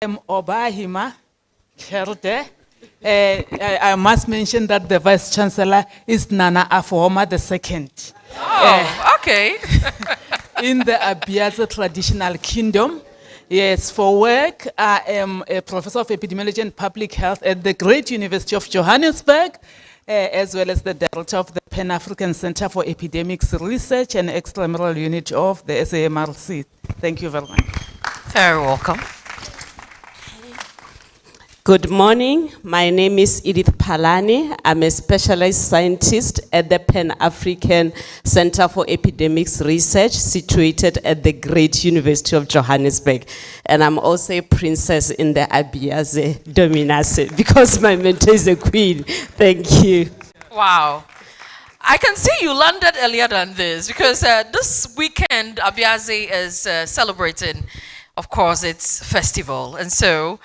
Obahima Kerde. I must mention that the Vice Chancellor is Nana Afoma II. Oh, okay. In the Abiaza traditional kingdom. Yes, for work, I am a professor of epidemiology and public health at the Great University of Johannesburg, as well as the director of the Pan-African Center for Epidemics Research and Extramural Unit of the SAMRC. Thank you very much. Very welcome. Good morning. My name is Edith Palani. I'm a specialized scientist at the Pan-African Center for Epidemics Research, situated at the Great University of Johannesburg. And I'm also a princess in the Abiaze Dominace, because my mentor is a queen. Thank you. Wow. I can see you landed earlier than this, because this weekend, Abiaze is celebrating, of course, its festival. And so,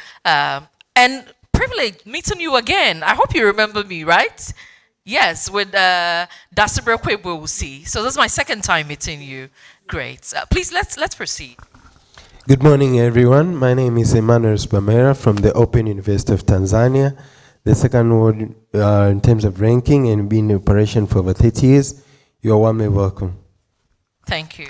and privilege meeting you again. I hope you remember me, right? Yes, with Dasibre Kwebwusi. So this is my second time meeting you. Great. Please, let's proceed. Good morning, everyone. My name is Emmanuel Spamera from the Open University of Tanzania. The second one in terms of ranking and being in operation for over 30 years. You are warmly welcome. Thank you.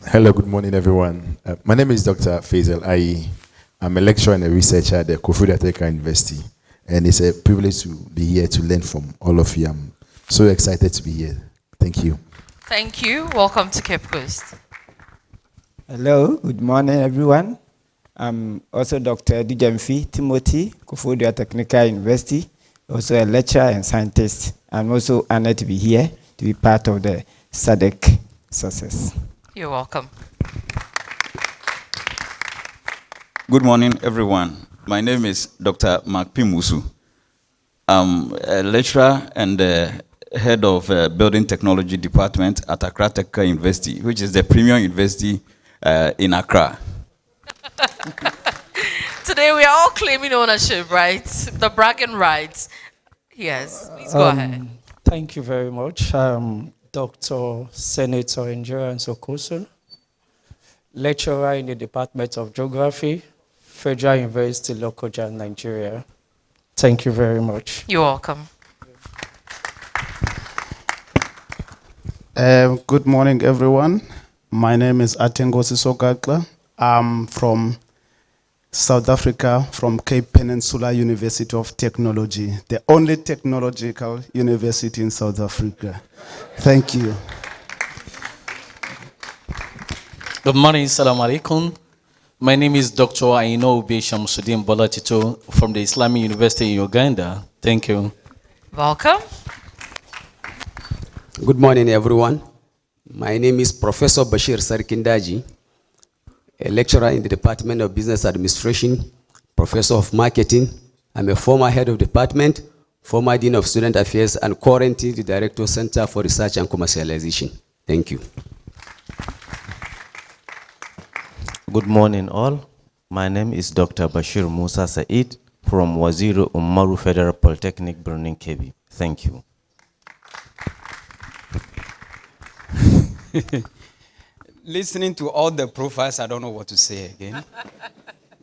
Hello, good morning, everyone. My name is Dr. Faisal Ayi. I'm a lecturer and a researcher at the Koforidua Technical University, and it's a privilege to be here to learn from all of you. I'm so excited to be here. Thank you. Thank you. Welcome to Cape Coast. Hello, good morning, everyone. I'm also Dr. Dijamfi Timothy, Koforidua Technical University, also a lecturer and scientist. I'm also honored to be here to be part of the SADC success. You're welcome. Good morning, everyone. My name is Dr. Mark Pimusu. I'm a lecturer and head of Building Technology Department at Accra Technical University, which is the premier university in Accra. Today we are all claiming ownership, right? The bragging rights. Yes, please go ahead. Thank you very much. Dr. Senator Njera Nsokoso, lecturer in the Department of Geography, Federal University, Lokoja, Nigeria. Thank you very much. You're welcome. Good morning, everyone. My name is Atengosi Sogakla. I'm from South Africa, from Cape Peninsula University of Technology, the only technological university in South Africa. Thank you. Good morning, Assalamu alaikum. My name is Dr. Aino Ube Shamsuddin Bolatito from the Islamic University in Uganda. Thank you. Welcome. Good morning, everyone. My name is Professor Bashir Sarkindaji, a lecturer in the Department of Business Administration, Professor of Marketing. I'm a former head of department, former Dean of Student Affairs, and currently the Director Center for Research and Commercialization. Thank you. Good morning, all. My name is Dr. Bashir Musa Said from Waziri Umaru Federal Polytechnic, Burning Kebbi. Thank you. Listening to all the profiles, I don't know what to say again.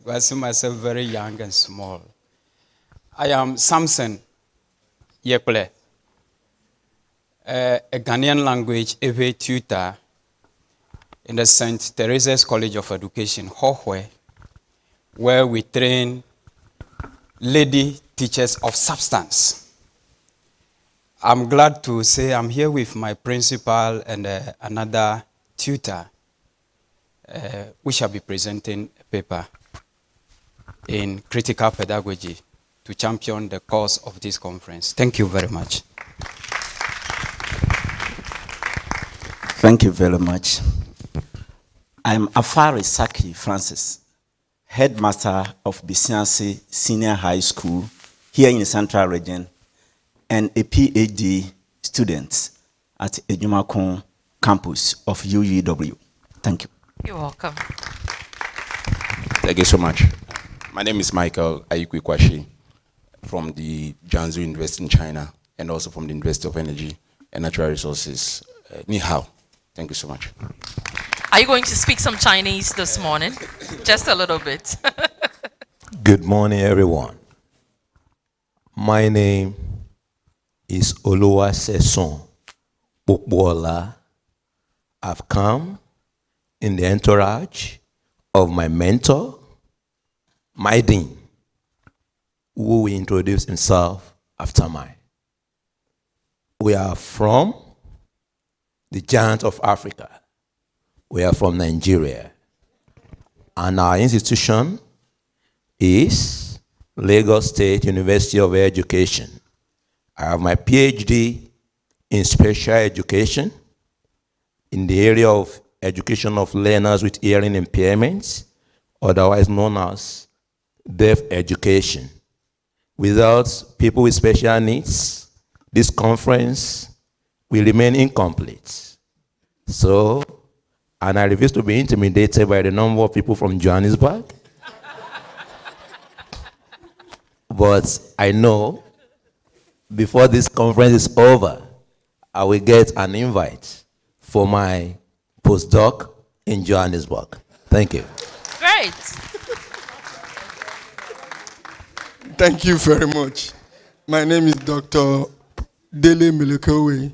I see myself very young and small. I am Samson Yekple, a Ghanaian language EVA tutor in the St. Teresa's College of Education, Hohwe, where we train lady teachers of substance. I'm glad to say I'm here with my principal and another tutor. We shall be presenting a paper in critical pedagogy to champion the cause of this conference. Thank you very much. Thank you very much. I'm Afari Saki Francis, headmaster of Bisiansi Senior High School here in the Central Region, and a PhD student at Ejumakon campus of UUW. Thank you. You're welcome. Thank you so much. My name is Michael Ayikwi from the Jiangsu University in China, and also from the University of Energy and Natural Resources. Ni hao. Thank you so much. Are you going to speak some Chinese this morning? Just a little bit. Good morning, everyone. My name is Oluwasesun Bukbola. I've come in the entourage of my mentor, my dean, who will introduce himself after mine. We are from the giant of Africa. We are from Nigeria. And our institution is Lagos State University of Education. I have my PhD in special education in the area of education of learners with hearing impairments, otherwise known as deaf education. Without people with special needs, this conference will remain incomplete. So, and I refuse to be intimidated by the number of people from Johannesburg. But I know before this conference is over, I will get an invite for my postdoc in Johannesburg. Thank you. Great. Thank you very much. My name is Dr. Dele Melekowe.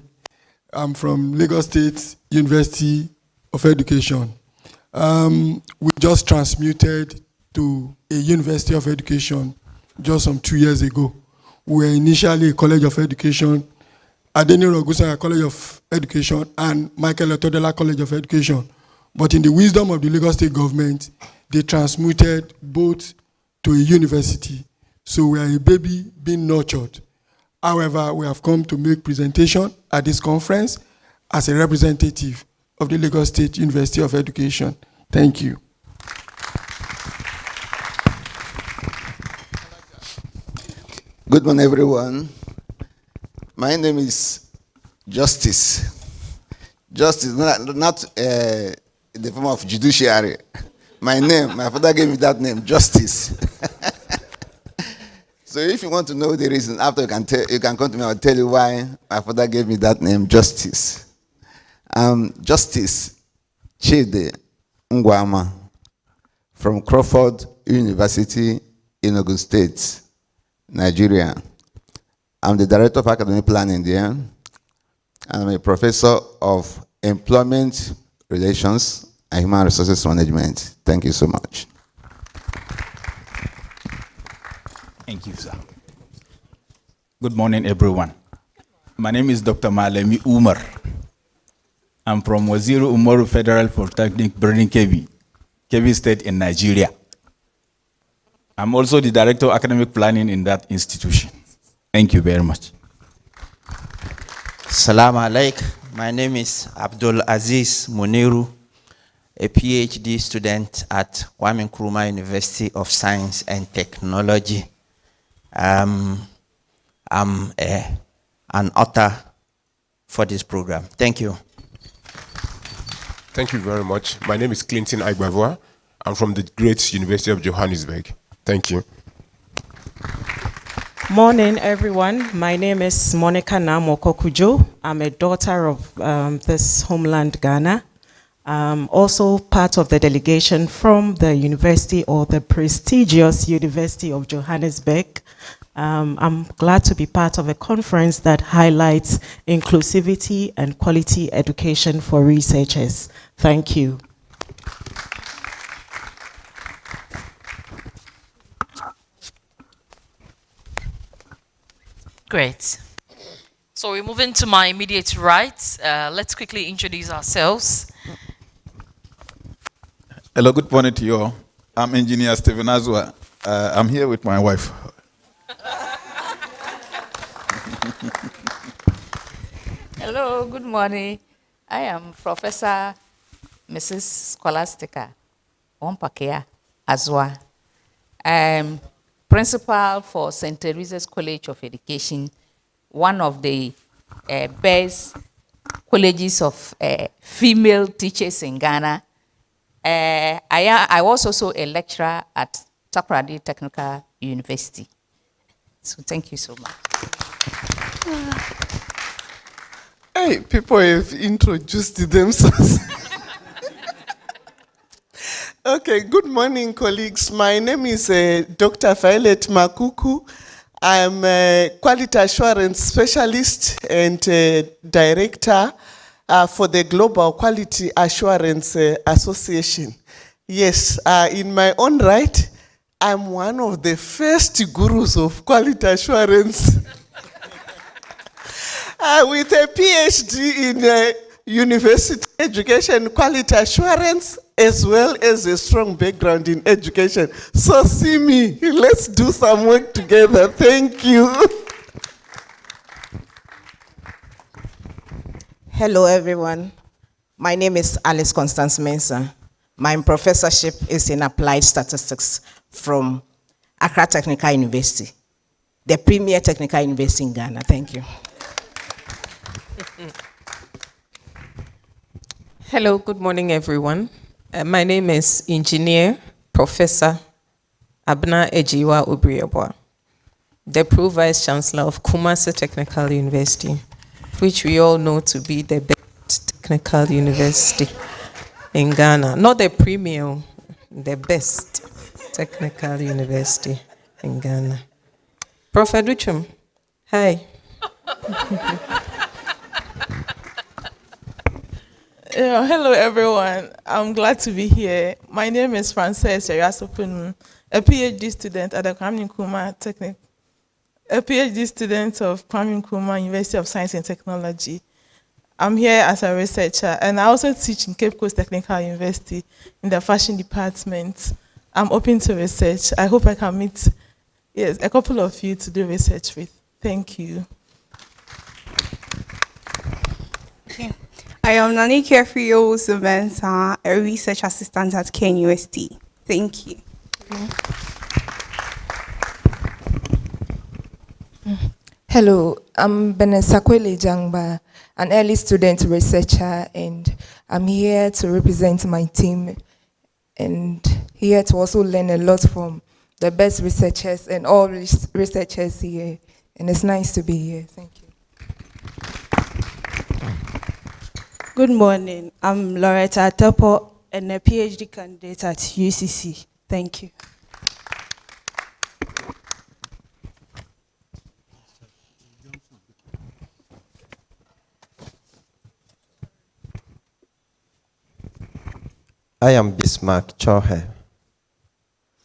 I'm from Lagos State University of Education. We just transmuted to a University of Education just some 2 years ago. We were initially a College of Education, Adeniro Ogusanya College of Education, and Michael Otodela College of Education. But in the wisdom of the Lagos State government, they transmuted both to a university. So we are a baby being nurtured. However, we have come to make presentation at this conference as a representative of the Lagos State University of Education. Thank you. Good morning, everyone. My name is Justice. Justice, not in the form of judiciary. My name, my father gave me that name, Justice. So if you want to know the reason, after you can come to me, I'll tell you why my father gave me that name, Justice. Justice Chide Ngwama from Crawford University in Ogun State, Nigeria. I'm the Director of Academic Planning there. I'm a Professor of Employment Relations and Human Resources Management. Thank you so much. Thank you, sir. Good morning, everyone. My name is Dr. Malemi Umar. I'm from Waziri Umaru Federal Polytechnic, Birnin Kebbi, Kebbi State in Nigeria. I'm also the Director of Academic Planning in that institution. Thank you very much. Salam alaikum. My name is Abdul Aziz Muniru, a PhD student at Kwame Nkrumah University of Science and Technology. I'm an author for this program. Thank you. Thank you very much. My name is Clinton Agbavua. I'm from the great University of Johannesburg. Thank you. Morning, everyone. My name is Monica Namokokujo. I'm a daughter of this homeland, Ghana. Also part of the delegation from the university, or the prestigious University of Johannesburg. I'm glad to be part of a conference that highlights inclusivity and quality education for researchers. Thank you. Great. So we move into my immediate right. Let's quickly introduce ourselves. Hello, good morning to you all. I'm Engineer Stephen Azwa. I'm here with my wife. Hello, good morning. I am Professor Mrs. Scholastica Ompakea Azwa. I'm principal for St. Teresa's College of Education, one of the best colleges of female teachers in Ghana. I was also a lecturer at Takoradi Technical University. So thank you so much. Hey, people have introduced themselves. Okay, good morning, colleagues. My name is Dr. Violet Makuku. I'm a quality assurance specialist and director for the Global Quality Assurance Association. Yes, in my own right, I'm one of the first gurus of quality assurance with a PhD in university education quality assurance, as well as a strong background in education. So see me, let's do some work together. Thank you. Hello, everyone. My name is Alice Constance Mensah. My professorship is in applied statistics from Accra Technical University, the premier technical university in Ghana. Thank you. Hello, good morning, everyone. My name is Engineer Professor Abna Ejiwa Obriobwa, the Pro Vice Chancellor of Kumasi Technical University, which we all know to be the best technical university in Ghana. Not the premier, the best technical university in Ghana. Prophet Duchum, hi. Hello, everyone. I'm glad to be here. My name is Frances Yasopunu, a PhD student at the Kwame Nkrumah a PhD student of Kwame Nkrumah University of Science and Technology. I'm here as a researcher, and I also teach in Cape Coast Technical University in the fashion department. I'm open to research. I hope I can meet a couple of you to do research with. Thank you. Okay. I am Nanike Friyo-Zumensa, a research assistant at KNUST. Thank you. Hello, I'm Benesakwele Jangba, an early student researcher, and I'm here to represent my team and here to also learn a lot from the best researchers and all researchers here. And it's nice to be here. Thank you. Good morning. I'm Loretta Tepo, and a PhD candidate at UCC. Thank you. I am Bismarck Chohe,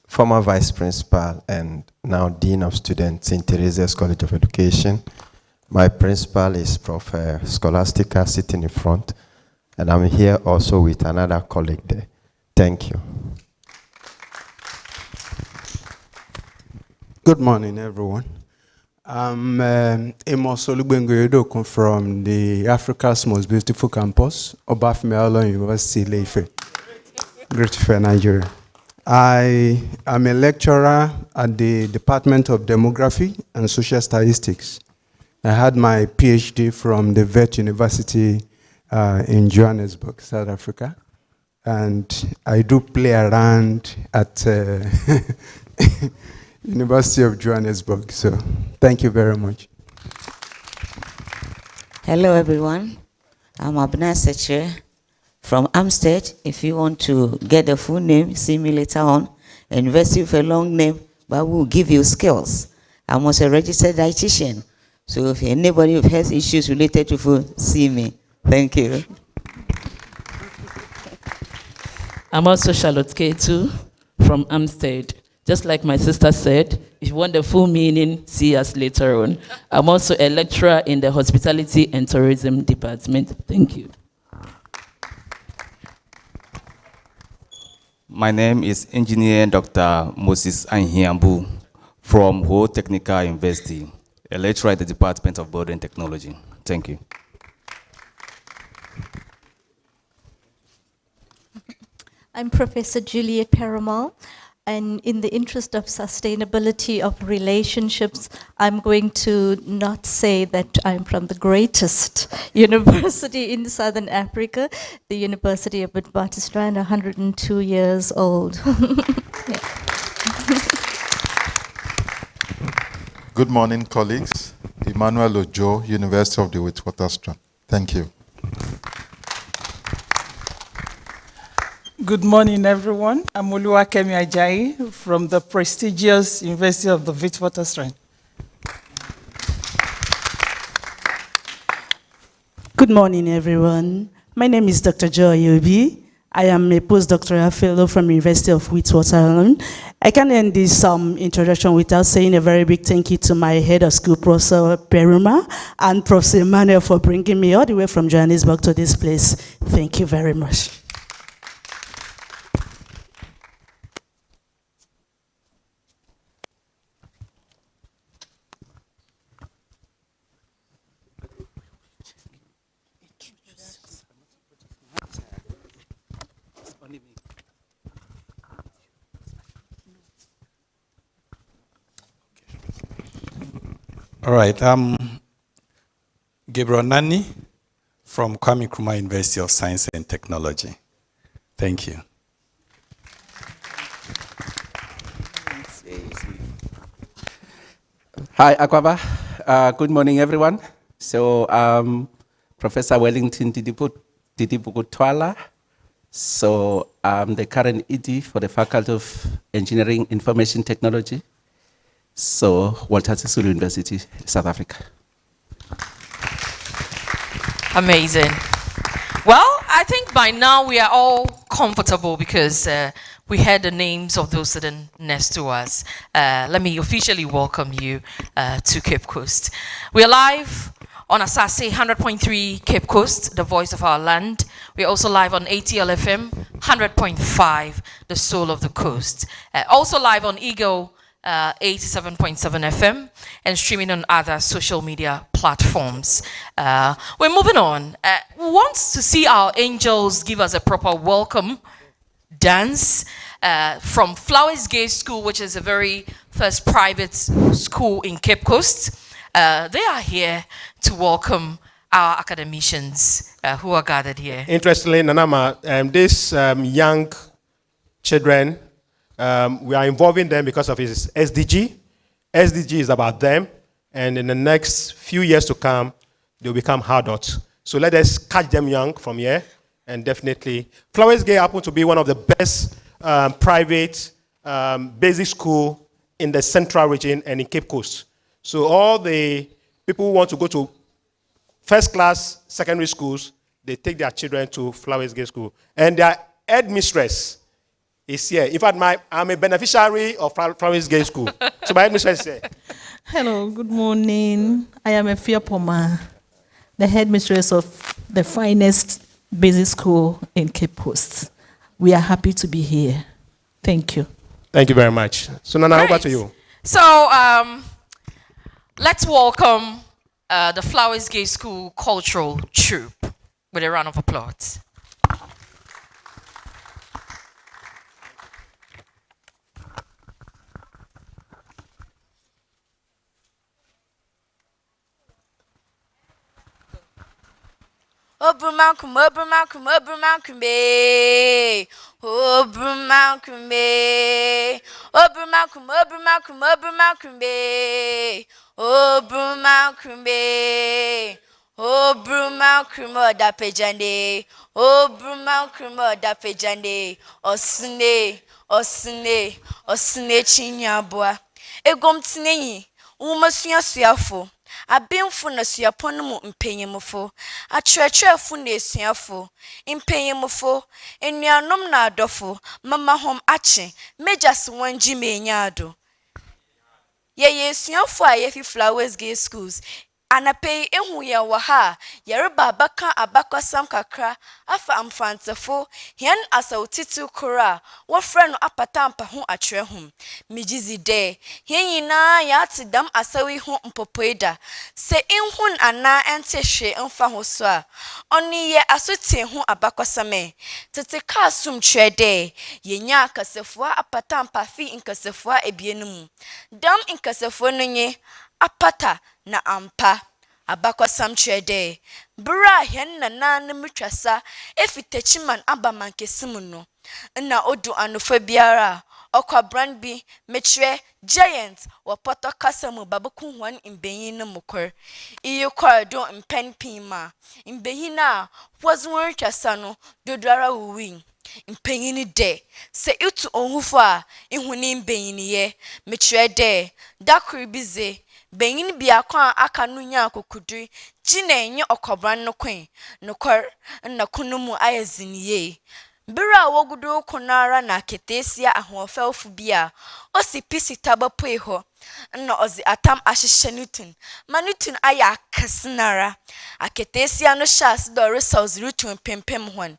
former Vice Principal and now Dean of Students in Teresa's College of Education. My principal is Prof. Scholastica sitting in front, and I'm here also with another colleague there. Thank you. Good morning, everyone. I'm Amos Olubengo from the Africa's most beautiful campus, Obafemi University, Ile-Ife, Great Ife, Nigeria. I am a lecturer at the Department of Demography and Social Statistics. I had my PhD from the Tvucc University in Johannesburg, South Africa. And I do play around at University of Johannesburg. So thank you very much. Hello, everyone. I'm Abna Seche from Amstead. If you want to get the full name, see me later on. University with a long name, but we'll give you skills. I'm also a registered dietitian. So if anybody who has issues related to food, see me. Thank you. I'm also Charlotte Cctu from Amstead. Just like my sister said, if you want the full meaning, see us later on. I'm also a lecturer in the Hospitality and Tourism Department. Thank you. My name is Engineer Dr. Moses Anhiambu from Ho Technical University, a lecturer at the Department of Building Technology. Thank you. I'm Professor Juliet Paramal, and in the interest of sustainability of relationships, I'm going to not say that I'm from the greatest university in Southern Africa, the University of Witwatersrand, 102 years old. Yeah. Good morning, colleagues. Emmanuel Ojo, University of the Witwatersrand. Thank you. Good morning, everyone. I'm Oluwakemi Ajayi from the prestigious University of the Witwatersrand. Good morning, everyone. My name is Dr. Joy Yobi. I am a postdoctoral fellow from University of Witwatersrand. I can't end this introduction without saying a very big thank you to my head of school, Professor Peruma, and Professor Emmanuel for bringing me all the way from Johannesburg to this place. Thank you very much. All right, I'm Gabriel Nani from Kwame Nkrumah University of Science and Technology. Thank you. Hi, Akwaba. Good morning, everyone. So, Professor Wellington Didibukutwala. So, I'm the current ED for the Faculty of Engineering Information Technology. So, Walter Sisulu University, South Africa. Amazing. Well, I think by now we are all comfortable because we heard the names of those sitting next to us. Let me officially welcome you to Cape Coast. We are live on Asase 100.3 Cape Coast, the voice of our land. We are also live on ATL FM 100.5, the soul of the coast. Also live on Eagle 87.7 FM and streaming on other social media platforms. We're moving on. We want to see our angels give us a proper welcome dance from Flowers Gate School, which is a very first private school in Cape Coast. They are here to welcome our academicians who are gathered here. Interestingly, Nanama, these young children, we are involving them because of his SDG. SDG is about them, and in the next few years to come, they'll become adults. So let us catch them young from here, and definitely. Flowers Gate happens to be one of the best private basic school in the central region and in Cape Coast. So all the people who want to go to first class secondary schools, they take their children to Flowers Gate School. And their headmistress is here. In fact, I'm a beneficiary of Flowers Gate School. So my headmistress is here. Hello, good morning. I am Efia Poma, the headmistress of the finest basic school in Cape Coast. We are happy to be here. Thank you. Thank you very much. So Nana, over to you. So let's welcome the Flowers Gate School Cultural Troupe with a round of applause. Obrumankum, Obrumankum, Obrumankum, Obrumankum, Obrumankum, Obrumankum, Obrumankum, Obrumankum, Obrumankum, Odapejande, Obrumankum, Odapejande, Osune, Osune, Osune Chinyabwa, Egom Tneyi, Umasuya Suyafo. Abemfo na suapon mu mpenyemfo atwerɛtwerɛfo na esuafo mpenyemfo enuanom na adɔfo mama hom ache mejas wanji menyado ye esuafo a yefi Flowers Gate Schools anapei ehu ye wo ha yereba baka abakosam kakra afa amfantefo hien asawtitu kora wo frɛ no apatampa ho atwerɛhom mijizi de hien nyina ya atidam asawi ho mpopoida se inhun ana ente hwe mfa ho so a oni ye asotie ho abakosame tete ka sum twede yenya akasefo apatampa fi nkasefo ebienum dam nkasefo no nye apata na ampa abakosam twede bra hen na nanem twasa efitechiman abamankesimu no na odu anofa biara Okobran bi metre giant wa poto kasa mu babaku hwan imbenyin no mukor. Iyo kordo impen pima. Imbenyin na wazun kasa no dodara wuwin. Impenyin de se itu onhufo a ihuni imbenyin ye metre de dakuri bize benyin bia kwa aka no nya akokudri gina enye okobran no kwen nokor na kunumu ayeziniye. Bira wogudu kunara na ketesia ahofelfu bia osi pisi tabapo ho na ozi atam ahihye nutun manutun aya kasnara aketesia no shas do results rutun pempem hon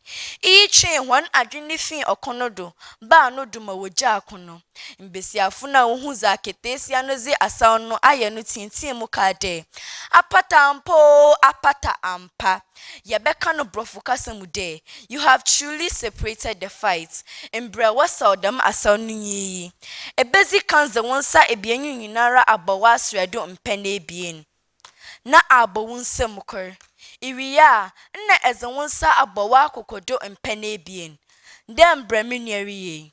twen hon adwene fin okonodo ba no duma wogya akono mbesiafo na wohu za aketesia no zi asaw no aye no tintin mu kade apata ampa yebeka no brofo kasamude you have truly separated the fight embra wasaw dam asaw no yi ebezi kanza wonsa ebienyu nyinara abawa asredo mpene ebien na abawunsem kor iriya na eze wonsa abawa kokodo mpene ebien dem bramenyari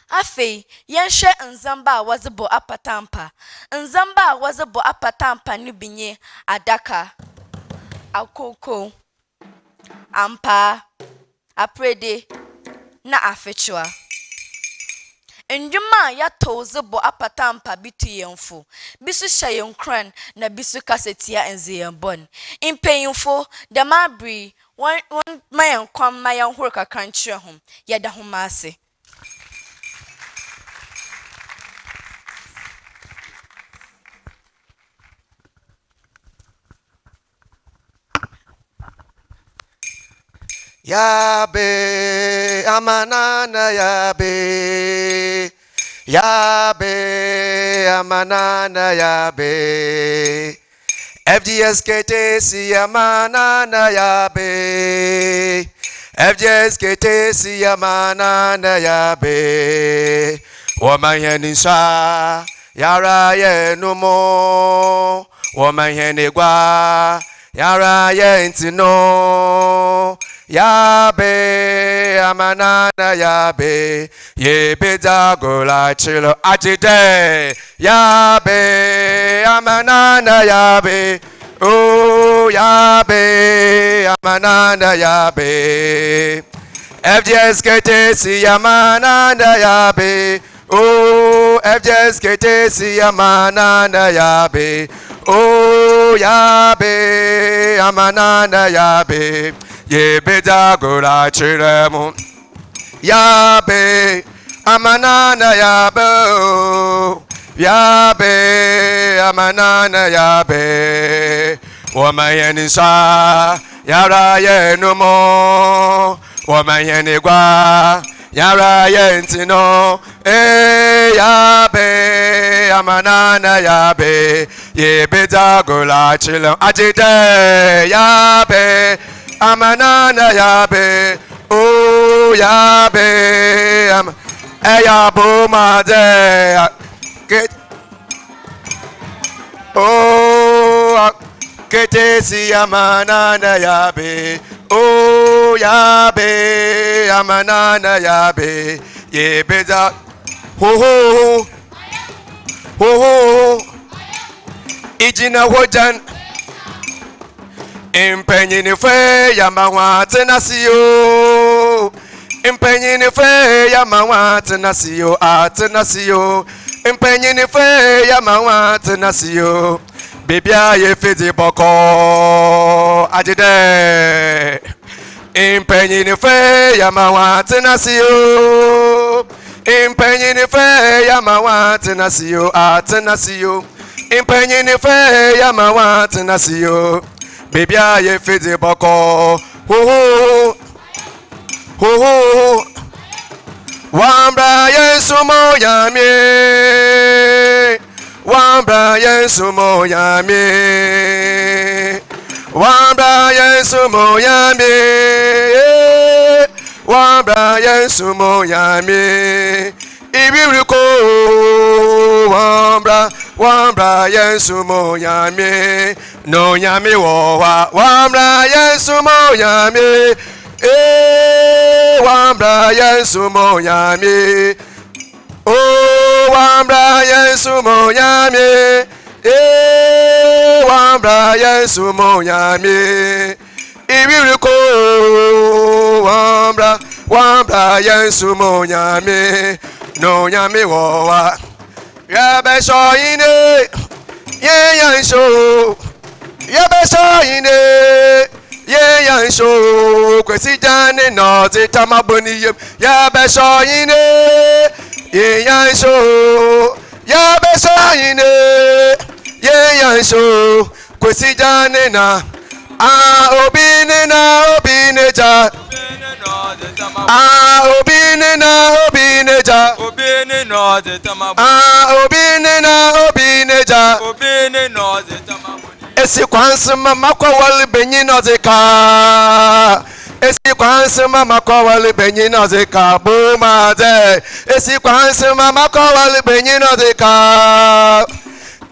Afe yenhwe nzamba wazebo apatampa nzamba wazebo apatampa ni binye adaka akoko ampa aprede na afechua Ndwuma ya tozebo apatampa bitu yemfo bisu shayenkran na bisu kasetia enze yembon impeyimfo damabri won mayan kwam mayan hurka kanchre hom yeda homase Yabe amanana yabe amanana yabe FGSKT si amanana yabe FGSKT si amanana yabe woman yenisha yara yenumo woman yenigwa yara yentino Yabe amanana yabe yebe dagola chilo ajide yabe amanana yabe oh yabe amanana yabe FGSKT si amanana yabe oh FGSKT si amanana yabe oh yabe amanana yabe Yebe dagola chiremu Yabe amanana yabe Yabe amanana yabe Woman yenisha yara yenumo Woman yenigwa yara yentino yabe amanana yabe Yebe dagola chiremu ajide yabe Amanana yabe, oh yabe, yabu made, get, oh, ketesi amanana yabe, oh yabe, amanana yabe, yebeza, ho, ijina wojan. Impenyini fe ya mawate nasiyo Impenyini fe ya mawate nasiyo ate nasiyo Impenyini fe ya mawate nasiyo Bibia ye fidi boko ajide Impenyini fe ya mawate nasiyo Impenyini fe ya mawate nasiyo ate nasiyo Impenyini fe ya mawate nasiyo Baby, I fit the boko. Ho Wambra yesumo yami. Wambra yesumo yami. Wambra yesumo yami. Wambra yesumo yami. Ibiruko wambra yesumo yami. No yami wo wambra yesumo yami wambra Yesu monyame. Oh, wambra Yesu monyame. Wambra Yesu monyame. Ibiriko wambra Yesu monyame. No nyame wowa. Yabe shoyine. Ye yansho. Yabe shoyine. Ye yansho. Kwesi jane no zitama boni yabe shoyine. Ye yansho. Yabe shoyine. Ye yansho. Kwesi jane na. Obine na obine ja. Obine na obine ja. Obine no de tamabu. Obine na obine ja. Obine no de tamabu. Esi kwansi mama kwa wali benyi no zeka. Esi kwansi mama kwa wali benyi no zeka. Buma de. Esi kwansi mama kwa wali benyi no zeka.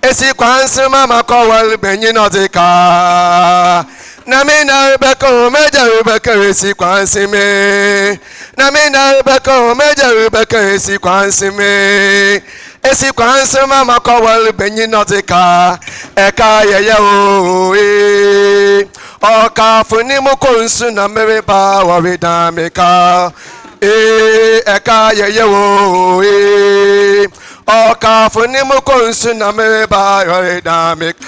Esi kwansi mama kwa wali benyi no zeka. Namina Rebecca Omeja Rebecca esi kwansi me. Namina Rebecca Omeja Rebecca esi kwansi me. Esi kwansi mama kwa wali benyi no zeka. Eka yeye o Oka funi mukunsu na mereba waridameka. Eka yeye o Oka funi mukunsu na mereba waridameka.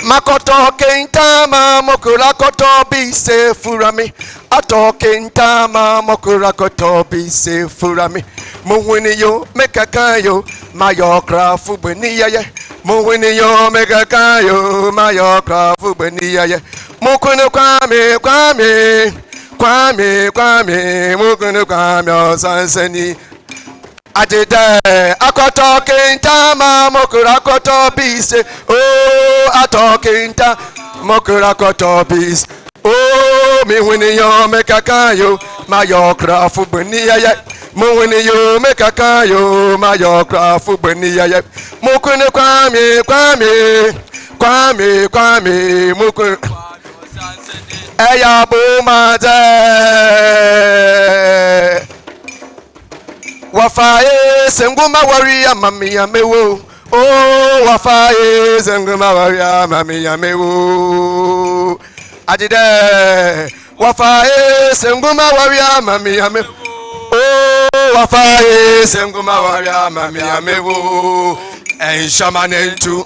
Makoto kentama mokura koto bise furami. Ato kentama mokura koto bise furami. Muwini yo mekakayo mayokra fubeniya ye. Muwini yo mekakayo mayokra fubeniya ye. Mukunu kwame mukunu kwame osanseni. Adede akoto kentama mokura koto bise. Oh atokinta mokura koto bise. Oh mi wini yo mekakayo mayokra fubeniya ye. Mu wini yo mekakayo mayokra fubeniya ye. Mukunu kwame mukunu Eya bumade Wafaye senguma waria mami ya mewo. Oh wafaye senguma waria mami ya mewo. Adide wafaye senguma waria mami ya mewo. Oh wafaye senguma waria mami ya mewo. Enshamanentu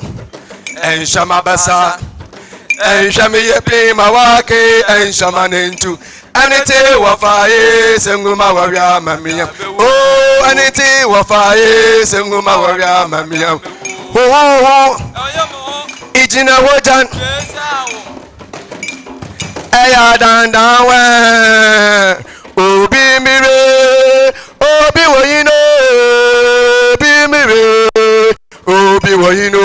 enshamabasa enshami yepi mawake enshamanentu. Anite wafaye senguma waria mamiya. Oh anite wafaye senguma waria mamiya. Ijina wojan eya dandawe. Obi mire obi woyino. Obi mire obi woyino.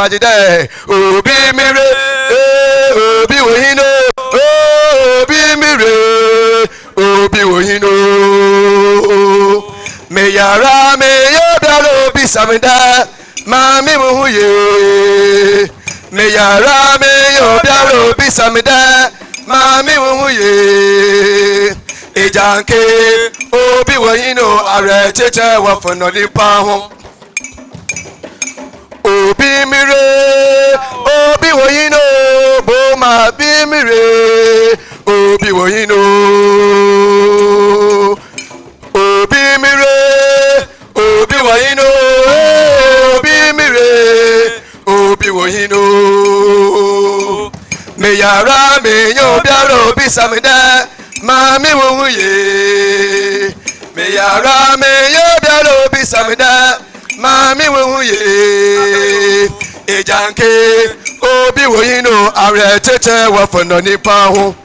Ajide obi mire obi woyino. Obi woyino. Me yara me yobalo bisamida. Mami muhuye. Me yara me yobalo bisamida. Mami muhuye. Ejanke obi woyino are cheche wafono nipa ho. Obi mire obi woyino. Boma bi mire obi woyino. Obi mire obi woyino. Obi mire obi woyino. Me yara me yobiaro bisamida. Mami wuye. Me yara me yobiaro bisamida. Mami wuye. Ejanke obi woyino are tete wafono nipa ho.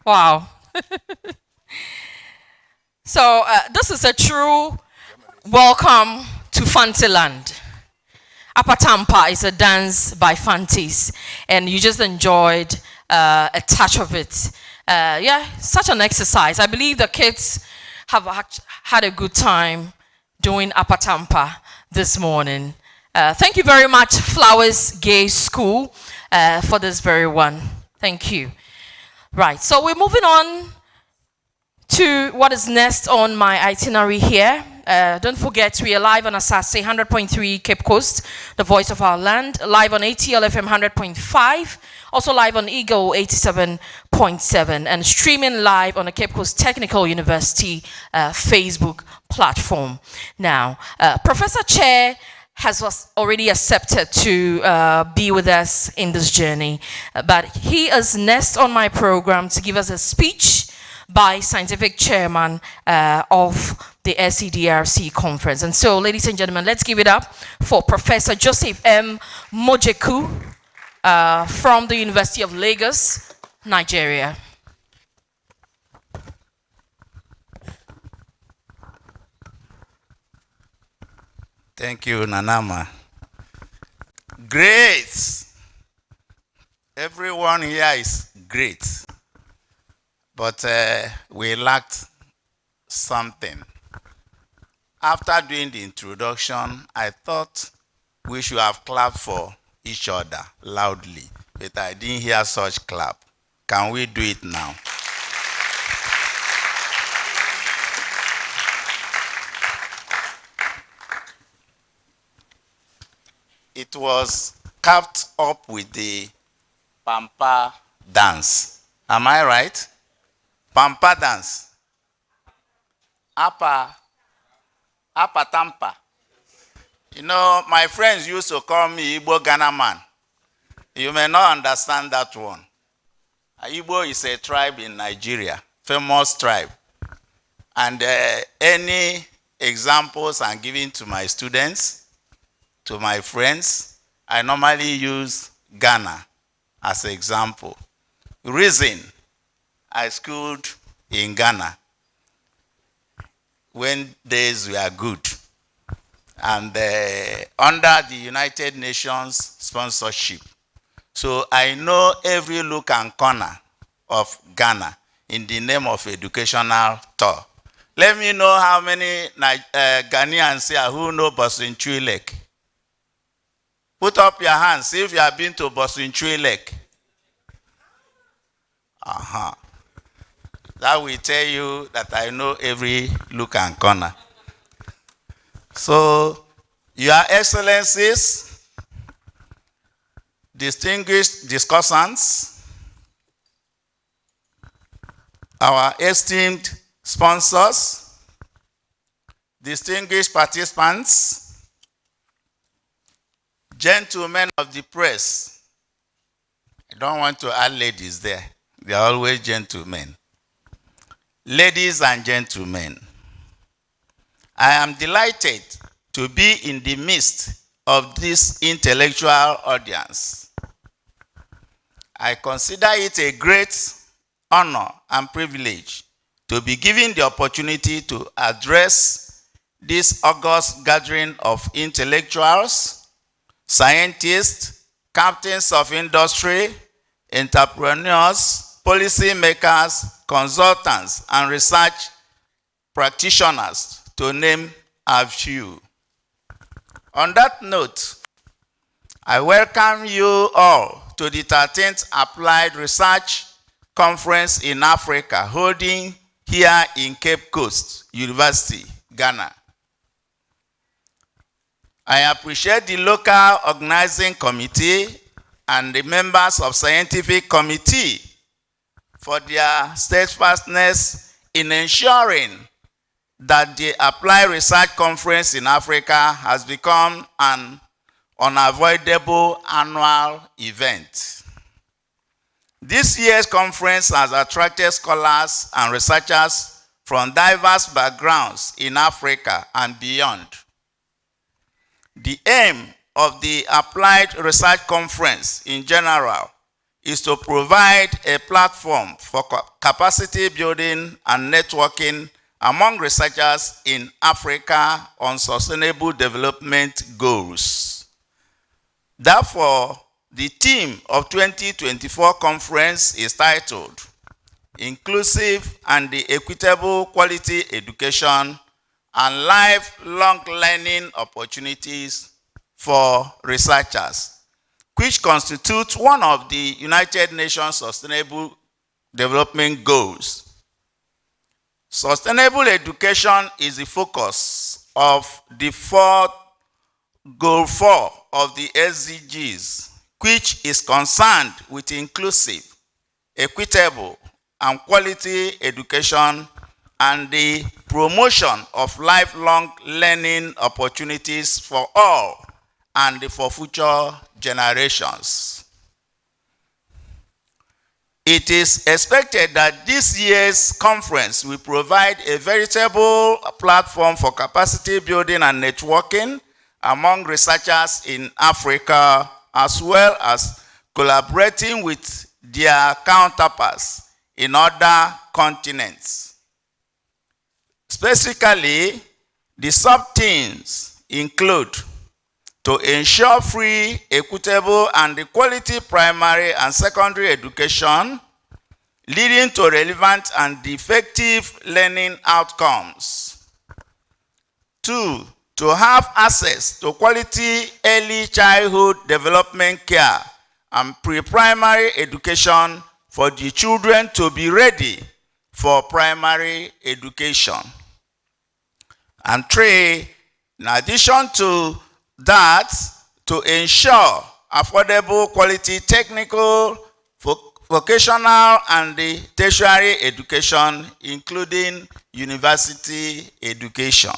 Wow. So this is a true welcome to Fantasyland. Apatampa is a dance by Fantis, and you just enjoyed a touch of it. Yeah, such an exercise. I believe the kids have had a good time doing Apatampa this morning. Thank you very much, Flowers Gay School, for this very one. Thank you. Right, so we're moving on to what is next on my itinerary here. Don't forget, we are live on Asase 100.3 Cape Coast, the voice of our land, live on ATL FM 100.5, also live on Eagle 87.7, and streaming live on the Cape Coast Technical University Facebook platform. Now, Professor Chair has already accepted to be with us in this journey, but he is next on my program to give us a speech by scientific chairman of the SCDRC conference. And so, ladies and gentlemen, let's give it up for Professor Joseph M. Mojeku from the University of Lagos, Nigeria. Thank you, Nanama. Great. Everyone here is great. But we lacked something. After doing the introduction, I thought we should have clapped for each other loudly, but I didn't hear such clap. Can we do it now? It was capped up with the Pampa dance. Am I right? Pampa dance. Apatampa. You know, my friends used to call me Igbo Ghana man. You may not understand that one. Igbo is a tribe in Nigeria, famous tribe. And any examples I'm giving to my students, to my friends, I normally use Ghana as an example. Reason, I schooled in Ghana when days were good. And under the United Nations sponsorship. So I know every look and corner of Ghana in the name of educational tour. Let me know how many Ghanaians here who know Bosunchui Lake. Put up your hands if you have been to Bosunchui Lake. That will tell you that I know every look and corner. So, Your Excellencies, distinguished discussants, our esteemed sponsors, distinguished participants, gentlemen of the press. I don't want to add ladies there. They are always gentlemen. Ladies and gentlemen, I am delighted to be in the midst of this intellectual audience. I consider it a great honor and privilege to be given the opportunity to address this august gathering of intellectuals, scientists, captains of industry, entrepreneurs, policy makers, consultants, and research practitioners, to name a few. On that note, I welcome you all to the 13th Applied Research Conference in Africa, holding here in Cape Coast University, Ghana. I appreciate the local organizing committee and the members of scientific committee for their steadfastness in ensuring that the Applied Research Conference in Africa has become an unavoidable annual event. This year's conference has attracted scholars and researchers from diverse backgrounds in Africa and beyond. The aim of the Applied Research Conference in general is to provide a platform for capacity building and networking among researchers in Africa on sustainable development goals. Therefore, the theme of 2024 conference is titled, inclusive and equitable quality education, and lifelong learning opportunities for researchers, which constitutes one of the United Nations Sustainable Development Goals. Sustainable education is the focus of the Goal 4 of the SDGs, which is concerned with inclusive, equitable, and quality education and the promotion of lifelong learning opportunities for all and for future generations. It is expected that this year's conference will provide a veritable platform for capacity building and networking among researchers in Africa, as well as collaborating with their counterparts in other continents. Specifically, the sub-themes include to ensure free, equitable, and quality primary and secondary education, leading to relevant and effective learning outcomes. 2, to have access to quality early childhood development care and pre-primary education for the children to be ready for primary education. And 3, in addition to that, to ensure affordable quality technical, vocational, and tertiary education, including university education.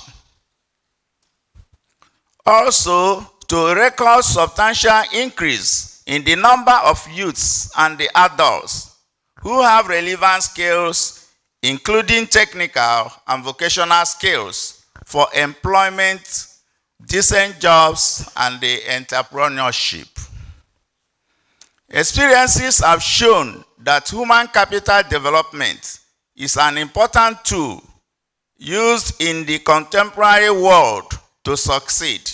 Also, to record substantial increase in the number of youths and the adults who have relevant skills, including technical and vocational skills for employment, decent jobs, and the entrepreneurship. Experiences have shown that human capital development is an important tool used in the contemporary world to succeed.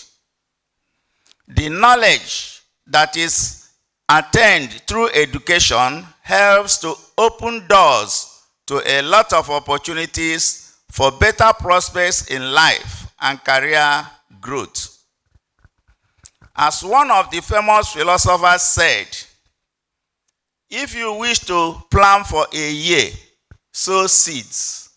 The knowledge that is attained through education helps to open doors to a lot of opportunities for better prospects in life and career growth. As one of the famous philosophers said, if you wish to plan for a year, sow seeds.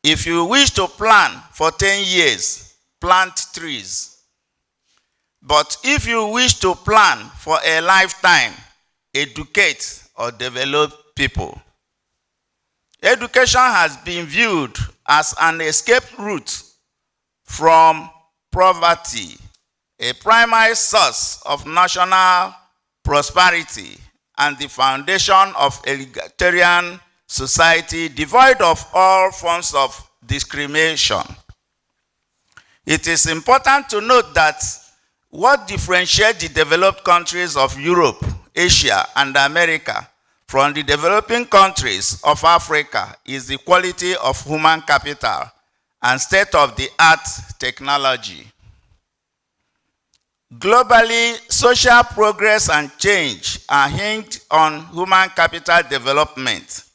If you wish to plan for 10 years, plant trees. But if you wish to plan for a lifetime, educate or develop people. Education has been viewed as an escape route from poverty, a primary source of national prosperity, and the foundation of egalitarian society devoid of all forms of discrimination. It is important to note that what differentiates the developed countries of Europe, Asia, and America from the developing countries of Africa is the quality of human capital and state-of-the-art technology. Globally, social progress and change are hinged on human capital development.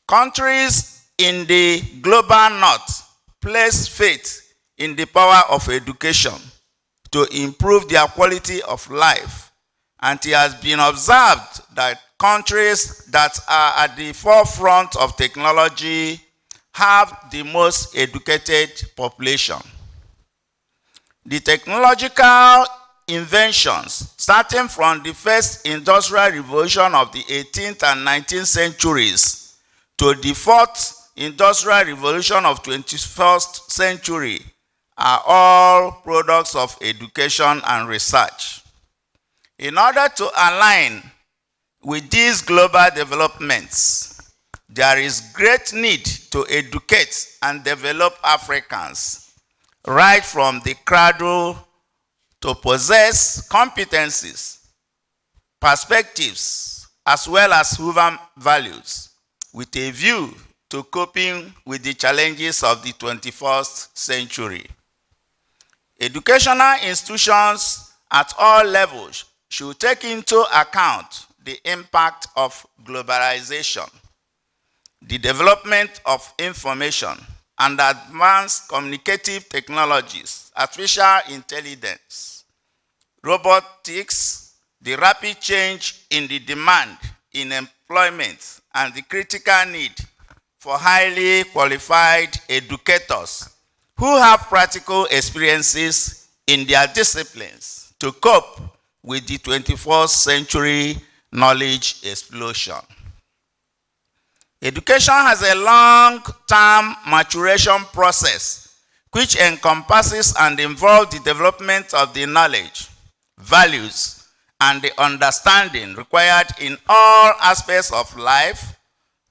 Countries in the global north place faith in the power of education to improve their quality of life, and it has been observed that countries that are at the forefront of technology have the most educated population. The technological inventions, starting from the first industrial revolution of the 18th and 19th centuries to the fourth industrial revolution of 21st century, are all products of education and research. In order to align with these global developments, there is great need to educate and develop Africans right from the cradle to possess competencies, perspectives, as well as human values, with a view to coping with the challenges of the 21st century. Educational institutions at all levels should take into account the impact of globalization, the development of information, and advanced communicative technologies, artificial intelligence, robotics, the rapid change in the demand in employment, and the critical need for highly qualified educators who have practical experiences in their disciplines to cope with the 21st century knowledge explosion. Education has a long-term maturation process which encompasses and involves the development of the knowledge, values, and the understanding required in all aspects of life,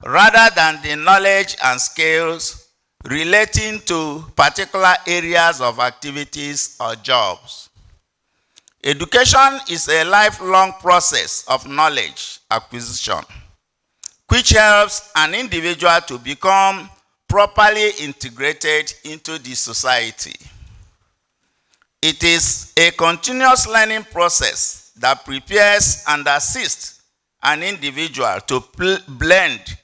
rather than the knowledge and skills relating to particular areas of activities or jobs. Education is a lifelong process of knowledge acquisition, which helps an individual to become properly integrated into the society. It is a continuous learning process that prepares and assists an individual to blend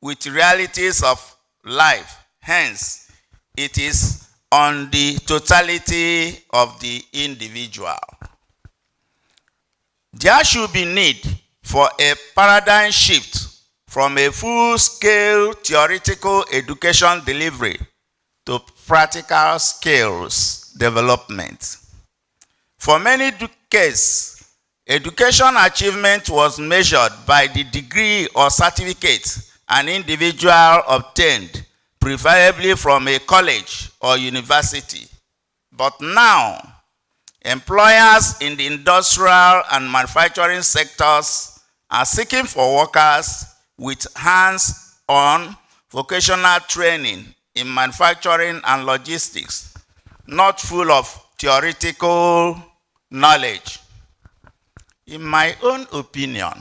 with realities of life. Hence, it is on the totality of the individual. There should be need for a paradigm shift from a full-scale theoretical education delivery to practical skills development. For many decades, education achievement was measured by the degree or certificate an individual obtained, preferably from a college or university. But now, employers in the industrial and manufacturing sectors are seeking for workers with hands-on vocational training in manufacturing and logistics, not full of theoretical knowledge. In my own opinion,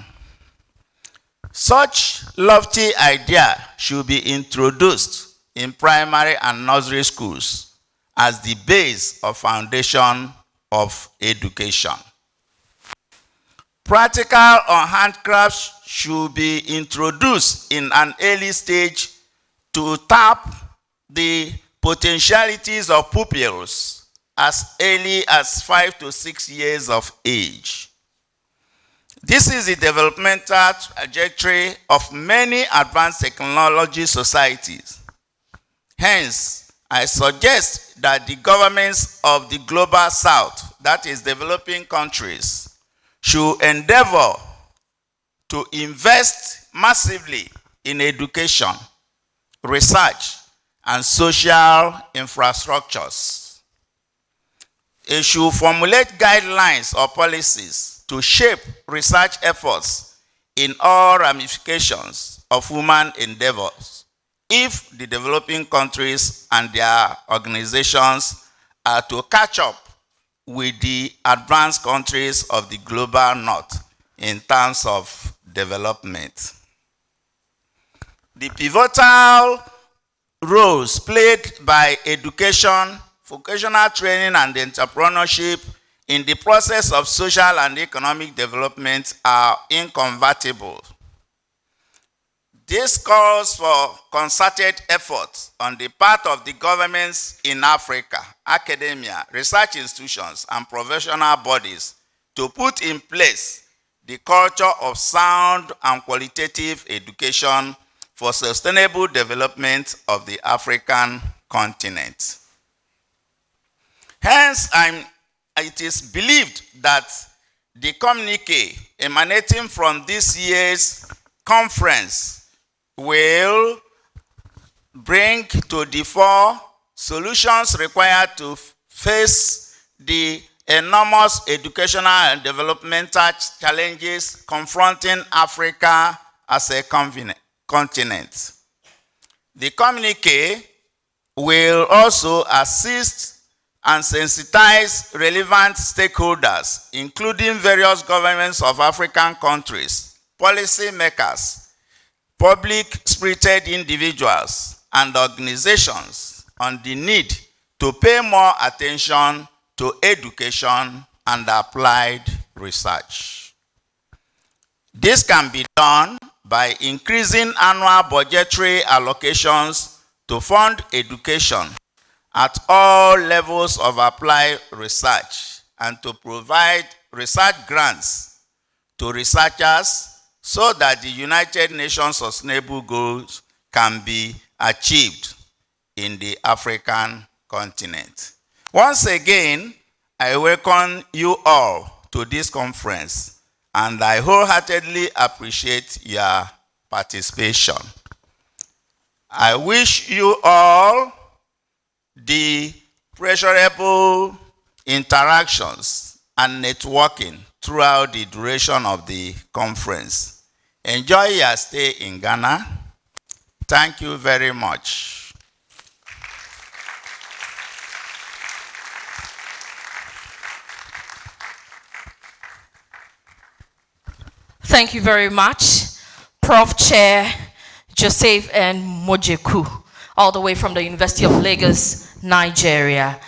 such lofty idea should be introduced in primary and nursery schools as the base or foundation of education. Practical or handcrafts should be introduced in an early stage to tap the potentialities of pupils as early as 5 to 6 years of age. This is the developmental trajectory of many advanced technology societies. Hence, I suggest that the governments of the global south, that is developing countries, should endeavor to invest massively in education, research, and social infrastructures. It should formulate guidelines or policies to shape research efforts in all ramifications of human endeavors if the developing countries and their organizations are to catch up with the advanced countries of the global north in terms of development. The pivotal roles played by education, vocational training, and entrepreneurship in the process of social and economic development are inconvertible. This calls for concerted efforts on the part of the governments in Africa, academia, research institutions, and professional bodies to put in place the culture of sound and qualitative education for sustainable development of the African continent. Hence, it is believed that the communique emanating from this year's conference will bring to the fore solutions required to face the enormous educational and developmental challenges confronting Africa as a continent. The communique will also assist and sensitize relevant stakeholders, including various governments of African countries, policy makers, public-spirited individuals, and organizations on the need to pay more attention to education and applied research. This can be done by increasing annual budgetary allocations to fund education at all levels of applied research and to provide research grants to researchers so that the United Nations Sustainable Goals can be achieved in the African continent. Once again, I welcome you all to this conference, and I wholeheartedly appreciate your participation. I wish you all the pleasurable interactions and networking throughout the duration of the conference. Enjoy your stay in Ghana. Thank you very much. Thank you very much, Prof. Chair Joseph and Mojeku, all the way from the University of Lagos, Nigeria.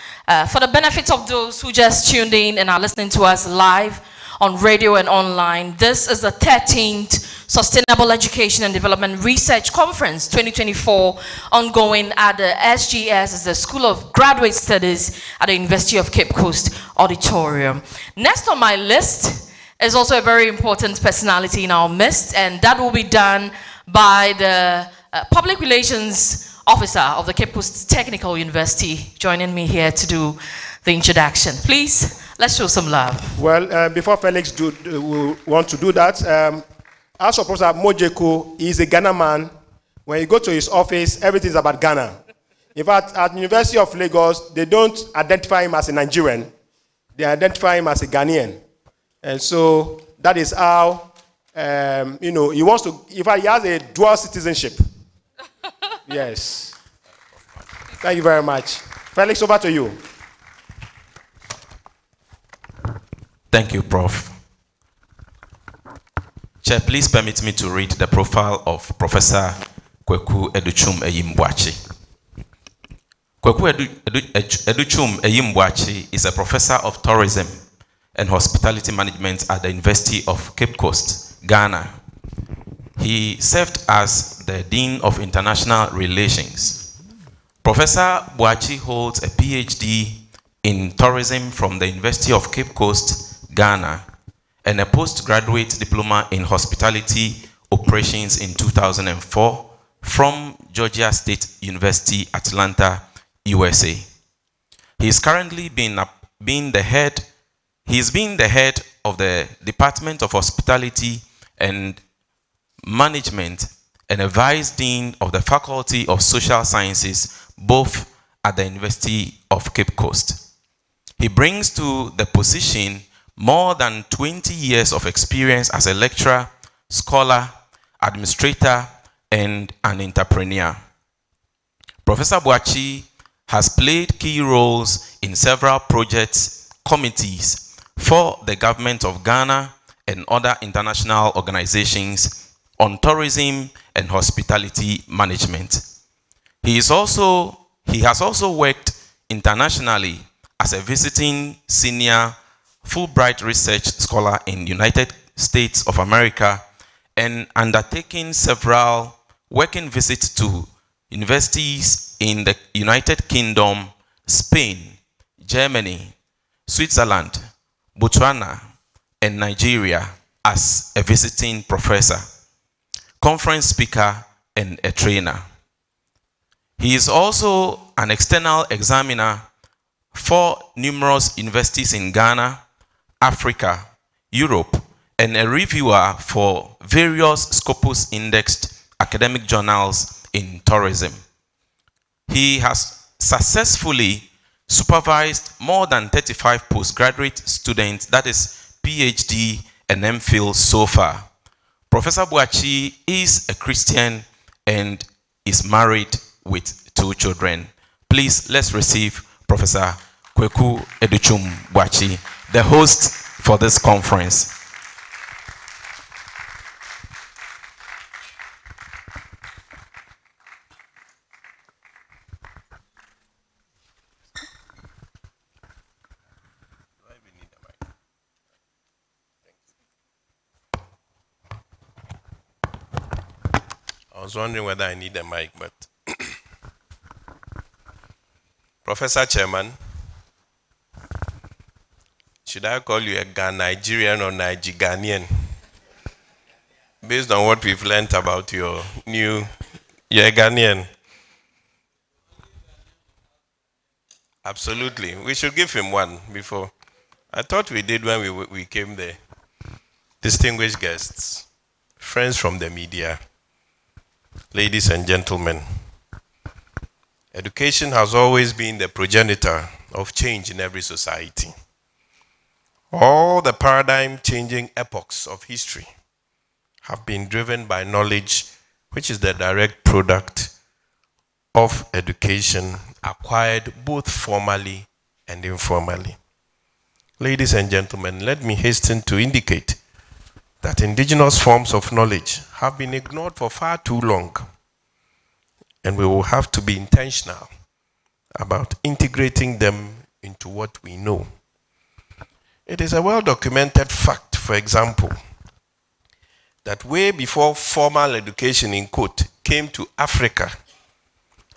For the benefit of those who just tuned in and are listening to us live on radio and online, this is the 13th Sustainable Education and Development Research Conference 2024, ongoing at the SGS, the School of Graduate Studies at the University of Cape Coast Auditorium. Next on my list is also a very important personality in our midst, and that will be done by the Public Relations Officer of the Cape Coast Technical University, joining me here to do the introduction. Please, let's show some love. Well, before Felix want to do that, as Professor Mojeku is a Ghana man. When you go to his office, everything is about Ghana. In fact, at the University of Lagos, they don't identify him as a Nigerian. They identify him as a Ghanaian. And so that is how, he wants to, in fact, he has a dual citizenship. Yes. Thank you very much. Felix, over to you. Thank you, Prof. Chair, please permit me to read the profile of Professor Kweku Educhum Eyimbwachi. Kweku Educhum Eyimbwachi is a professor of tourism and hospitality management at the University of Cape Coast, Ghana. He served as the Dean of International Relations. Professor Bwachi holds a PhD in tourism from the University of Cape Coast, Ghana, and a postgraduate diploma in hospitality operations in 2004 from Georgia State University, Atlanta, USA. He is currently being the head of the Department of Hospitality and Management and a Vice Dean of the Faculty of Social Sciences, both at the University of Cape Coast. He brings to the position more than 20 years of experience as a lecturer, scholar, administrator, and an entrepreneur. Professor Bwachi has played key roles in several projects, committees for the government of Ghana and other international organizations on tourism and hospitality management. He has also worked internationally as a visiting senior Fulbright research scholar in the United States of America and undertaking several working visits to universities in the United Kingdom, Spain, Germany, Switzerland, Botswana, and Nigeria as a visiting professor, conference speaker, and a trainer. He is also an external examiner for numerous universities in Ghana, Africa, Europe, and a reviewer for various Scopus indexed academic journals in tourism. He has successfully supervised more than 35 postgraduate students, that is PhD and MPhil so far. Professor Bwachi is a Christian and is married with 2 children. Please, let's receive Professor Kweku Educhum Bwachi, the host for this conference. was wondering whether I need a mic, but Professor Chairman, should I call you a Nigerian or Nigerian? Based on what we've learned about you're a Ghanaian. Absolutely. We should give him one before. I thought we did when we came there. Distinguished guests, friends from the media, ladies and gentlemen, education has always been the progenitor of change in every society. All the paradigm-changing epochs of history have been driven by knowledge, which is the direct product of education acquired both formally and informally. Ladies and gentlemen, let me hasten to indicate that indigenous forms of knowledge have been ignored for far too long, and we will have to be intentional about integrating them into what we know. It is a well-documented fact, for example, that way before formal education in quote came to Africa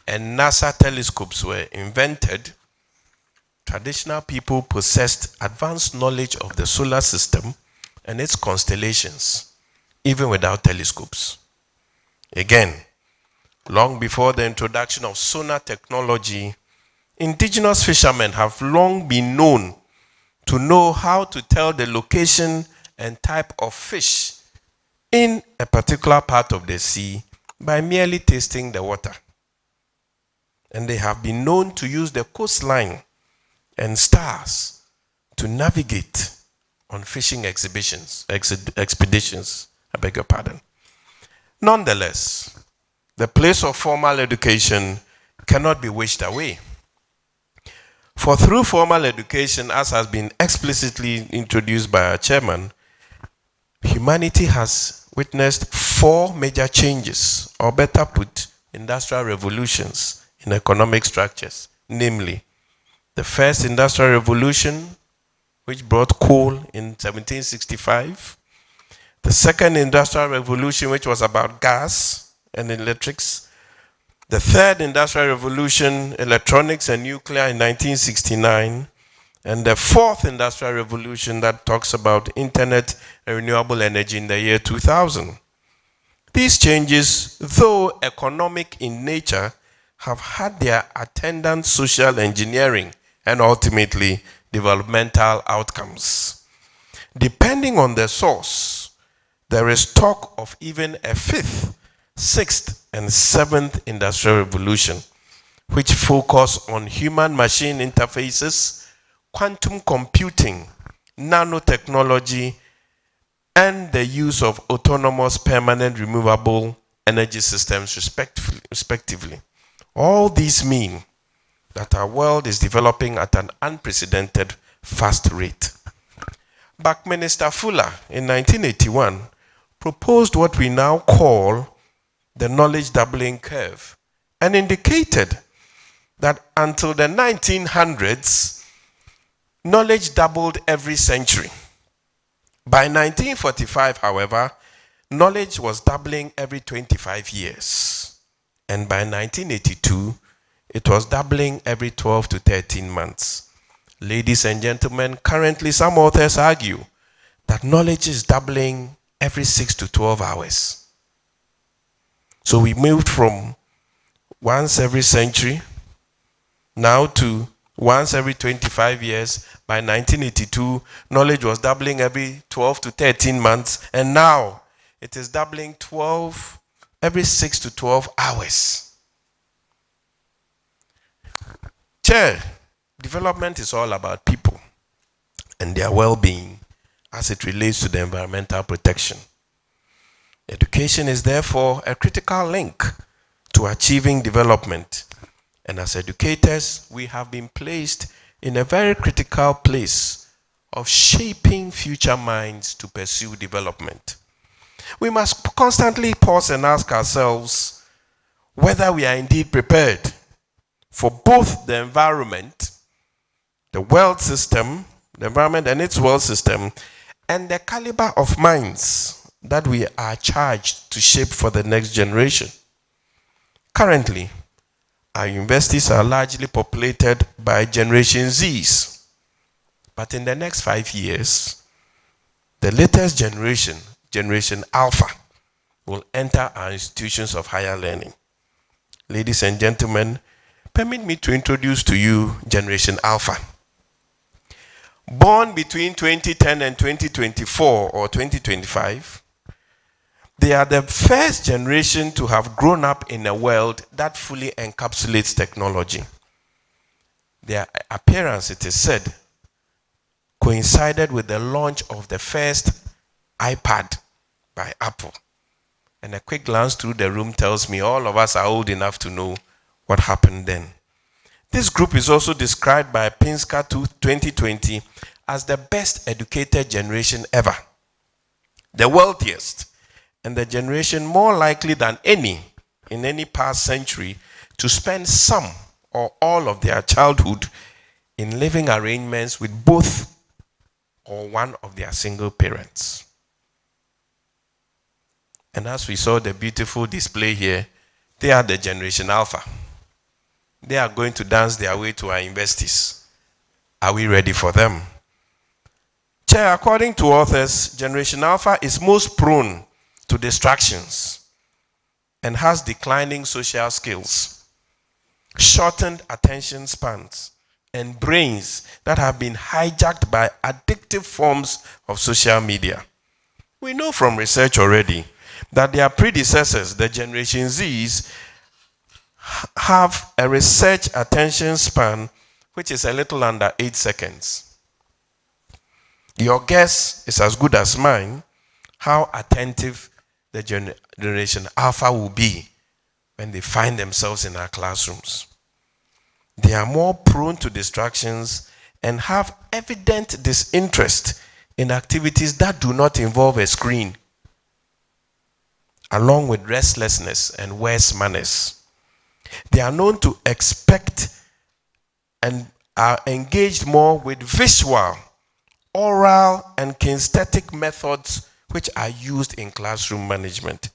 and NASA telescopes were invented, traditional people possessed advanced knowledge of the solar system and its constellations, even without telescopes. Again, long before the introduction of sonar technology, indigenous fishermen have long been known to know how to tell the location and type of fish in a particular part of the sea by merely tasting the water. And they have been known to use the coastline and stars to navigate on fishing expeditions. I beg your pardon. Nonetheless, the place of formal education cannot be wished away. For through formal education, as has been explicitly introduced by our chairman, humanity has witnessed 4 major changes, or better put, industrial revolutions in economic structures, namely, the first industrial revolution, which brought coal in 1765, the second industrial revolution, which was about gas and electrics, the third industrial revolution, electronics and nuclear in 1969, and the fourth industrial revolution that talks about internet and renewable energy in the year 2000. These changes, though economic in nature, have had their attendant social engineering and ultimately developmental outcomes. Depending on the source, there is talk of even a 5th, 6th, and 7th industrial revolution, which focus on human-machine interfaces, quantum computing, nanotechnology, and the use of autonomous permanent removable energy systems respectively. All these mean that our world is developing at an unprecedented fast rate. Buckminster Fuller in 1981 proposed what we now call the knowledge doubling curve and indicated that until the 1900s, knowledge doubled every century. By 1945, however, knowledge was doubling every 25 years. And by 1982, it was doubling every 12 to 13 months. Ladies and gentlemen, currently some authors argue that knowledge is doubling every 6 to 12 hours. So we moved from once every century now to once every 25 years. By 1982, knowledge was doubling every 12 to 13 months, and now it is doubling every 6 to 12 hours. Chair, development is all about people and their well-being as it relates to the environmental protection. Education is therefore a critical link to achieving development, and as educators, we have been placed in a very critical place of shaping future minds to pursue development. We must constantly pause and ask ourselves whether we are indeed prepared for both the environment, the world system, the environment and its world system, and the caliber of minds that we are charged to shape for the next generation. Currently, our universities are largely populated by Generation Zs. But in the next 5 years, the latest generation, Generation Alpha, will enter our institutions of higher learning. Ladies and gentlemen, permit me to introduce to you Generation Alpha. Born between 2010 and 2024 or 2025, they are the first generation to have grown up in a world that fully encapsulates technology. Their appearance, it is said, coincided with the launch of the first iPad by Apple. And a quick glance through the room tells me all of us are old enough to know what happened then. This group is also described by Cctu 2020 as the best educated generation ever, the wealthiest, and the generation more likely than any in any past century to spend some or all of their childhood in living arrangements with both or one of their single parents. And as we saw the beautiful display here, they are the Generation Alpha. They are going to dance their way to our universities. Are we ready for them? Chair, according to authors, Generation Alpha is most prone to distractions and has declining social skills, shortened attention spans, and brains that have been hijacked by addictive forms of social media. We know from research already that their predecessors, the Generation Zs, have a research attention span which is a little under 8 seconds. Your guess is as good as mine how attentive the Generation Alpha will be when they find themselves in our classrooms. They are more prone to distractions and have evident disinterest in activities that do not involve a screen, along with restlessness and worse manners. They are known to expect and are engaged more with visual, oral, and kinesthetic methods which are used in classroom management.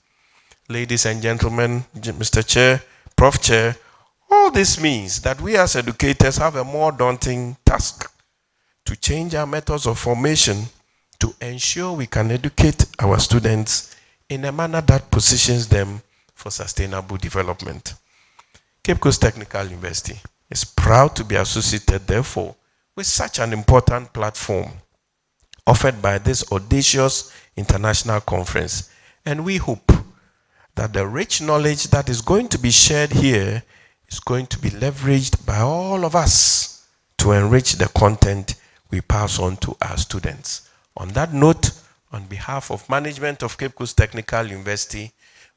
Ladies and gentlemen, Mr. Chair, Prof. Chair, all this means that we as educators have a more daunting task to change our methods of formation to ensure we can educate our students in a manner that positions them for sustainable development. Cape Coast Technical University is proud to be associated, therefore, with such an important platform offered by this audacious international conference. And we hope that the rich knowledge that is going to be shared here is going to be leveraged by all of us to enrich the content we pass on to our students. On that note, on behalf of management of Cape Coast Technical University,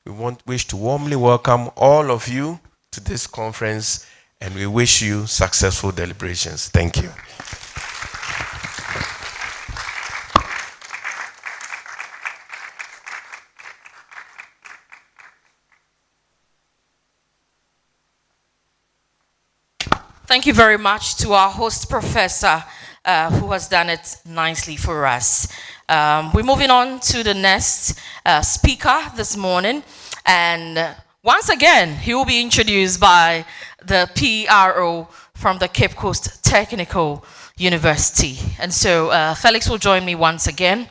we wish to warmly welcome all of you to this conference, and we wish you successful deliberations. Thank you. Thank you very much to our host professor who has done it nicely for us. We're moving on to the next speaker this morning, and once again he will be introduced by the PRO from the Cape Coast Technical University. And so Felix will join me once again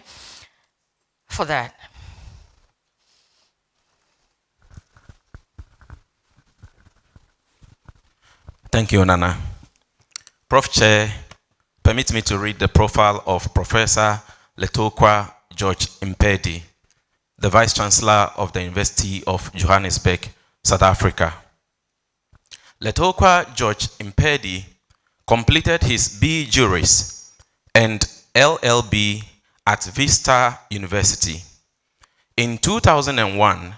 for that. Thank you, Nana. Prof. Chair, permit me to read the profile of Professor Letokwa George Impedi, the Vice Chancellor of the University of Johannesburg, South Africa. Letokwa George Impedi completed his B. Juris and LLB at Vista University. In 2001,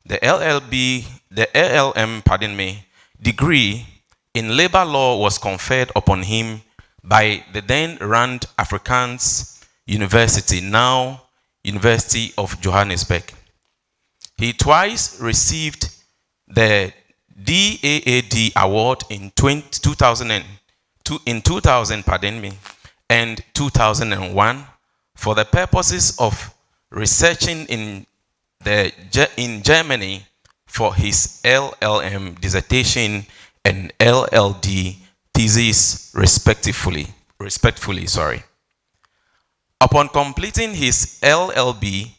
the LLM degree in labor law was conferred upon him by the then Rand Afrikaans University, now University of Johannesburg. He twice received the DAAD award in 2000 and 2001 for the purposes of researching in Germany for his LLM dissertation and LLD thesis respectively. Upon completing his LLB,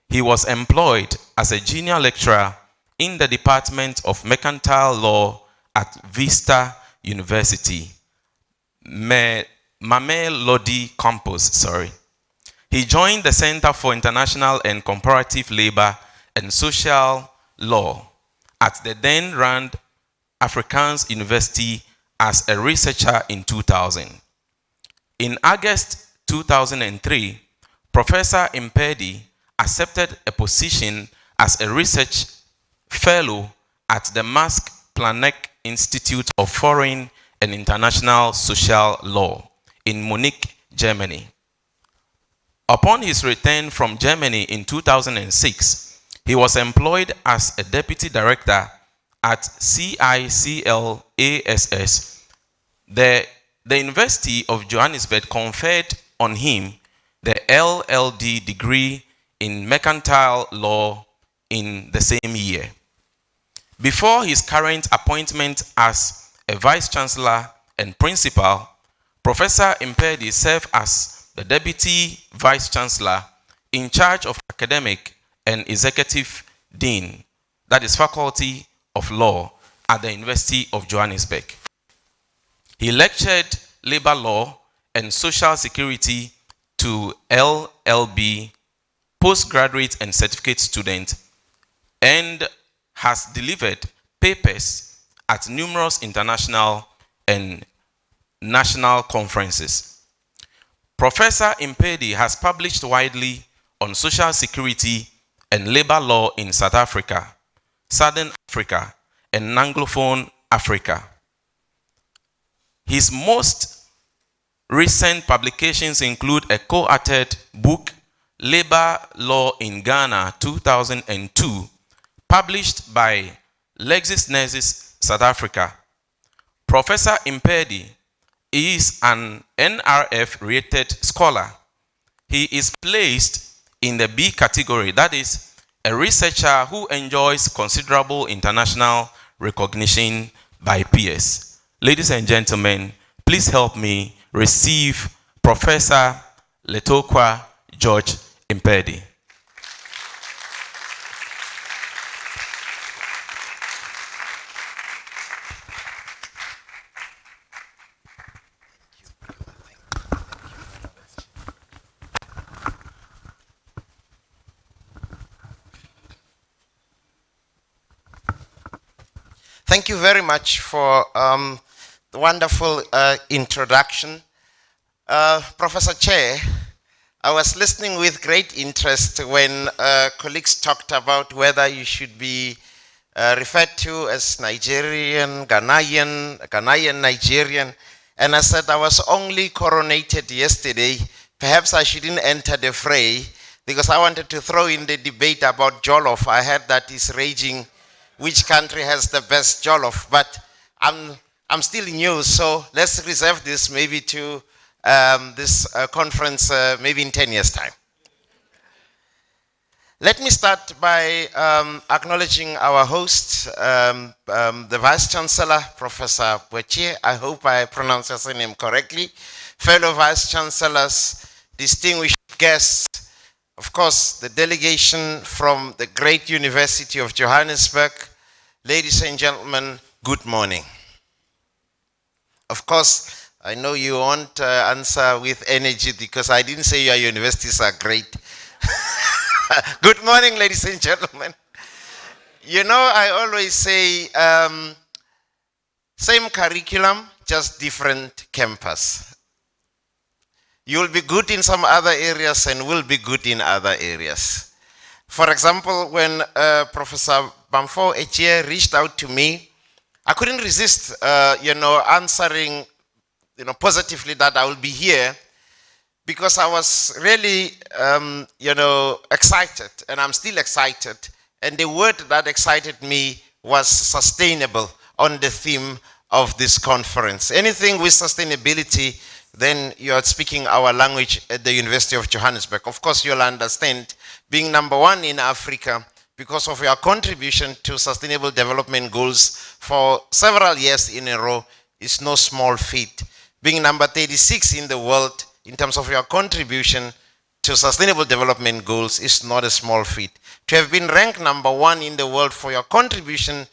he was employed as a junior lecturer in the Department of Mercantile Law at Vista University, Mame Lodi campus. He joined the Center for International and Comparative Labor and Social Law at the then Rand Afrikaans University as a researcher in 2000. In August 2003, Professor Impedi accepted a position as a research fellow at the Max Planck Institute of Foreign and International Social Law in Munich, Germany. Upon his return from Germany in 2006, he was employed as a deputy director at CICLASS. The University of Johannesburg conferred on him the LLD degree in mercantile law in the same year. Before his current appointment as a vice chancellor and principal, Professor Impedi served as the deputy vice chancellor in charge of academic and executive dean, that is Faculty of Law at the University of Johannesburg. He lectured labor law and social security to LLB, postgraduate and certificate students, and has delivered papers at numerous international and national conferences. Professor Impedi has published widely on social security and labor law in South Africa, Southern Africa, and Anglophone Africa. His most recent publications include a co-authored book, Labor Law in Ghana, 2002, published by LexisNexis South Africa. Professor Impedi is an NRF-rated scholar. He is placed in the B category, that is, a researcher who enjoys considerable international recognition by peers. Ladies and gentlemen, please help me receive Professor Letokwa George Impedi. Thank you very much for the wonderful introduction. Professor Chair, I was listening with great interest when colleagues talked about whether you should be referred to as Nigerian, Ghanaian, Nigerian, and I said I was only coronated yesterday. Perhaps I shouldn't enter the fray because I wanted to throw in the debate about Jollof. I heard that is raging. Which country has the best jollof? But I'm still new, so let's reserve this maybe to this conference maybe in 10 years' time. Let me start by acknowledging our host, the Vice Chancellor, Professor Tvucc. I hope I pronounced his name correctly. Fellow Vice Chancellors, distinguished guests, of course, the delegation from the great University of Johannesburg. Ladies and gentlemen, good morning. Of course, I know you won't answer with energy because I didn't say your universities are great. Good morning, ladies and gentlemen. You know, I always say, same curriculum, just different campus. You'll be good in some other areas and will be good in other areas. For example, when Professor Bamfo Echie reached out to me, I couldn't resist, answering, positively that I will be here because I was really, excited, and I'm still excited. And the word that excited me was sustainable on the theme of this conference. Anything with sustainability, then you are speaking our language at the University of Johannesburg. Of course, you'll understand, being number one in Africa, because of your contribution to Sustainable Development Goals for several years in a row is no small feat. Being number 36 in the world in terms of your contribution to Sustainable Development Goals is not a small feat. To have been ranked number 1 in the world for your contribution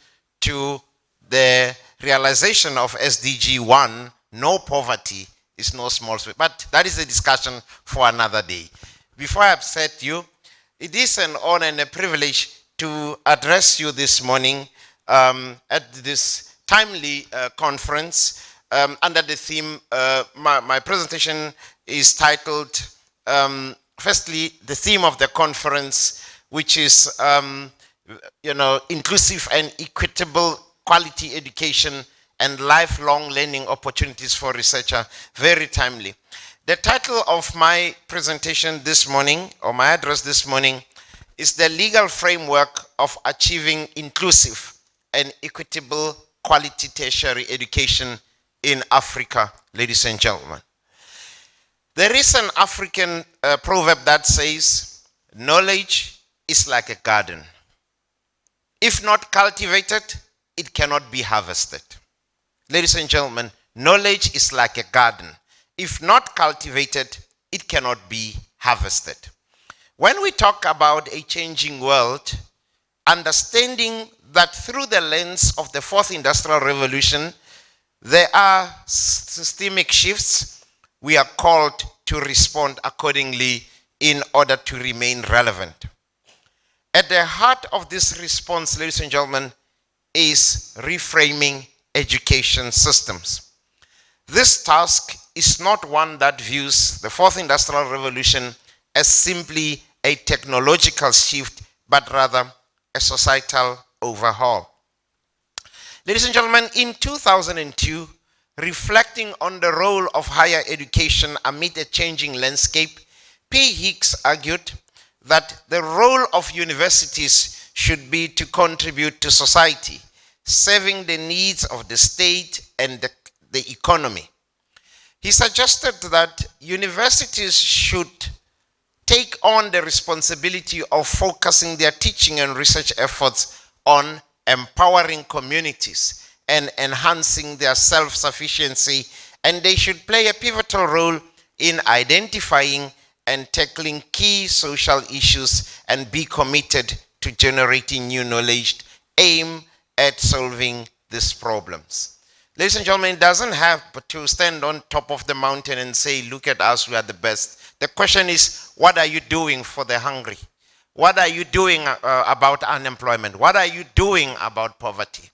to the realization of SDG 1, no poverty, is no small feat. But that is a discussion for another day. Before I upset you, it is an honor and a privilege to address you this morning at this timely conference under the theme, my presentation is titled, firstly, the theme of the conference, which is, inclusive and equitable quality education and lifelong learning opportunities for researcher, very timely. The title of my presentation this morning, or my address this morning, is the legal framework of achieving inclusive and equitable quality tertiary education in Africa, ladies and gentlemen. There is an African proverb that says, knowledge is like a garden. If not cultivated, it cannot be harvested. Ladies and gentlemen, knowledge is like a garden. If not cultivated, it cannot be harvested. When we talk about a changing world, understanding that through the lens of the fourth industrial revolution, there are systemic shifts, we are called to respond accordingly in order to remain relevant. At the heart of this response, ladies and gentlemen, is reframing education systems. This task is not one that views the fourth industrial revolution as simply a technological shift, but rather a societal overhaul. Ladies and gentlemen, in 2002, reflecting on the role of higher education amid a changing landscape, P. Hicks argued that the role of universities should be to contribute to society, serving the needs of the state and the economy. He suggested that universities should take on the responsibility of focusing their teaching and research efforts on empowering communities and enhancing their self-sufficiency, and they should play a pivotal role in identifying and tackling key social issues and be committed to generating new knowledge aimed at solving these problems. Ladies and gentlemen, it doesn't have to stand on top of the mountain and say, look at us, we are the best. The question is, what are you doing for the hungry? What are you doing about unemployment? What are you doing about poverty?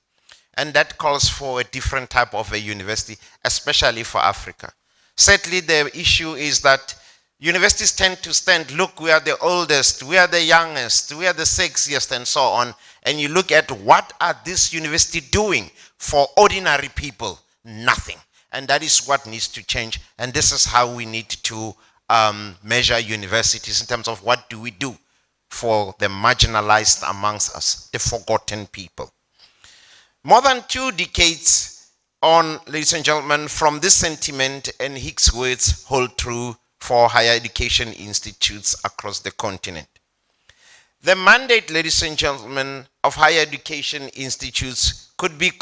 And that calls for a different type of a university, especially for Africa. Certainly, the issue is that universities tend to stand, look, we are the oldest, we are the youngest, we are the sexiest, and so on. And you look at what are this university doing for ordinary people? Nothing. And that is what needs to change. And this is how we need to measure universities in terms of what do we do for the marginalized amongst us, the forgotten people. More than 2 decades on, ladies and gentlemen, from this sentiment and Hicks' words hold true for higher education institutes across the continent. The mandate, ladies and gentlemen, of higher education institutes could be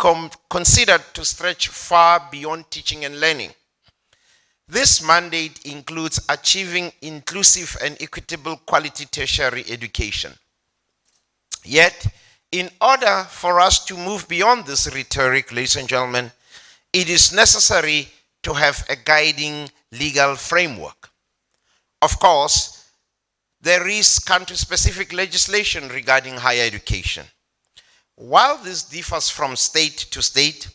considered to stretch far beyond teaching and learning. This mandate includes achieving inclusive and equitable quality tertiary education. Yet, in order for us to move beyond this rhetoric, ladies and gentlemen, it is necessary to have a guiding legal framework. Of course, there is country-specific legislation regarding higher education. While this differs from state to state,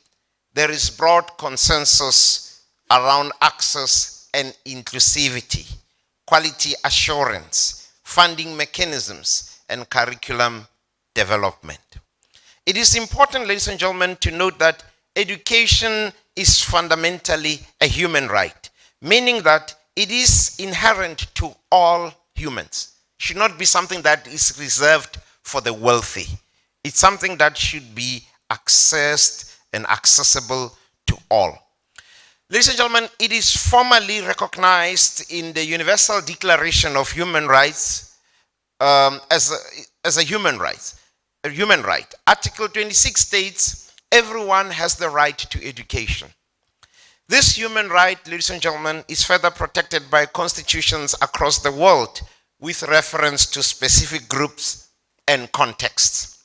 there is broad consensus around access and inclusivity, quality assurance, funding mechanisms, and curriculum development. It is important, ladies and gentlemen, to note that education is fundamentally a human right, meaning that it is inherent to all humans. It should not be something that is reserved for the wealthy. It's something that should be accessed and accessible to all. Ladies and gentlemen, it is formally recognized in the Universal Declaration of Human Rights as a human right. Article 26 states, everyone has the right to education. This human right, ladies and gentlemen, is further protected by constitutions across the world with reference to specific groups and contexts.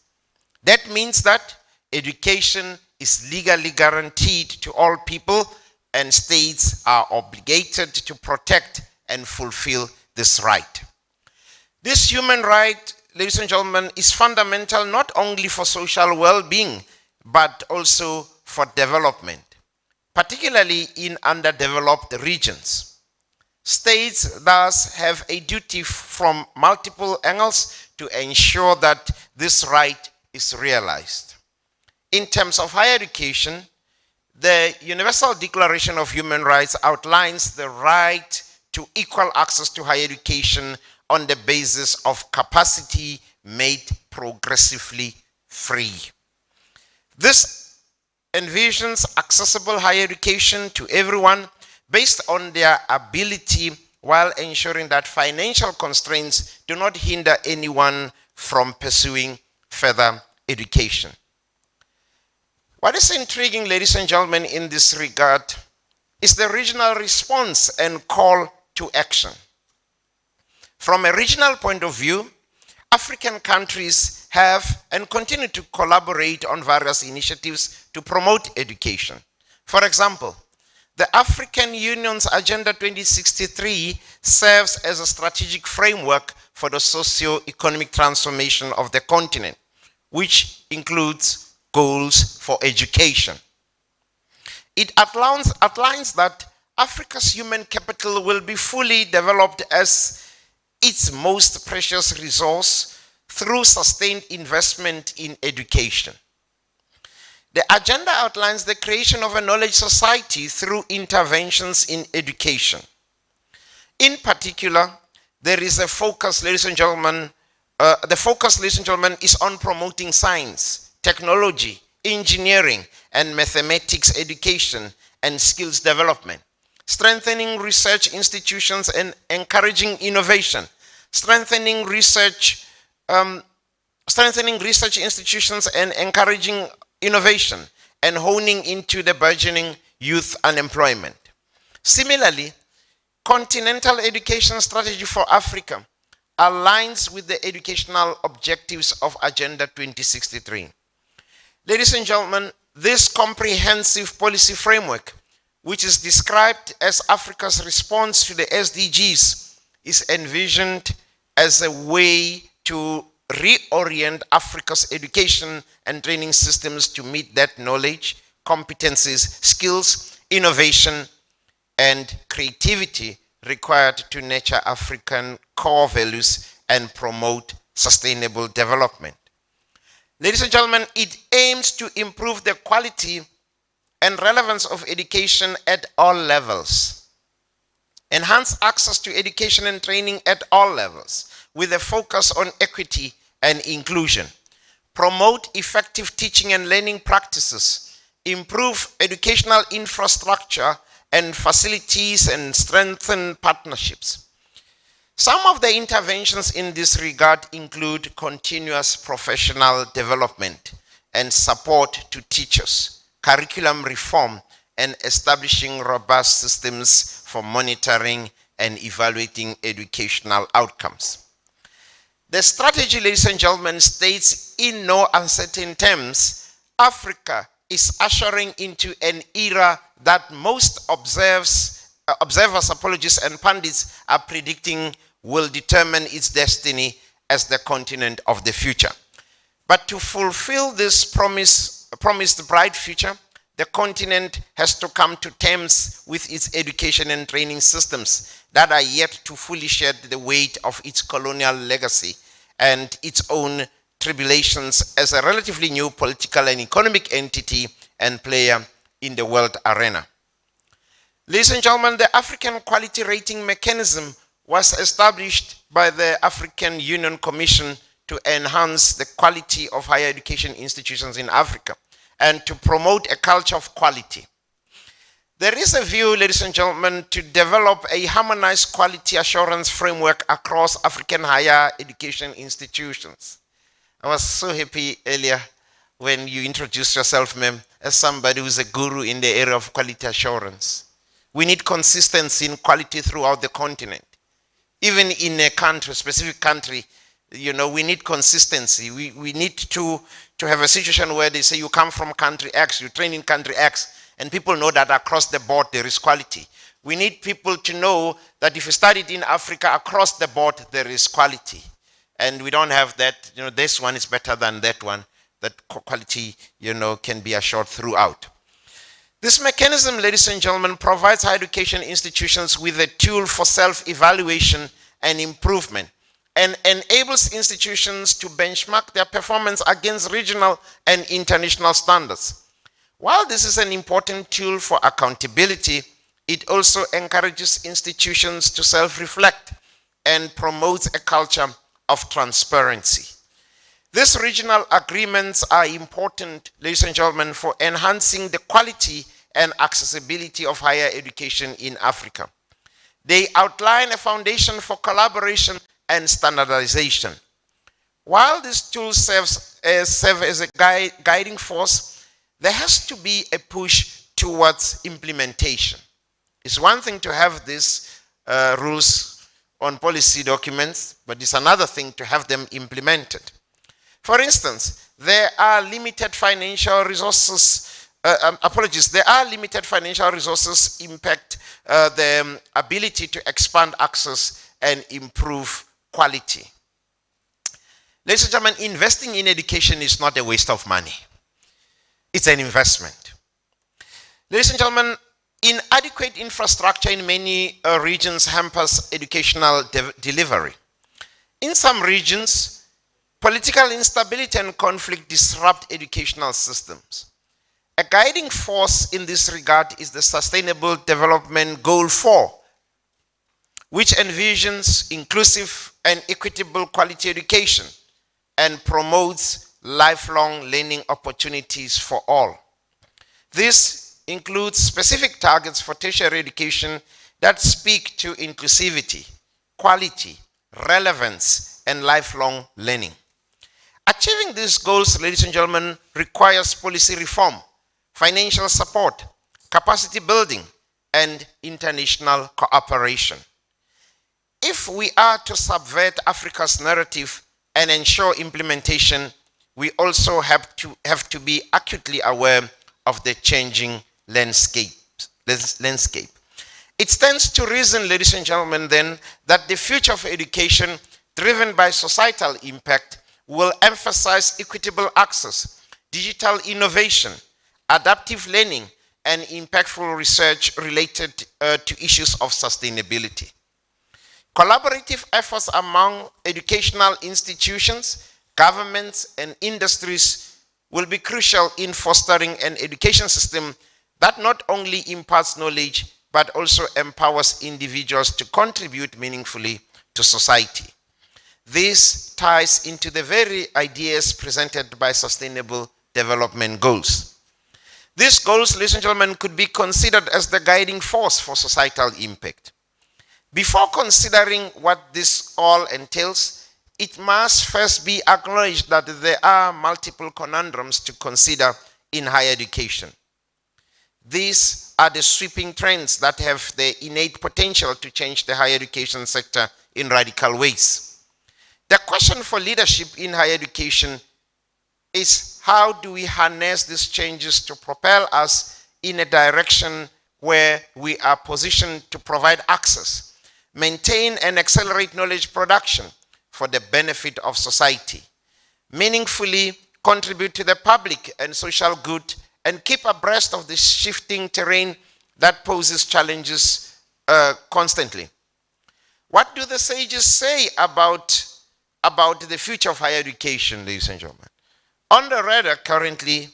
That means that education is legally guaranteed to all people, and states are obligated to protect and fulfill this right. This human right, ladies and gentlemen, is fundamental not only for social well-being, but also for development, particularly in underdeveloped regions. States thus have a duty from multiple angles to ensure that this right is realized. In terms of higher education, the Universal Declaration of Human Rights outlines the right to equal access to higher education on the basis of capacity made progressively free. This envisions accessible higher education to everyone based on their ability, while ensuring that financial constraints do not hinder anyone from pursuing further education. What is intriguing, ladies and gentlemen, in this regard is the regional response and call to action. From a regional point of view, African countries have and continue to collaborate on various initiatives to promote education. For example, the African Union's Agenda 2063 serves as a strategic framework for the socio-economic transformation of the continent, which includes goals for education. It outlines that Africa's human capital will be fully developed as its most precious resource through sustained investment in education. The agenda outlines the creation of a knowledge society through interventions in education. In particular, there is a focus, ladies and gentlemen, is on promoting science, technology, engineering, and mathematics education and skills development, strengthening research institutions and encouraging innovation, strengthening research institutions and encouraging innovation, and honing into the burgeoning youth unemployment. Similarly, continental education strategy for Africa aligns with the educational objectives of Agenda 2063. Ladies and gentlemen, this comprehensive policy framework, which is described as Africa's response to the SDGs, is envisioned as a way to reorient Africa's education and training systems to meet that knowledge, competencies, skills, innovation, and creativity required to nurture African core values and promote sustainable development. Ladies and gentlemen, it aims to improve the quality and relevance of education at all levels, enhance access to education and training at all levels, with a focus on equity and inclusion, promote effective teaching and learning practices, improve educational infrastructure and facilities, and strengthen partnerships. Some of the interventions in this regard include continuous professional development and support to teachers, curriculum reform, and establishing robust systems for monitoring and evaluating educational outcomes. The strategy, ladies and gentlemen, states in no uncertain terms, Africa is ushering into an era that most observers, apologists, and pundits are predicting will determine its destiny as the continent of the future. But to fulfill this promised bright future, the continent has to come to terms with its education and training systems that are yet to fully shed the weight of its colonial legacy and its own tribulations as a relatively new political and economic entity and player in the world arena. Ladies and gentlemen, the African Quality Rating Mechanism was established by the African Union Commission to enhance the quality of higher education institutions in Africa and to promote a culture of quality. There is a view, ladies and gentlemen, to develop a harmonized quality assurance framework across African higher education institutions. I was so happy earlier when you introduced yourself, ma'am, as somebody who's a guru in the area of quality assurance. We need consistency in quality throughout the continent. Even in a country, a specific country, we need consistency. We need to have a situation where they say you come from country X, you train in country X, and people know that across the board there is quality. We need people to know that if you studied in Africa, across the board there is quality. And we don't have that, this one is better than that one, that quality, can be assured throughout. This mechanism, ladies and gentlemen, provides higher education institutions with a tool for self-evaluation and improvement, and enables institutions to benchmark their performance against regional and international standards. While this is an important tool for accountability, it also encourages institutions to self-reflect and promotes a culture of transparency. These regional agreements are important, ladies and gentlemen, for enhancing the quality and accessibility of higher education in Africa. They outline a foundation for collaboration and standardization. While these tools serve as a guiding force, there has to be a push towards implementation. It's one thing to have these rules on policy documents, but it's another thing to have them implemented. For instance, there are limited financial resources there are limited financial resources impact the ability to expand access and improve quality. Ladies and gentlemen, investing in education is not a waste of money. It's an investment. Ladies and gentlemen, inadequate infrastructure in many regions hampers educational delivery. In some regions, political instability and conflict disrupt educational systems. A guiding force in this regard is the Sustainable Development Goal 4, which envisions inclusive and equitable quality education and promotes lifelong learning opportunities for all. This includes specific targets for tertiary education that speak to inclusivity, quality, relevance, and lifelong learning. Achieving these goals, ladies and gentlemen, requires policy reform, financial support, capacity building, and international cooperation. If we are to subvert Africa's narrative and ensure implementation, we also have to be acutely aware of the changing landscape. It stands to reason, ladies and gentlemen, then, that the future of education, driven by societal impact, will emphasize equitable access, digital innovation, adaptive learning, and impactful research related to issues of sustainability. Collaborative efforts among educational institutions, governments, and industries will be crucial in fostering an education system that not only imparts knowledge, but also empowers individuals to contribute meaningfully to society. This ties into the very ideas presented by Sustainable Development Goals. These goals, ladies and gentlemen, could be considered as the guiding force for societal impact. Before considering what this all entails, it must first be acknowledged that there are multiple conundrums to consider in higher education. These are the sweeping trends that have the innate potential to change the higher education sector in radical ways. The question for leadership in higher education is, how do we harness these changes to propel us in a direction where we are positioned to provide access, maintain and accelerate knowledge production for the benefit of society, meaningfully contribute to the public and social good, and keep abreast of the shifting terrain that poses challenges constantly? What do the sages say about the future of higher education, ladies and gentlemen? On the radar currently,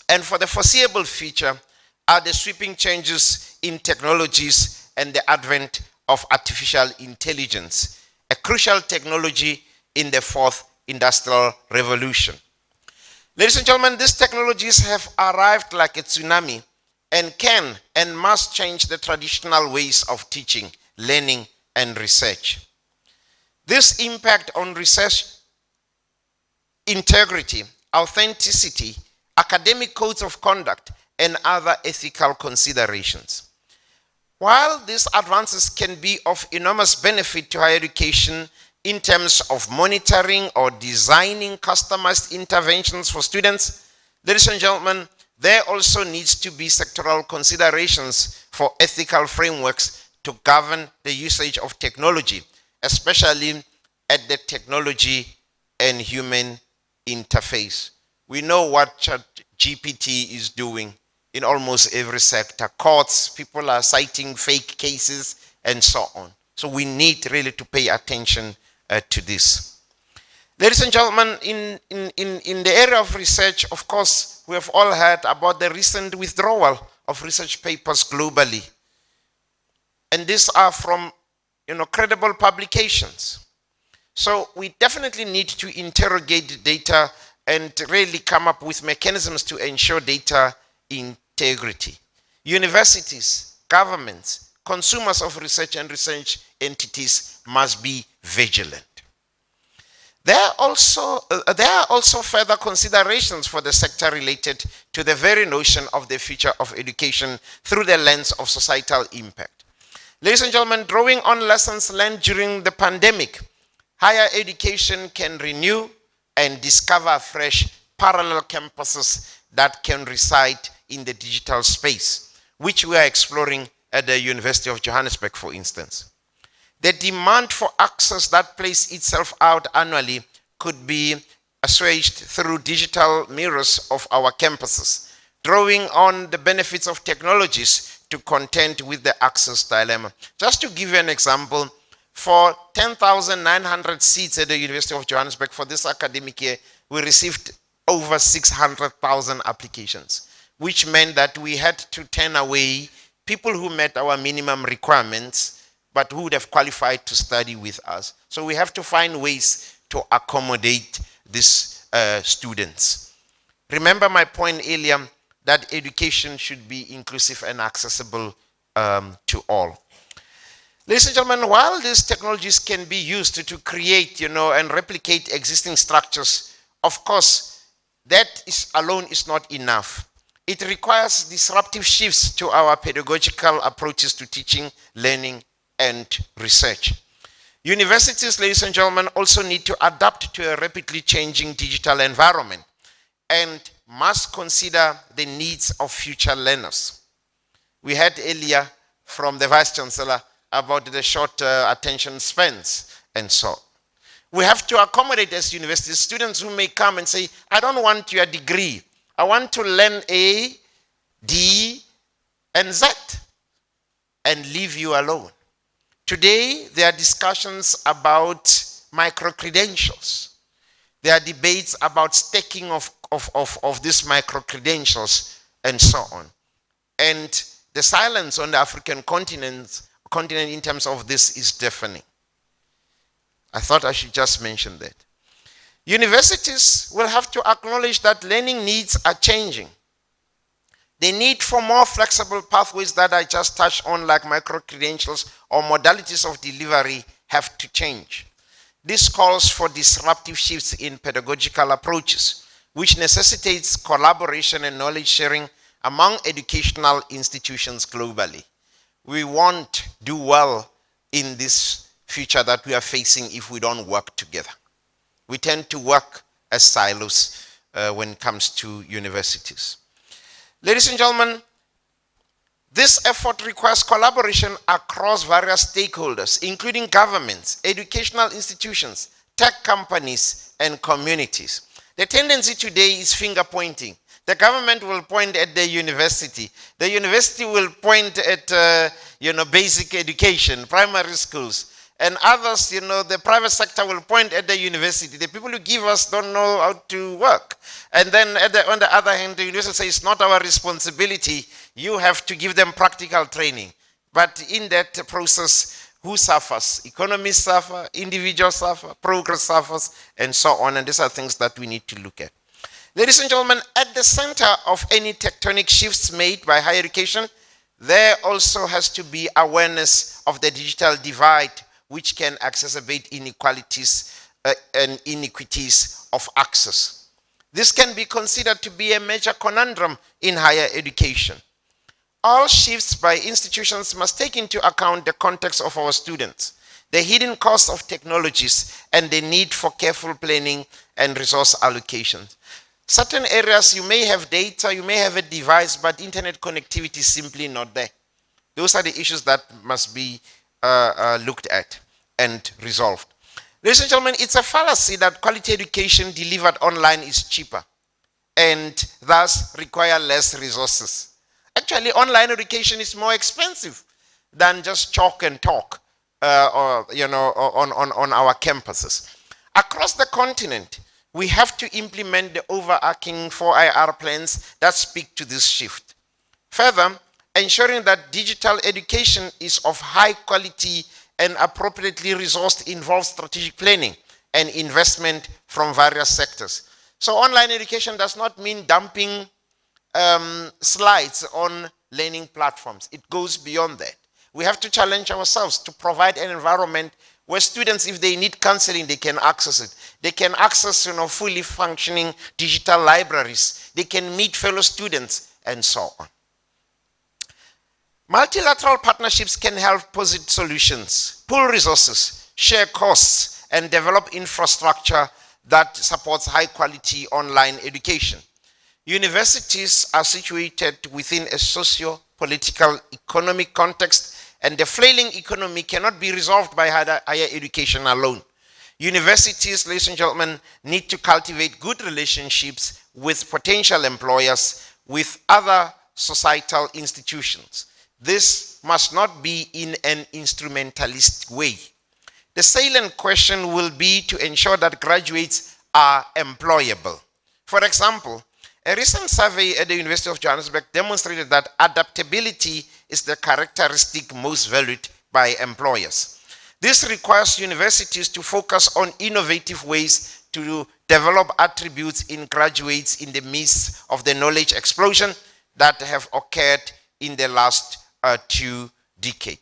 and for the foreseeable future, are the sweeping changes in technologies and the advent of artificial intelligence, a crucial technology in the fourth industrial revolution. Ladies and gentlemen, these technologies have arrived like a tsunami and can and must change the traditional ways of teaching, learning, and research. This impact on research integrity, authenticity, academic codes of conduct, and other ethical considerations. While these advances can be of enormous benefit to higher education in terms of monitoring or designing customized interventions for students, ladies and gentlemen, there also needs to be sectoral considerations for ethical frameworks to govern the usage of technology, especially at the technology and human interface. We know what ChatGPT is doing in almost every sector. Courts, people are citing fake cases and so on. So we need really to pay attention to this. Ladies and gentlemen, in the area of research, of course, we have all heard about the recent withdrawal of research papers globally. And these are from credible publications. So we definitely need to interrogate data and really come up with mechanisms to ensure data integrity. Universities, governments, consumers of research and research entities must be vigilant. There are also further considerations for the sector related to the very notion of the future of education through the lens of societal impact. Ladies and gentlemen, drawing on lessons learned during the pandemic, higher education can renew and discover fresh parallel campuses that can reside in the digital space, which we are exploring at the University of Johannesburg, for instance. The demand for access that plays itself out annually could be assuaged through digital mirrors of our campuses, drawing on the benefits of technologies to contend with the access dilemma. Just to give you an example, for 10,900 seats at the University of Johannesburg for this academic year, we received over 600,000 applications, which meant that we had to turn away people who met our minimum requirements but who would have qualified to study with us. So we have to find ways to accommodate these students. Remember my point earlier that education should be inclusive and accessible to all. Ladies and gentlemen, while these technologies can be used to create, and replicate existing structures, of course, that alone is not enough. It requires disruptive shifts to our pedagogical approaches to teaching, learning, and research. Universities, ladies and gentlemen, also need to adapt to a rapidly changing digital environment and must consider the needs of future learners. We heard earlier from the Vice Chancellor about the short attention spans and so on. We have to accommodate as university students who may come and say, I don't want your degree. I want to learn A, D, and Z and leave you alone. Today, there are discussions about micro-credentials. There are debates about staking of these micro-credentials and so on. And the silence on the African continent in terms of this is deafening. I thought I should just mention that. Universities will have to acknowledge that learning needs are changing. The need for more flexible pathways that I just touched on, like micro-credentials or modalities of delivery, have to change. This calls for disruptive shifts in pedagogical approaches, which necessitates collaboration and knowledge sharing among educational institutions globally. We won't do well in this future that we are facing if we don't work together. We tend to work as silos when it comes to universities. Ladies and gentlemen, this effort requires collaboration across various stakeholders, including governments, educational institutions, tech companies, and communities. The tendency today is finger pointing. The government will point at the university. The university will point at basic education, primary schools. And others, the private sector will point at the university. The people who give us don't know how to work. And then on the other hand, the university says it's not our responsibility. You have to give them practical training. But in that process, who suffers? Economists suffer, individuals suffer, progress suffers, and so on. And these are things that we need to look at. Ladies and gentlemen, at the center of any tectonic shifts made by higher education, there also has to be awareness of the digital divide, which can exacerbate inequalities and inequities of access. This can be considered to be a major conundrum in higher education. All shifts by institutions must take into account the context of our students, the hidden costs of technologies, and the need for careful planning and resource allocation. Certain areas you may have data, you may have a device, but internet connectivity is simply not there. Those are the issues that must be looked at and resolved. Ladies and gentlemen, it's a fallacy that quality education delivered online is cheaper and thus require less resources. Actually, online education is more expensive than just chalk and talk on our campuses. Across the continent, we have to implement the overarching 4IR plans that speak to this shift. Further, ensuring that digital education is of high quality and appropriately resourced involves strategic planning and investment from various sectors. So online education does not mean dumping slides on learning platforms. It goes beyond that. We have to challenge ourselves to provide an environment where students, if they need counseling, they can access it. They can access fully functioning digital libraries. They can meet fellow students and so on. Multilateral partnerships can help posit solutions, pool resources, share costs, and develop infrastructure that supports high quality online education. Universities are situated within a socio-political economic context, and the flailing economy cannot be resolved by higher education alone. Universities, ladies and gentlemen, need to cultivate good relationships with potential employers, with other societal institutions. This must not be in an instrumentalist way. The salient question will be to ensure that graduates are employable. For example, a recent survey at the University of Johannesburg demonstrated that adaptability is the characteristic most valued by employers. This requires universities to focus on innovative ways to develop attributes in graduates in the midst of the knowledge explosion that have occurred in the last 2 decades.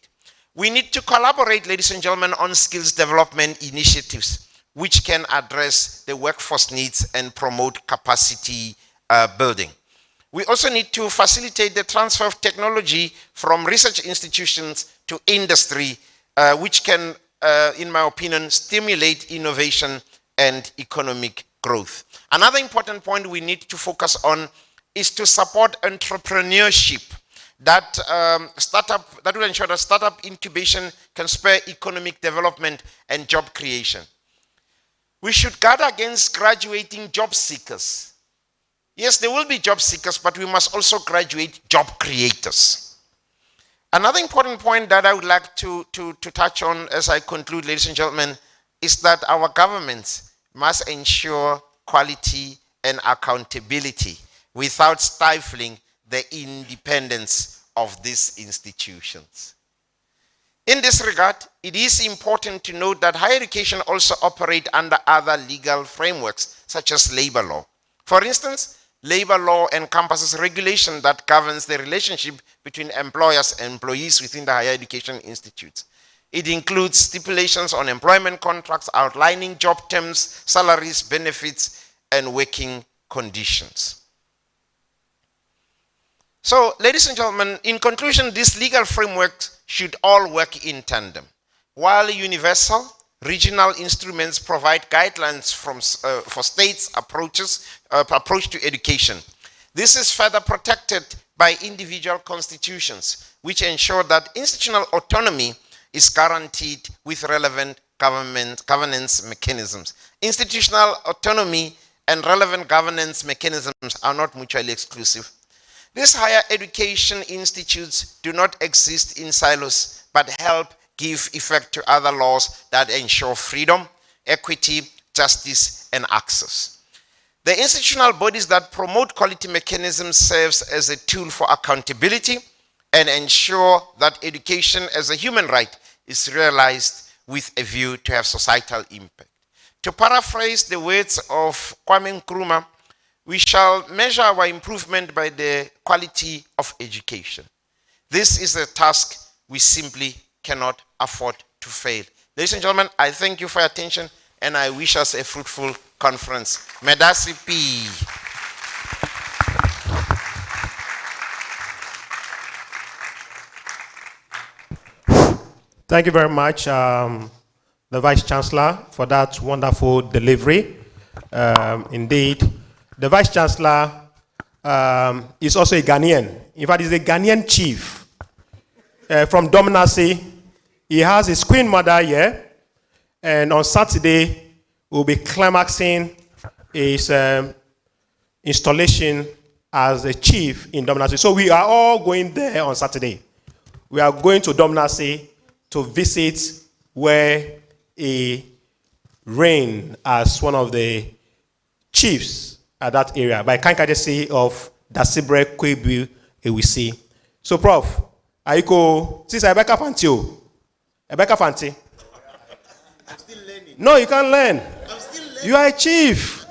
We need to collaborate, ladies and gentlemen, on skills development initiatives which can address the workforce needs and promote capacity building. We also need to facilitate the transfer of technology from research institutions to industry, which can, in my opinion, stimulate innovation and economic growth. Another important point we need to focus on is to support entrepreneurship that will ensure that startup incubation can spur economic development and job creation. We should guard against graduating job seekers. Yes, there will be job seekers, but we must also graduate job creators. Another important point that I would like to touch on as I conclude, ladies and gentlemen, is that our governments must ensure quality and accountability without stifling the independence of these institutions. In this regard, it is important to note that higher education also operates under other legal frameworks, such as labor law. For instance, labor law encompasses regulation that governs the relationship between employers and employees within the higher education institutes. It includes stipulations on employment contracts outlining job terms, salaries, benefits, and working conditions. So, ladies and gentlemen, in conclusion, these legal frameworks should all work in tandem. While universal, regional instruments provide guidelines for states' approach to education. This is further protected by individual constitutions, which ensure that institutional autonomy is guaranteed with relevant governance mechanisms. Institutional autonomy and relevant governance mechanisms are not mutually exclusive. These higher education institutes do not exist in silos, but help give effect to other laws that ensure freedom, equity, justice, and access. The institutional bodies that promote quality mechanisms serves as a tool for accountability and ensure that education as a human right is realized with a view to have societal impact. To paraphrase the words of Kwame Nkrumah, we shall measure our improvement by the quality of education. This is a task we simply cannot afford to fail. Ladies and gentlemen, I thank you for your attention. and I wish us a fruitful conference. Medasi P. Thank you very much, the Vice Chancellor, for that wonderful delivery. Indeed, the Vice Chancellor is also a Ghanaian. In fact, he's a Ghanaian chief from Dominacy. He has his queen mother here, and on Saturday, we'll be climaxing his installation as a chief in Dominacy. So we are all going there on Saturday. We are going to Dominacy to visit where he reigned as one of the chiefs at that area by kind courtesy of Dasibre Kwebu Ewisi. So, Prof, Aiko, since Rebecca Fantio, Rebecca Fanti. I'm still learning. No, you can't learn. I'm still learning. You are a chief.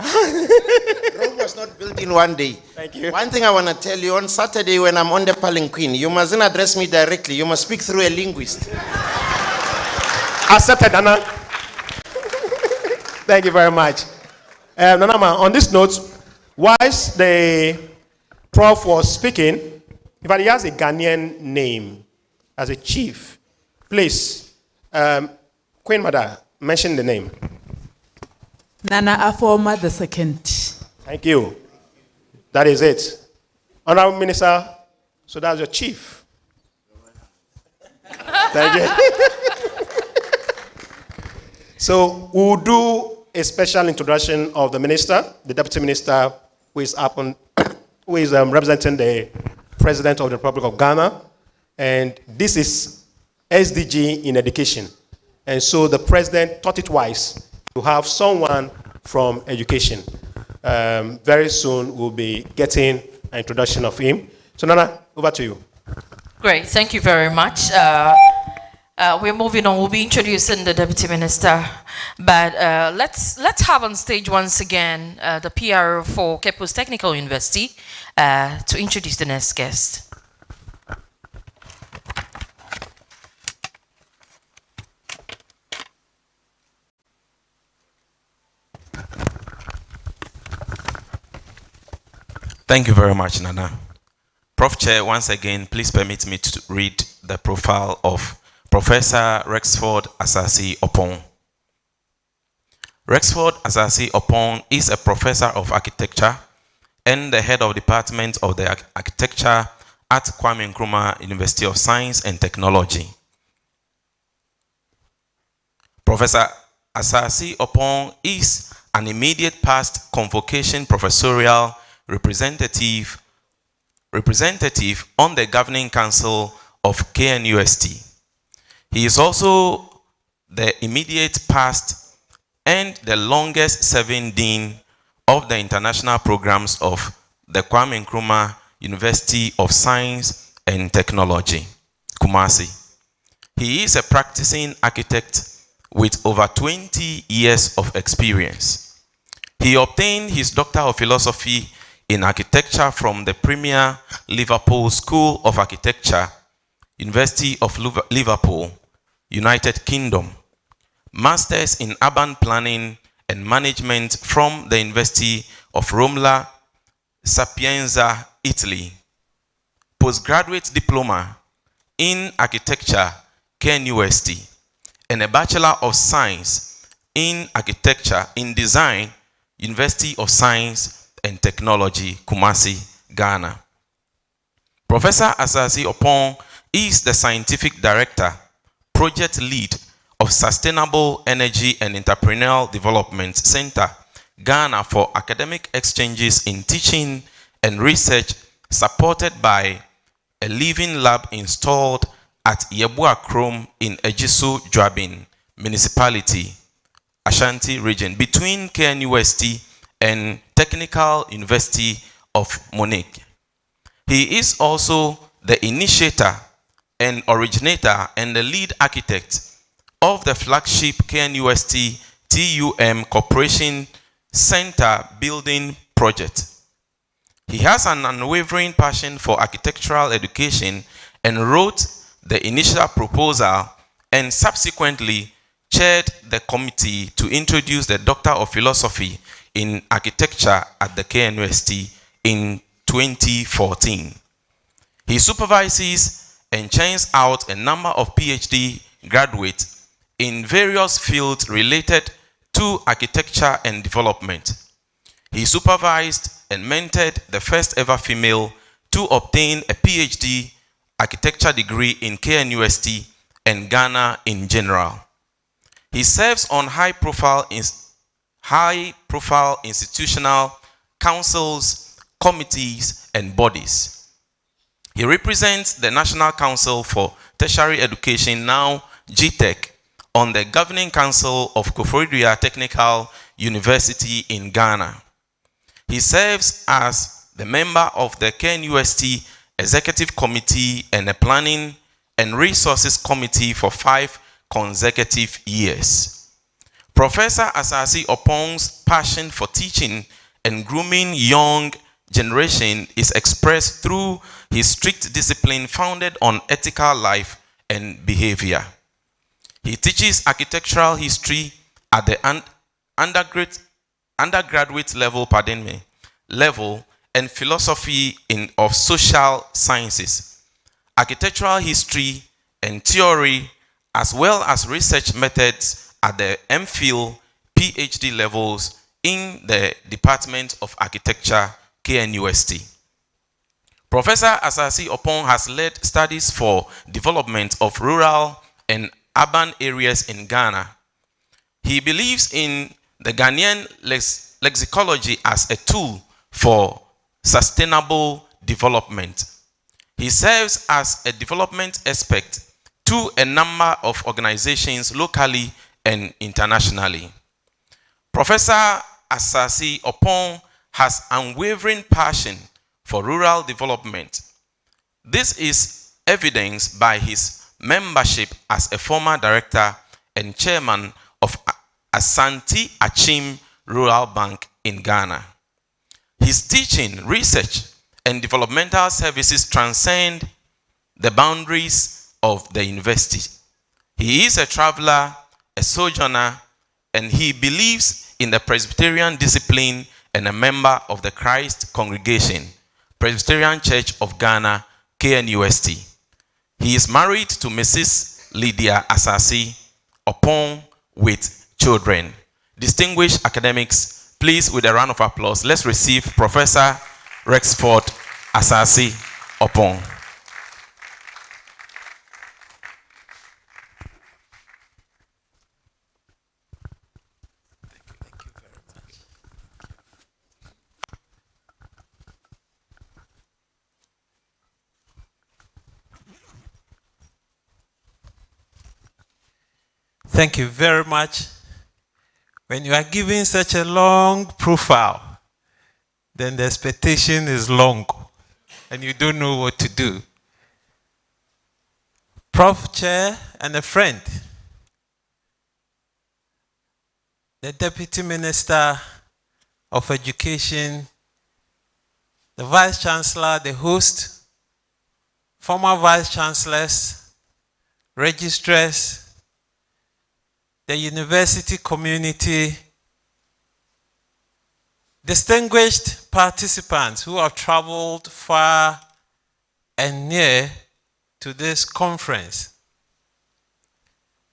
Rome was not built in one day. Thank you. One thing I want to tell you, on Saturday when I'm on the palanquin, you mustn't address me directly. You must speak through a linguist. Accepted, Nana. Thank you very much. Nanama, on this note, whilst the prof was speaking, in fact, he has a Ghanaian name as a chief. Please, Queen Mother, mention the name. Nana Afoma II. Thank you. That is it. Honorable Minister, so that's your chief. Thank you. So we'll do a special introduction of the minister, the deputy minister, who is representing the President of the Republic of Ghana. And this is SDG in education. And so the president thought it wise to have someone from education. Very soon we'll be getting an introduction of him. So Nana, over to you. Great, thank you very much. We're moving on. We'll be introducing the Deputy Minister, but let's have on stage once again the PR for Cape Coast Technical University to introduce the next guest. Thank you very much, Nana. Prof. Chair, once again, please permit me to read the profile of Professor Rexford Asasi Opon. Rexford Asasi Opon is a professor of architecture and the head of department of the architecture at Kwame Nkrumah University of Science and Technology. Professor Asasi Opon is an immediate past convocation professorial representative on the governing council of KNUST. He is also the immediate past and the longest serving dean of the international programs of the Kwame Nkrumah University of Science and Technology, Kumasi. He is a practicing architect with over 20 years of experience. He obtained his Doctor of Philosophy in Architecture from the premier Liverpool School of Architecture, University of Liverpool, United Kingdom. Masters in Urban Planning and Management from the University of Roma, Sapienza, Italy. Postgraduate Diploma in Architecture, KNUST, and a Bachelor of Science in Architecture in Design, University of Science and Technology, Kumasi, Ghana. Professor Asasi Opon is the Scientific Director, Project Lead of Sustainable Energy and Entrepreneurial Development Center, Ghana, for academic exchanges in teaching and research, supported by a living lab installed at Yebua Krom in Ejisu Dwabin Municipality, Ashanti Region, between KNUST and Technical University of Munich. He is also the initiator and originator and the lead architect of the flagship KNUST TUM Corporation Center building project. He has an unwavering passion for architectural education and wrote the initial proposal and subsequently chaired the committee to introduce the Doctor of Philosophy in Architecture at the KNUST in 2014. He supervises and churns out a number of PhD graduates in various fields related to architecture and development. He supervised and mentored the first ever female to obtain a PhD architecture degree in KNUST and Ghana in general. He serves on high-profile institutional councils, committees, and bodies. He represents the National Council for Tertiary Education, now GTEC, on the Governing Council of Koforidua Technical University in Ghana. He serves as the member of the KNUST Executive Committee and the Planning and Resources Committee for 5 consecutive years. Professor Asasi Opong's passion for teaching and grooming young generation is expressed through his strict discipline founded on ethical life and behavior. He teaches architectural history at the undergraduate level and philosophy of social sciences, architectural history and theory, as well as research methods at the MPhil, PhD levels in the Department of Architecture, KNUST. Professor Asasi Opong has led studies for development of rural and urban areas in Ghana. He believes in the Ghanaian lexicology as a tool for sustainable development. He serves as a development expert to a number of organizations locally and internationally. Professor Asasi Opong has unwavering passion for rural development. This is evidenced by his membership as a former director and chairman of Asante Achim Rural Bank in Ghana. His teaching, research, and developmental services transcend the boundaries of the university. He is a traveler, a sojourner, and he believes in the Presbyterian discipline and a member of the Christ Congregation, Presbyterian Church of Ghana, KNUST. He is married to Mrs. Lydia Asasi Opong with children. Distinguished academics, please, with a round of applause, let's receive Professor Rexford Asasi Opong. Thank you very much. When you are giving such a long profile, then the expectation is long and you don't know what to do. Prof. Chair and a friend, the Deputy Minister of Education, the Vice Chancellor, the host, former Vice Chancellors, registrars, the university community, distinguished participants who have traveled far and near to this conference,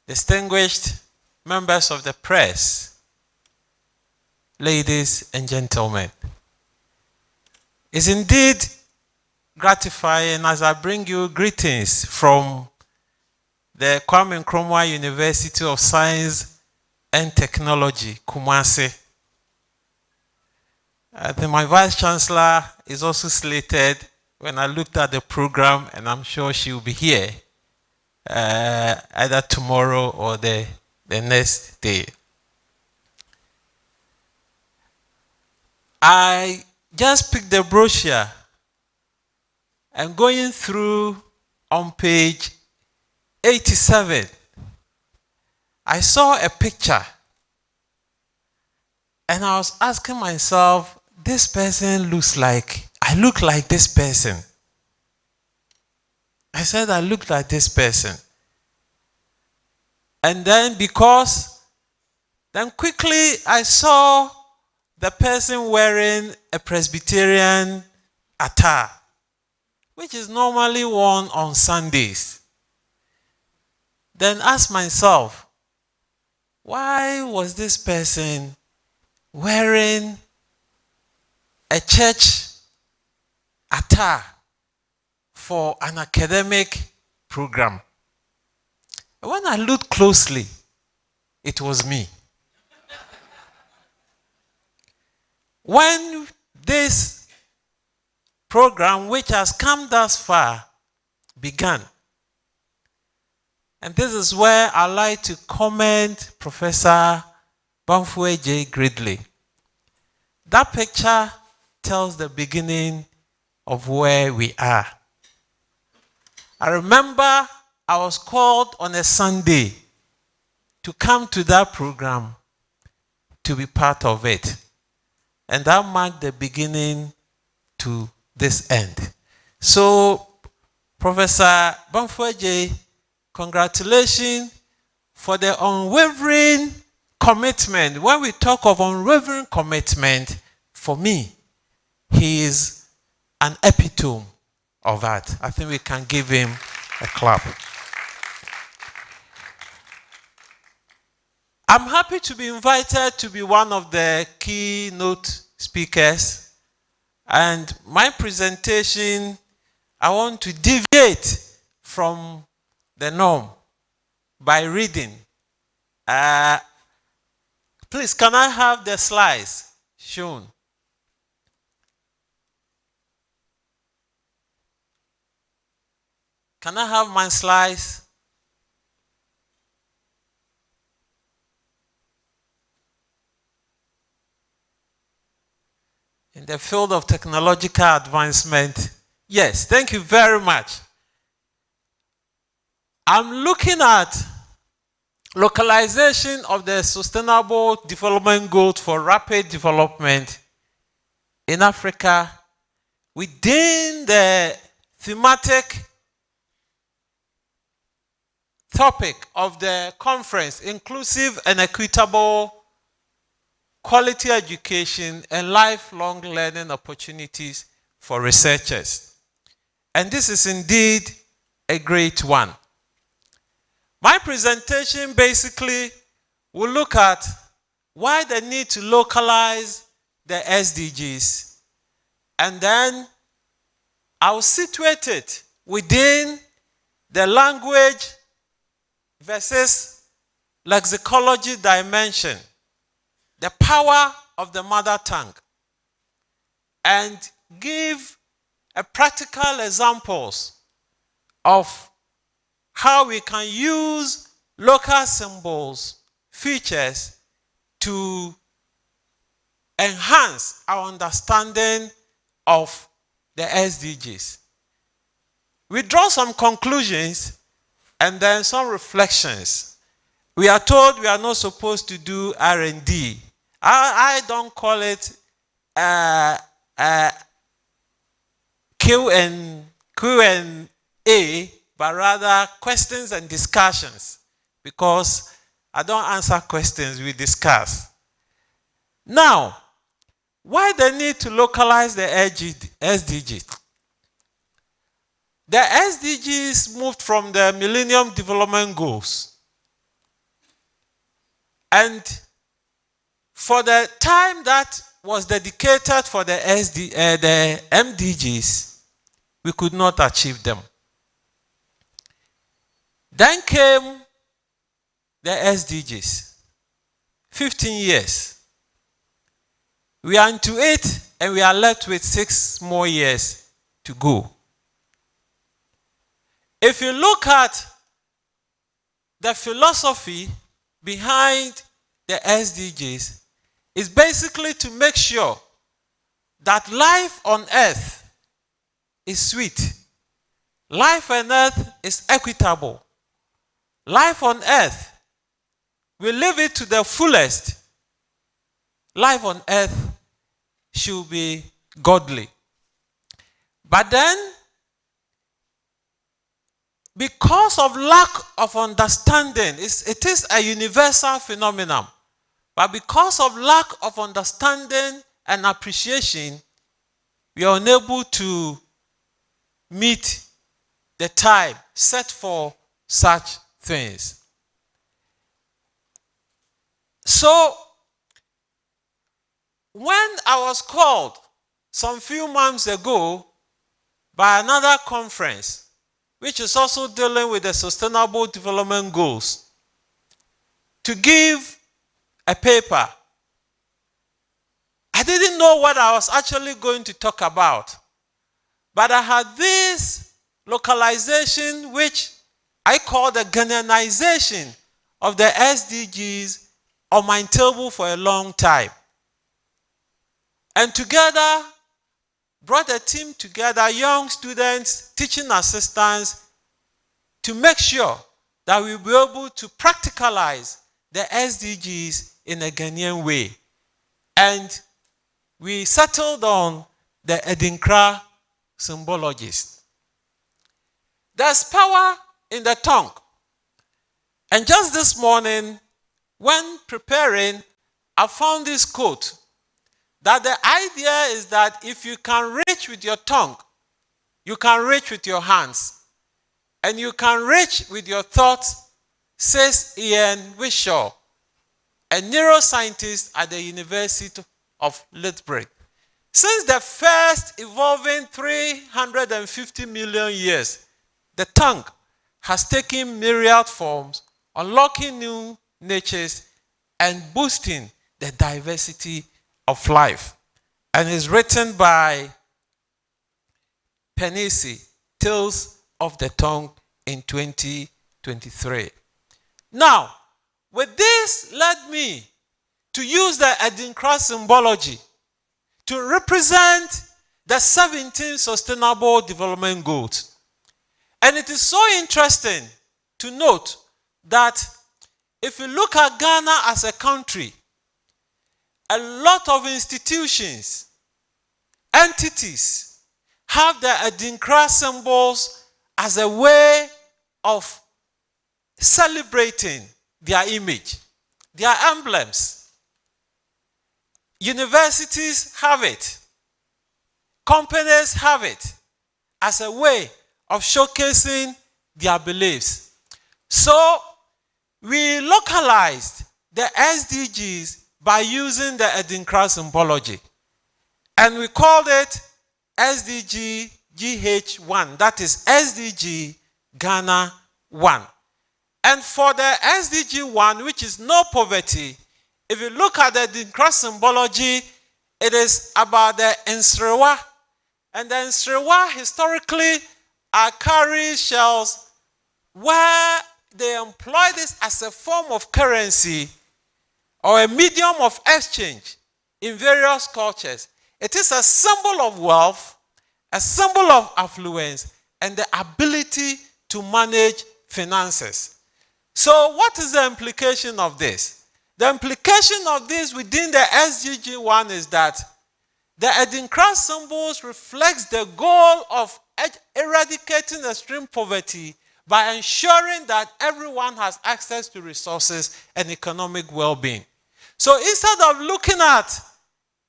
distinguished members of the press, ladies and gentlemen. It's indeed gratifying as I bring you greetings from the Kwame Nkrumah University of Science and Technology, Kumasi. My Vice Chancellor is also slated when I looked at the program, and I'm sure she will be here either tomorrow or the next day. I just picked the brochure and going through on page 87, I saw a picture and I was asking myself, this person looks like, I look like this person. I said, I look like this person. And then then quickly I saw the person wearing a Presbyterian attire, which is normally worn on Sundays. Then asked myself, why was this person wearing a church attire for an academic program? And when I looked closely, it was me. When this program, which has come thus far, began, and this is where I like to comment Professor Bamfue J. Gridley. That picture tells the beginning of where we are. I remember I was called on a Sunday to come to that program to be part of it. And that marked the beginning to this end. So, Professor Bamfue J., congratulations for the unwavering commitment. When we talk of unwavering commitment, for me, he is an epitome of that. I think we can give him a clap. I'm happy to be invited to be one of the keynote speakers. And my presentation, I want to deviate from the norm by reading. Please, can I have the slides shown? Can I have my slides? In the field of technological advancement, yes, thank you very much. I'm looking at localization of the Sustainable Development Goals for rapid development in Africa within the thematic topic of the conference, inclusive and equitable quality education and lifelong learning opportunities for researchers. And this is indeed a great one. My presentation basically will look at why the need to localize the SDGs, and then I'll situate it within the language versus lexicology dimension, the power of the mother tongue, and give a practical examples of how we can use local symbols, features to enhance our understanding of the SDGs. We draw some conclusions and then some reflections. We are told we are not supposed to do R&D. I don't call it Q&A, but rather questions and discussions, because I don't answer questions, we discuss. Now, why the need to localize the SDGs? The SDGs moved from the Millennium Development Goals. And for the time that was dedicated for the MDGs, we could not achieve them. Then came the SDGs. 15 years. We are into it, and we are left with 6 more years to go. If you look at the philosophy behind the SDGs, it's basically to make sure that life on earth is sweet. Life on earth is equitable. Life on earth, we live it to the fullest. Life on earth should be godly. But then, because of lack of understanding, it is a universal phenomenon, but because of lack of understanding and appreciation, we are unable to meet the time set for such things. So, when I was called some few months ago by another conference, which is also dealing with the Sustainable Development Goals, to give a paper, I didn't know what I was actually going to talk about. But I had this localization, which I call the Ghanaianization of the SDGs, on my table for a long time. And together, brought a team together, young students, teaching assistants, to make sure that we'll be able to practicalize the SDGs in a Ghanaian way. And we settled on the Edinkra symbologist. There's power in the tongue. And just this morning, when preparing, I found this quote that the idea is that if you can reach with your tongue, you can reach with your hands, and you can reach with your thoughts, says Ian Wishaw, a neuroscientist at the University of Lethbridge. Since the first evolving 350 million years, the tongue has taken myriad forms, unlocking new natures and boosting the diversity of life. And is written by Penisi, Tales of the Tongue, in 2023. Now, with this led me to use the Edinkra symbology to represent the 17 Sustainable Development Goals. And it is so interesting to note that if you look at Ghana as a country, a lot of institutions, entities, have the Edinkra symbols as a way of celebrating their image, their emblems. Universities have it. Companies have it as a way of showcasing their beliefs. So, we localized the SDGs by using the Edinkra symbology. And we called it SDG GH1, that is SDG Ghana 1. And for the SDG 1, which is no poverty, if you look at the Edinkra symbology, it is about the Nsrewa. And the Nsrewa historically are cowrie shells where they employ this as a form of currency or a medium of exchange in various cultures. It is a symbol of wealth, a symbol of affluence, and the ability to manage finances. So what is the implication of this? The implication of this within the SDG 1 is that the Edinkra symbols reflects the goal of eradicating extreme poverty by ensuring that everyone has access to resources and economic well-being. So instead of looking at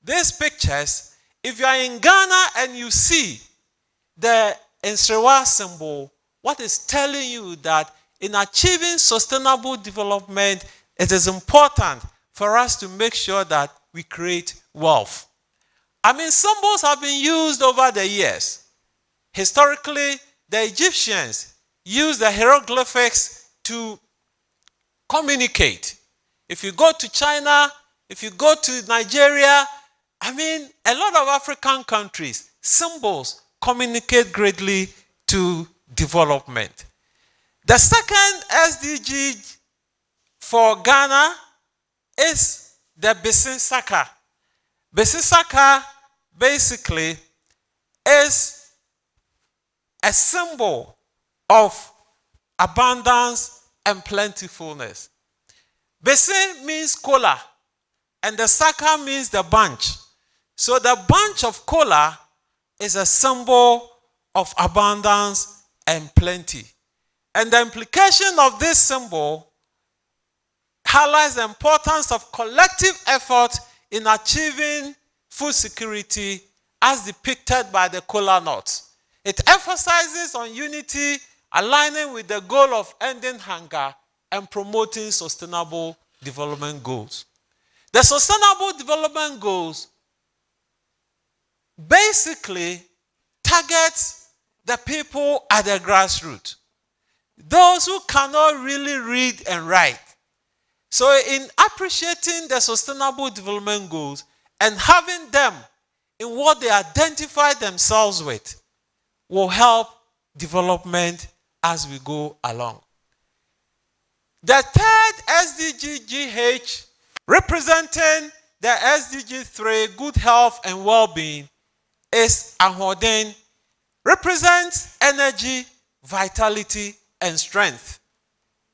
these pictures, if you are in Ghana and you see the Nsrewa symbol, what is telling you that in achieving sustainable development, it is important for us to make sure that we create wealth. I mean, symbols have been used over the years. Historically, the Egyptians used the hieroglyphics to communicate. If you go to China, if you go to Nigeria, I mean, a lot of African countries, symbols communicate greatly to development. The second SDG for Ghana is the Besin Saka. Besin Saka basically is a symbol of abundance and plentifulness. Besin means kola, and the Saka means the bunch. So the bunch of kola is a symbol of abundance and plenty. And the implication of this symbol highlights the importance of collective effort in achieving food security as depicted by the kola nut. It emphasizes on unity, aligning with the goal of ending hunger and promoting sustainable development goals. The sustainable development goals basically target the people at the grassroots, those who cannot really read and write. So in appreciating the sustainable development goals and having them in what they identify themselves with will help development as we go along. The third SDG GH, representing the SDG 3, good health and well-being, is ahoden, represents energy, vitality, and strength.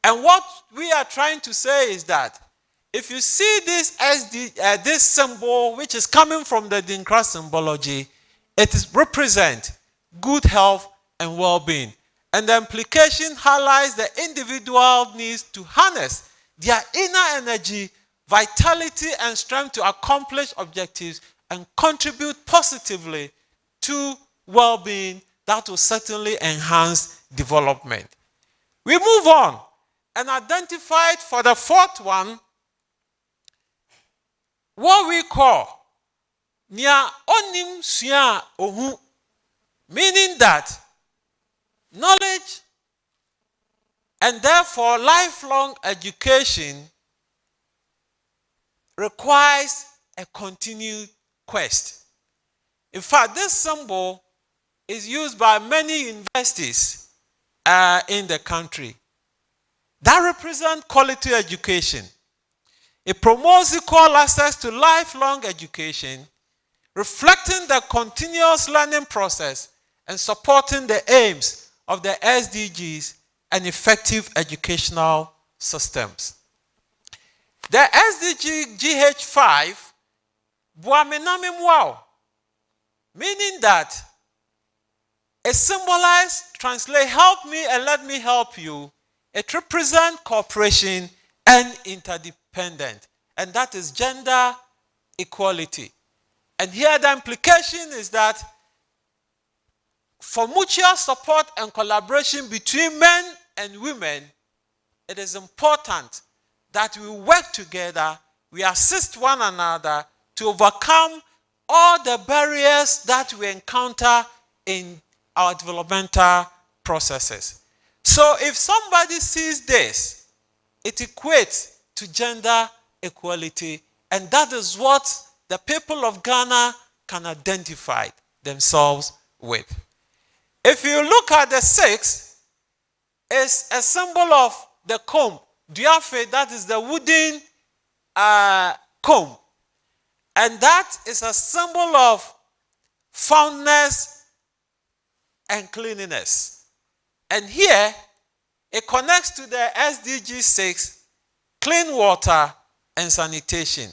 And what we are trying to say is that if you see this this symbol, which is coming from the Dinkra symbology, it represents good health and well-being. And the implication highlights the individual needs to harness their inner energy, vitality, and strength to accomplish objectives and contribute positively to well-being that will certainly enhance development. We move on and identified for the fourth one what we call nia onim sua ohu, meaning that knowledge and therefore lifelong education requires a continued quest. In fact, this symbol is used by many universities in the country that represent quality education. It promotes equal access to lifelong education, reflecting the continuous learning process and supporting the aims of the SDGs and effective educational systems. The SDG GH5, Buamenamimwao, meaning that it symbolizes, translate, help me and let me help you. It represents cooperation and interdependence, and that is gender equality. And here the implication is that for mutual support and collaboration between men and women, it is important that we work together, we assist one another to overcome all the barriers that we encounter in our developmental processes. So if somebody sees this, it equates to gender equality, and that is what the people of Ghana can identify themselves with. If you look at the 6, it's a symbol of the comb, Duafe, that is the wooden comb. And that is a symbol of fondness and cleanliness. And here, it connects to the SDG 6, clean water and sanitation.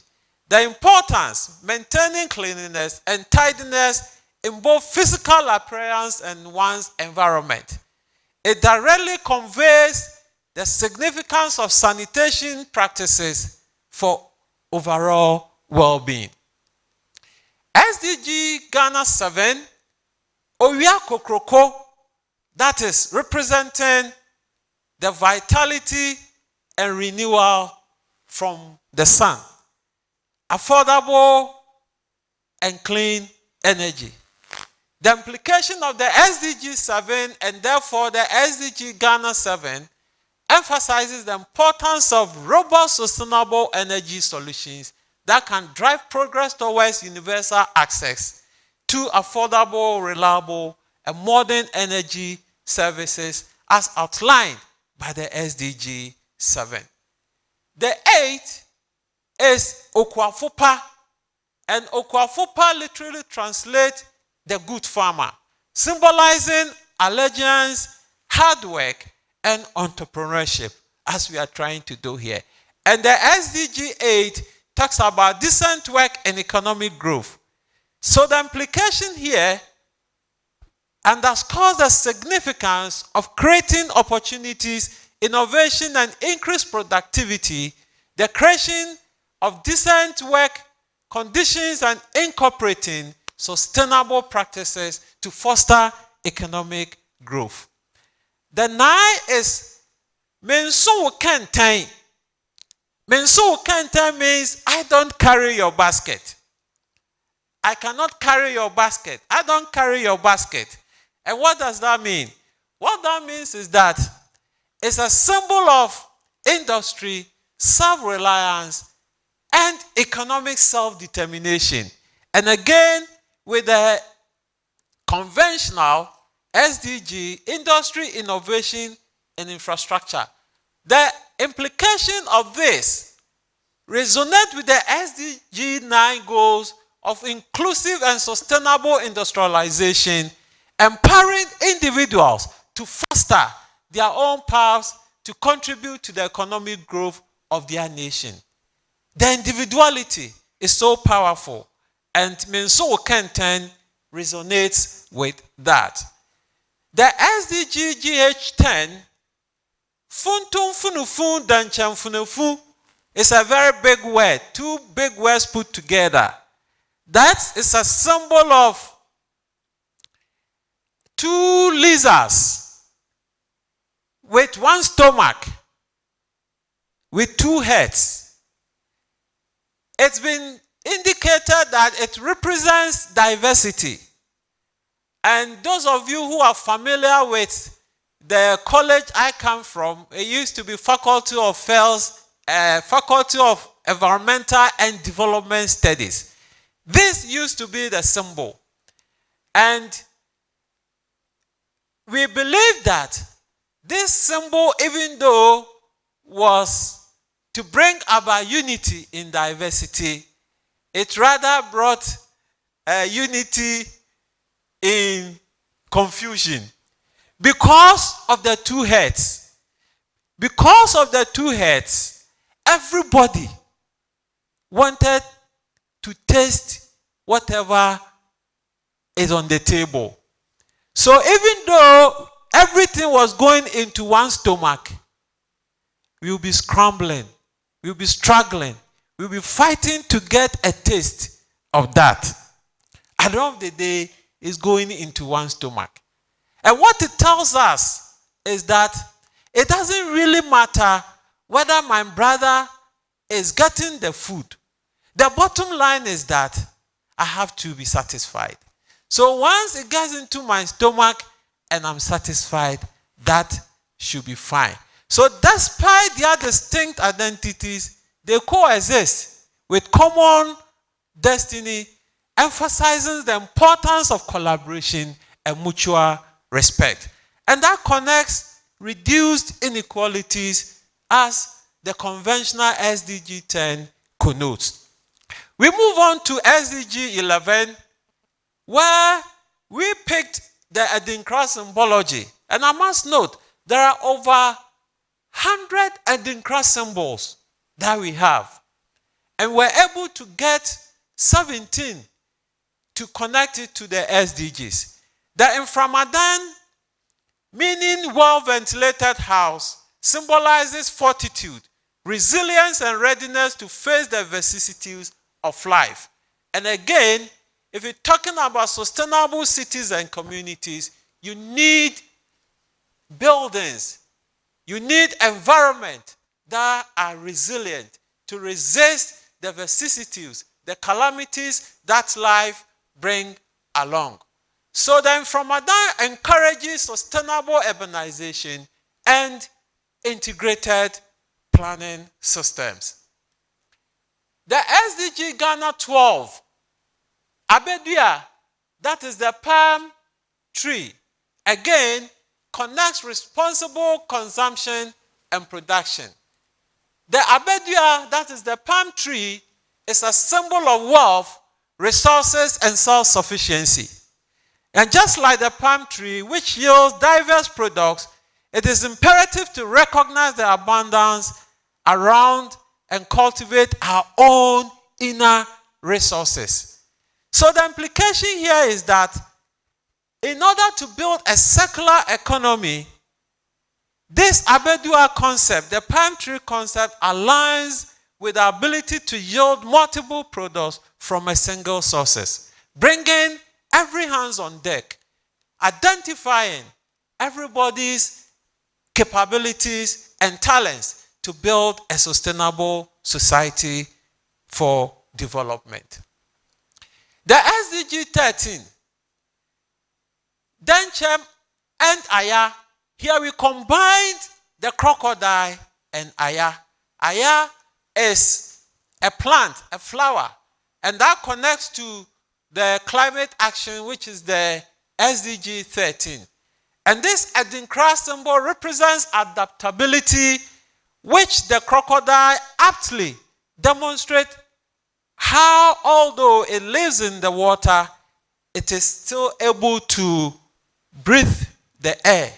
The importance, maintaining cleanliness and tidiness in both physical appearance and one's environment. It directly conveys the significance of sanitation practices for overall well-being. SDG Ghana 7, Owia Kokroko, that is representing the vitality and renewal from the sun. Affordable and clean energy. The implication of the SDG 7 and therefore the SDG Ghana 7 emphasizes the importance of robust sustainable energy solutions that can drive progress towards universal access to affordable, reliable, and modern energy services as outlined by the SDG 7. The 8 is Okwafupa, and Okwafupa literally translates the good farmer, symbolizing allegiance, hard work, and entrepreneurship, as we are trying to do here. And the SDG 8 talks about decent work and economic growth. So the implication here underscores the significance of creating opportunities, innovation, and increased productivity, the creation of decent work conditions, and incorporating sustainable practices to foster economic growth. The 9 is mensu kenten. Mensu kenten means I don't carry your basket. I cannot carry your basket. I don't carry your basket. And what does that mean? What that means is that it's a symbol of industry, self-reliance, and economic self-determination. And again, with the conventional SDG, industry, innovation, and infrastructure. The implication of this resonates with the SDG 9 goals of inclusive and sustainable industrialization, empowering individuals to foster their own paths to contribute to the economic growth of their nation. The individuality is so powerful, and Menso Kenten resonates with that. The SDG GH10, Funtum Funufun Danchan Funufu, is a very big word, 2 big words put together. That is a symbol of 2 lizards with 1 stomach, with 2 heads. It's been indicated that it represents diversity. And those of you who are familiar with the college I come from, it used to be Faculty of Faculty of Environmental and Development Studies. This used to be the symbol. And we believe that this symbol, even though was to bring about unity in diversity, it rather brought unity in confusion because of the 2 heads. Because of the 2 heads, everybody wanted to taste whatever is on the table. So even though everything was going into 1 stomach, we will be scrambling, we will be struggling, we will be fighting to get a taste of that. At the end of the day, it's going into 1 stomach. And what it tells us is that it doesn't really matter whether my brother is getting the food. The bottom line is that I have to be satisfied. So once it gets into my stomach and I'm satisfied, that should be fine. So despite their distinct identities, they coexist with common destiny, emphasizing the importance of collaboration and mutual respect. And that connects reduced inequalities as the conventional SDG 10 connotes. We move on to SDG 11, where we picked the Adinkra symbology. And I must note, there are over 100 Adinkra symbols that we have. And we're able to get 17 to connect it to the SDGs. The inframadan, meaning well-ventilated house, symbolizes fortitude, resilience, and readiness to face the vicissitudes of life. And again, if you're talking about sustainable cities and communities, you need buildings, you need environment that are resilient to resist the vicissitudes, the calamities that life brings along. So then Ramadan encourages sustainable urbanization and integrated planning systems. The SDG Ghana 12, Abedua, that is the palm tree, again connects responsible consumption and production. The Abedua, that is the palm tree, is a symbol of wealth, resources, and self-sufficiency. And just like the palm tree, which yields diverse products, it is imperative to recognize the abundance around and cultivate our own inner resources. So the implication here is that in order to build a circular economy, this Abedua concept, the palm tree concept, aligns with the ability to yield multiple products from a single source, bringing every hands on deck, identifying everybody's capabilities and talents to build a sustainable society for development. The SDG 13, Denchem and Aya, here we combined the crocodile and Aya. Aya is a plant, a flower, and that connects to the climate action, which is the SDG 13. And this Edinkra symbol represents adaptability, which the crocodile aptly demonstrates how, although it lives in the water, it is still able to breathe the air,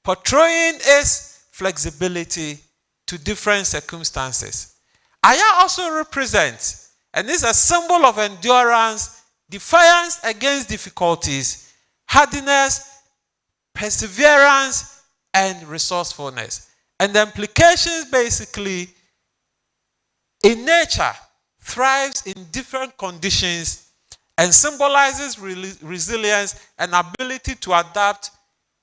portraying its flexibility to different circumstances. Aya also represents, and is a symbol of endurance, defiance against difficulties, hardiness, perseverance, and resourcefulness. And the implications basically, in nature, thrives in different conditions and symbolizes resilience and ability to adapt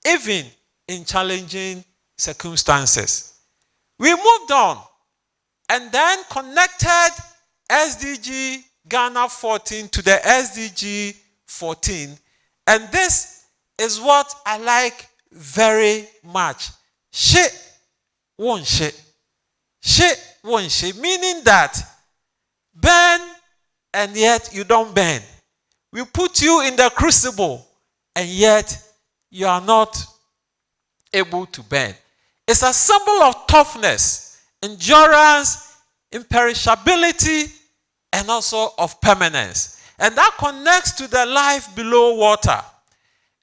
even in challenging circumstances. We moved on and then connected SDG Ghana 14 to the SDG 14. And this is what I like very much. Shit won't shit. Shit won't shit. Meaning that burn and yet you don't burn. We put you in the crucible and yet you are not able to burn. It's a symbol of toughness, endurance, imperishability, and also of permanence. And that connects to the life below water.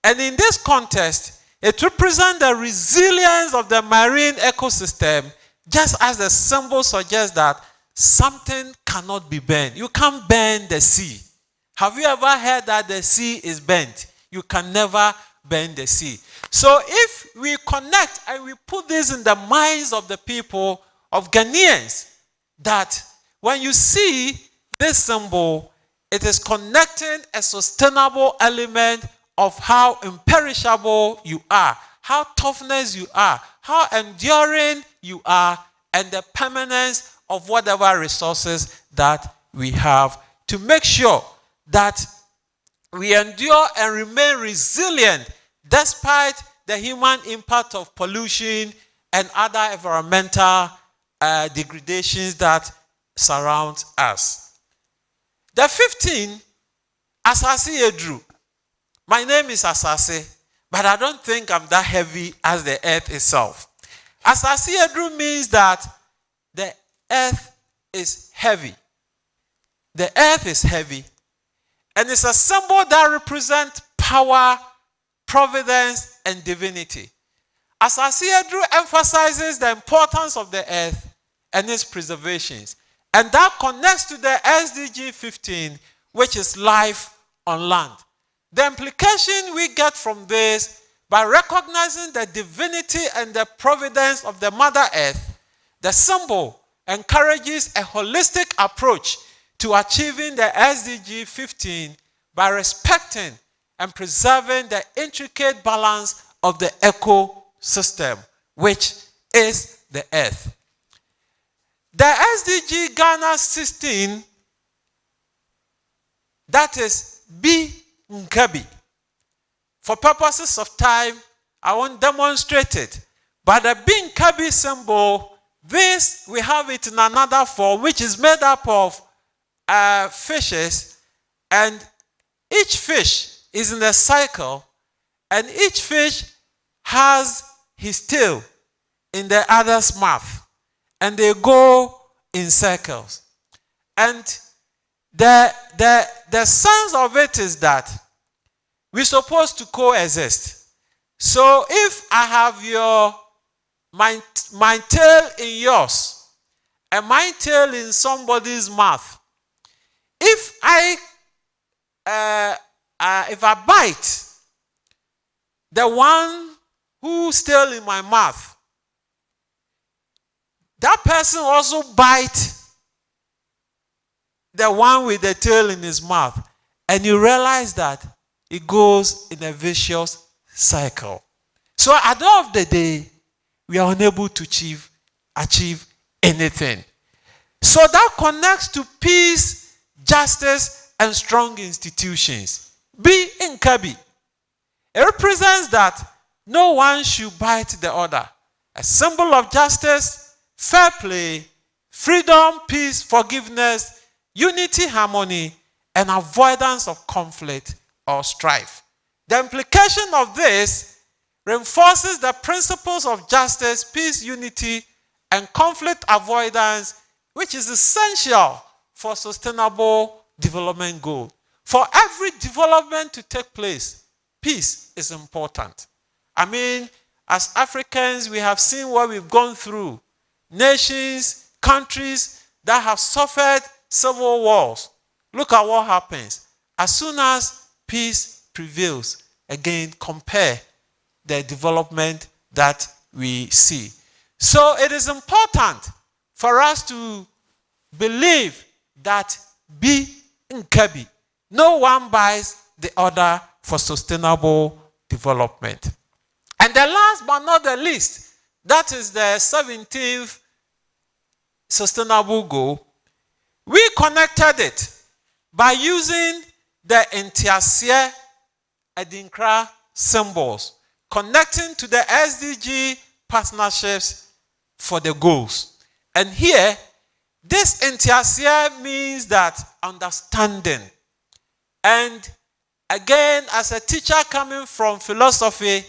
And in this context, it represents the resilience of the marine ecosystem, just as the symbol suggests that something cannot be burned. You can't burn the sea. Have you ever heard that the sea is burnt? You can never burn the sea. So if we connect and we put this in the minds of the people, of Ghanaians, that when you see this symbol, it is connecting a sustainable element of how imperishable you are, how toughness you are, how enduring you are, and the permanence of whatever resources that we have to make sure that we endure and remain resilient despite the human impact of pollution and other environmental degradations that surround us. The 15, Asase Edru. My name is Asase, but I don't think I'm that heavy as the earth itself. Asase Edru means that the earth is heavy. The earth is heavy. And it's a symbol that represents power, providence, and divinity. Asase Edru emphasizes the importance of the earth and its preservations. And that connects to the SDG 15, which is life on land. The implication we get from this, by recognizing the divinity and the providence of the Mother Earth, the symbol encourages a holistic approach to achieving the SDG 15 by respecting and preserving the intricate balance of the ecosystem, which is the earth. The SDG Ghana 16, that is B Nkabi. For purposes of time, I won't demonstrate it. But the B Nkabi symbol, this we have it in another form, which is made up of fishes, and each fish is in a cycle, and each fish has his tail in the other's mouth, and they go in circles. And the sense of it is that we're supposed to coexist. So if I have my tail in yours and my tail in somebody's mouth, if I bite, the one who still in my mouth, that person also bite the one with the tail in his mouth. And you realize that it goes in a vicious cycle. So at the end of the day, we are unable to achieve anything. So that connects to peace, justice, and strong institutions. B in Kabi. It represents that no one should bite the other. A symbol of justice, fair play, freedom, peace, forgiveness, unity, harmony, and avoidance of conflict or strife. The implication of this reinforces the principles of justice, peace, unity, and conflict avoidance, which is essential for sustainable development goals. For every development to take place, peace is important. I mean, as Africans, we have seen what we've gone through. Nations, countries that have suffered civil wars. Look at what happens. As soon as peace prevails, again, compare the development that we see. So it is important for us to believe that be in Kabi. No one buys the other for sustainable development. And the last but not the least, that is the 17th sustainable goal. We connected it by using the Ntiaseɛ Adinkra symbols, connecting to the SDG partnerships for the goals. And here, this Ntiaseɛ means that understanding. And again, as a teacher coming from philosophy,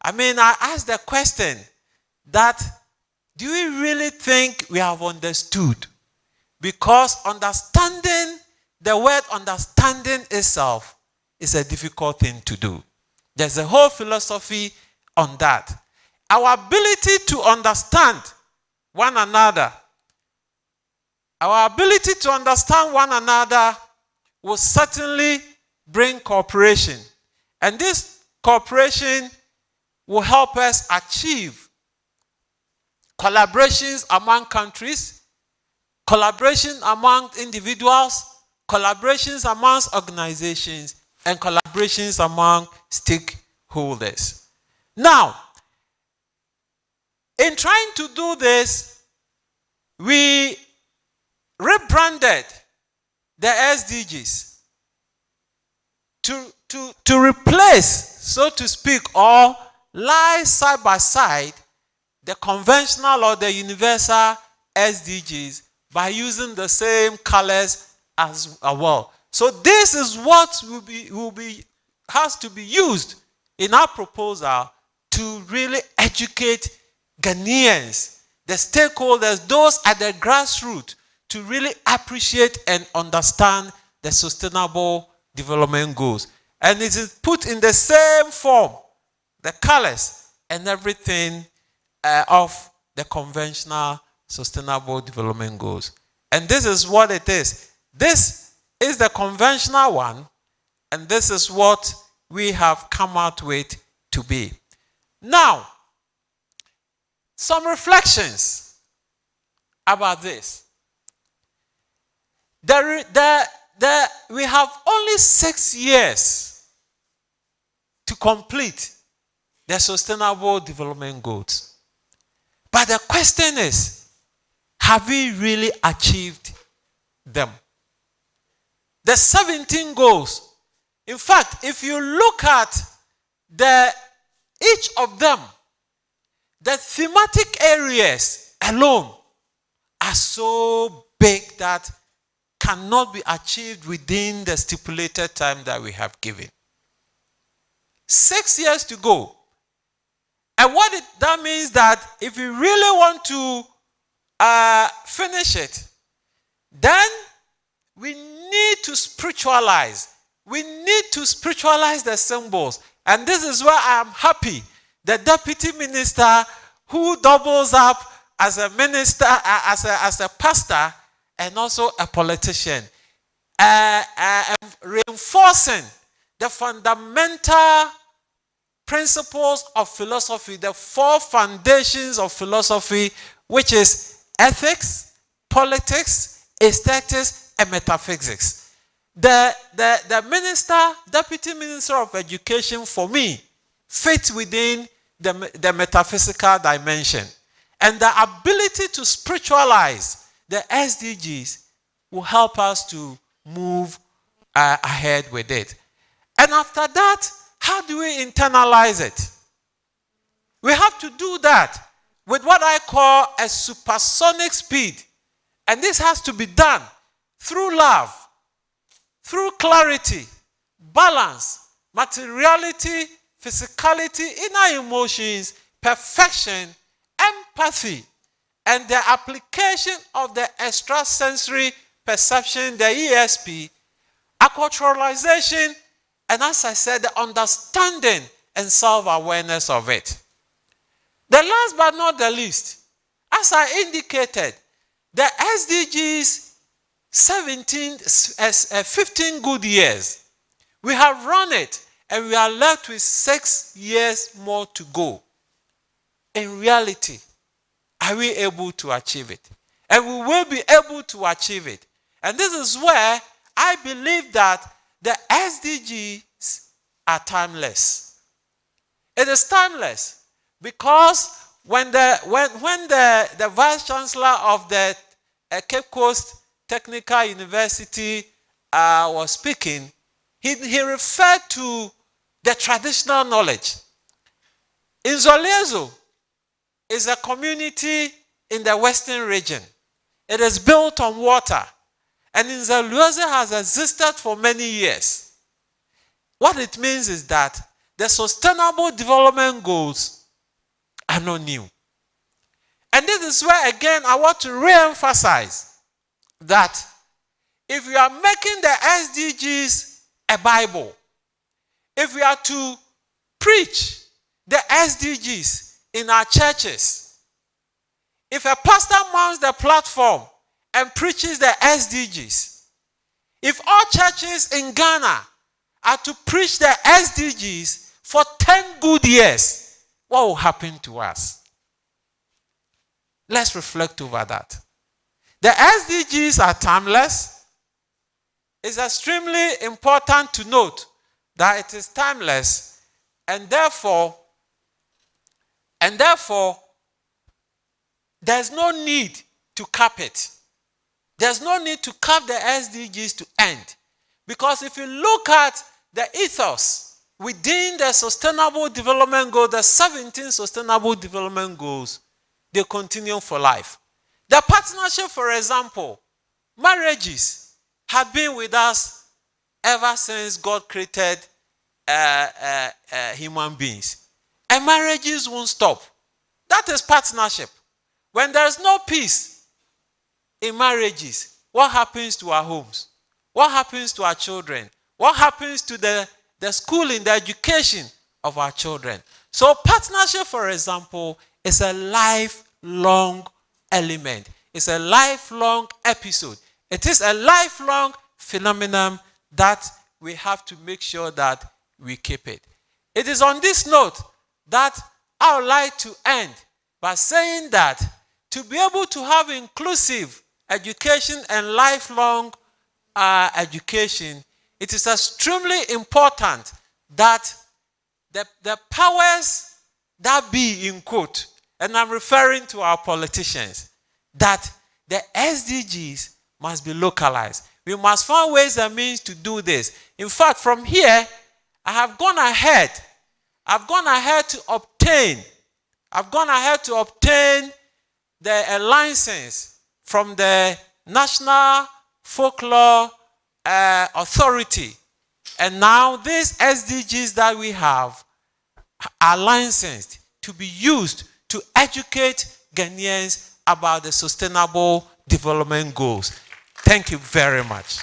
I ask the question that, do we really think we have understood? Because understanding, the word understanding itself is a difficult thing to do. There's a whole philosophy on that. Our ability to understand one another, will certainly bring cooperation. And this cooperation will help us achieve collaborations among countries, collaboration among individuals, collaborations amongst organizations, and collaborations among stakeholders. Now, in trying to do this, we rebranded the SDGs to replace, so to speak, or lie side by side the conventional or the universal SDGs by using the same colors as well. So this is what has to be used in our proposal to really educate Ghanaians, the stakeholders, those at the grassroots, to really appreciate and understand the sustainable development goals. And it is put in the same form, the colors and everything of the conventional sustainable development goals. And this is what it is. This is the conventional one, and this is what we have come out with to be. Now, some reflections about this. We have only 6 years to complete the sustainable development goals. But the question is, have we really achieved them? The 17 goals. In fact, if you look at each of them, the thematic areas alone are so big that cannot be achieved within the stipulated time that we have given. 6 years to go. And that means that if we really want to finish it, then we need to spiritualize. We need to spiritualize the symbols. And this is where I am happy. The deputy minister who doubles up as a minister, as a pastor, and also a politician, reinforcing the fundamental principles of philosophy, the 4 foundations of philosophy, which is ethics, politics, aesthetics, and metaphysics. The Deputy Minister of Education, for me, fits within the metaphysical dimension. And the ability to spiritualize the SDGs will help us to move ahead with it. And after that, how do we internalize it? We have to do that with what I call a supersonic speed. And this has to be done through love, through clarity, balance, materiality, physicality, inner emotions, perfection, empathy, and the application of the extrasensory perception, the ESP, acculturalization, and as I said, the understanding and self-awareness of it. The last but not the least, as I indicated, the SDGs 15 good years. We have run it and we are left with 6 years more to go. In reality, are we able to achieve it? And we will be able to achieve it. And this is where I believe that the SDGs are timeless. It is timeless because when the Vice Chancellor of the Cape Coast Technical University was speaking, he referred to the traditional knowledge. Nzolezo is a community in the western region. It is built on water. And Nzolezo has existed for many years. What it means is that the Sustainable Development Goals are not new. And this is where, again, I want to re-emphasize that if we are making the SDGs a Bible, if we are to preach the SDGs in our churches, if a pastor mounts the platform and preaches the SDGs, if all churches in Ghana are to preach the SDGs for 10 good years, what will happen to us? Let's reflect over that. The SDGs are timeless. It's extremely important to note that it is timeless, and therefore, there's no need to cap it. There's no need to cap the SDGs to end. Because if you look at the ethos within the Sustainable Development Goals, the 17 Sustainable Development Goals, they continue for life. The partnership, for example, marriages have been with us ever since God created human beings. And marriages won't stop. That is partnership. When there's no peace in marriages, what happens to our homes? What happens to our children? What happens to the schooling, the education of our children? So partnership, for example, is a lifelong element. It's a lifelong episode. It is a lifelong phenomenon that we have to make sure that we keep it. It is on this note that I would like to end by saying that to be able to have inclusive education and lifelong education, it is extremely important that the powers that be, in quote, and I'm referring to our politicians, that the SDGs must be localized. We must find ways and means to do this. In fact, from here, I have gone ahead. I've gone ahead to obtain the license from the National Folklore Authority. And now these SDGs that we have are licensed to be used to educate Ghanaians about the Sustainable Development Goals. Thank you very much.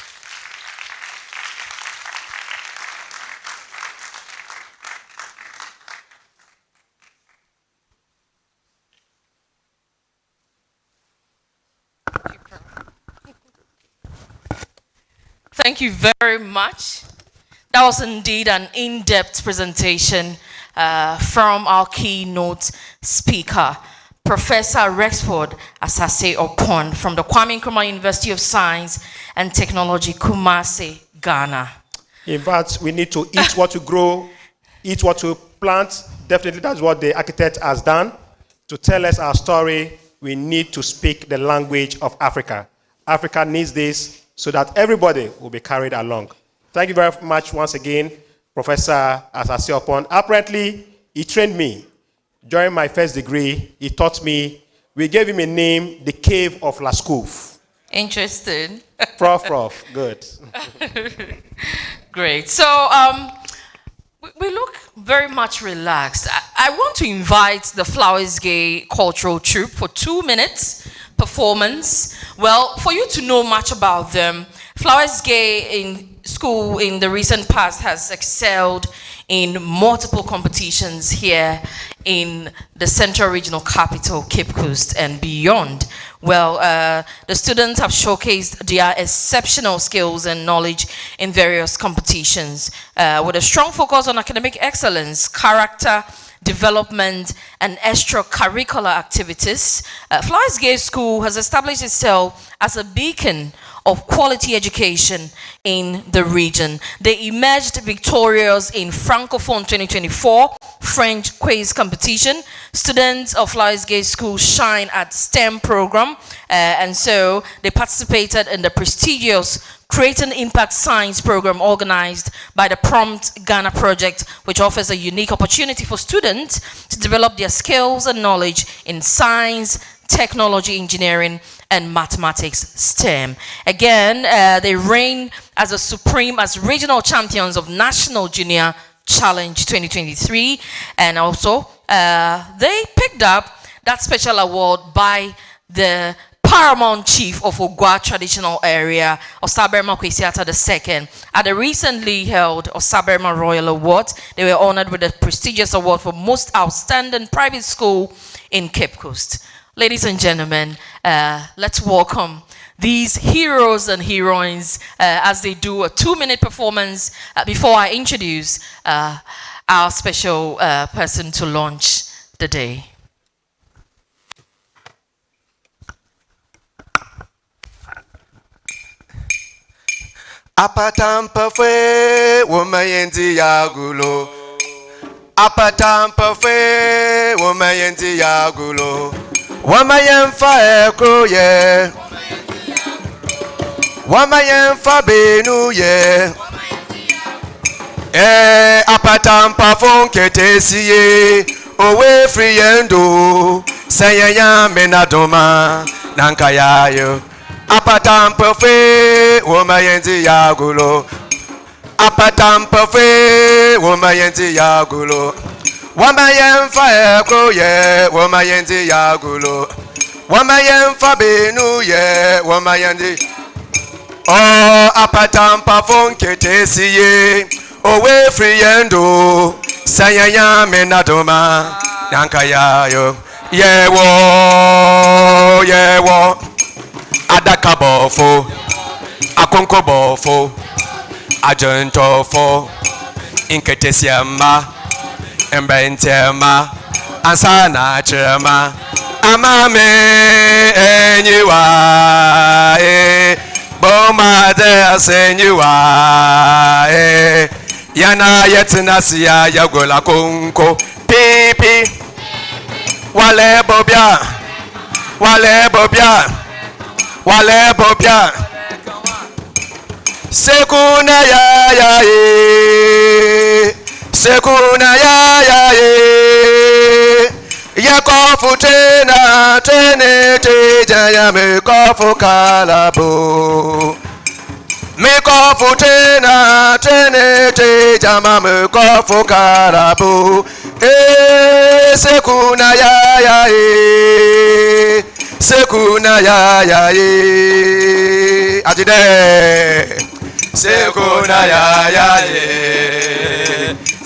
Thank you very much. That was indeed an in-depth presentation from our keynote speaker, Professor Rexford Asase Opon from the Kwame Nkrumah University of Science and Technology, Kumasi, Ghana. In fact, we need to eat what we grow, eat what we plant. Definitely that's what the architect has done. To tell us our story, we need to speak the language of Africa. Africa needs this so that everybody will be carried along. Thank you very much once again, Professor Asase Opon. Apparently, he trained me. During my first degree, he taught me, we gave him a name, the Cave of Lascaux. Interesting. Prof, good. Great. So we look very much relaxed. I want to invite the Flowers Gay Cultural Troupe for 2 minutes performance. Well, for you to know much about them, Flowers Gay in school in the recent past has excelled in multiple competitions here in the Central Regional Capital, Cape Coast, and beyond. Well, the students have showcased their exceptional skills and knowledge in various competitions with a strong focus on academic excellence, character development, and extracurricular activities. Flowers Gay School has established itself as a beacon of quality education in the region. They emerged victorious in Francophone 2024 French quiz competition. Students of Flowers Gay School shine at STEM program, and so they participated in the prestigious Creating Impact Science program organized by the Prompt Ghana project, which offers a unique opportunity for students to develop their skills and knowledge in science, technology, engineering, and mathematics STEM. Again, they reign as regional champions of National Junior Challenge 2023, and also they picked up that special award by the Paramount Chief of Ogwa Traditional Area, Osaberma Kwesiata II, at the recently held Osaberma Royal Awards. They were honored with a prestigious award for Most Outstanding Private School in Cape Coast. Ladies and gentlemen, let's welcome these heroes and heroines as they do a 2-minute performance before I introduce our special person to launch the day. Apatampa fwe womayenzi yagulo. Apatampa fwe womayenzi yagulo. Wamayenfa ekroye. Wamayenfa benuye. Apatampa fonke tesiye. Owe friyendo. Sayaya menadoma. Nankayayo. Apatampa fe womayenzi yagulo. Apatampa fe womayenzi yagulo. Wamayenfa ekroye womayenzi yagulo. Wamayenfa benuye womayenzi. Oh, apatampa fonke tesiye. Owe friyendo. Sayaya menadoma. Nankayayo. Yewo. Adakabofo, Akonkobofo, Ajentofo, Inketesiama, Embentema, Ansana Chema, Amame, Enyua, Boma de Senyua, Yana Yetinasia, Yagola Konko, Pipi, Wale Bobia, Wale Bobia. Wale bobia sekuna ya ye sekuna ya ye yakofu tena te jaya me kofu kalabo me kofu tena te jama me kofu kalabo sekuna ya ye sekuna ya ye ajide sekuna ya ye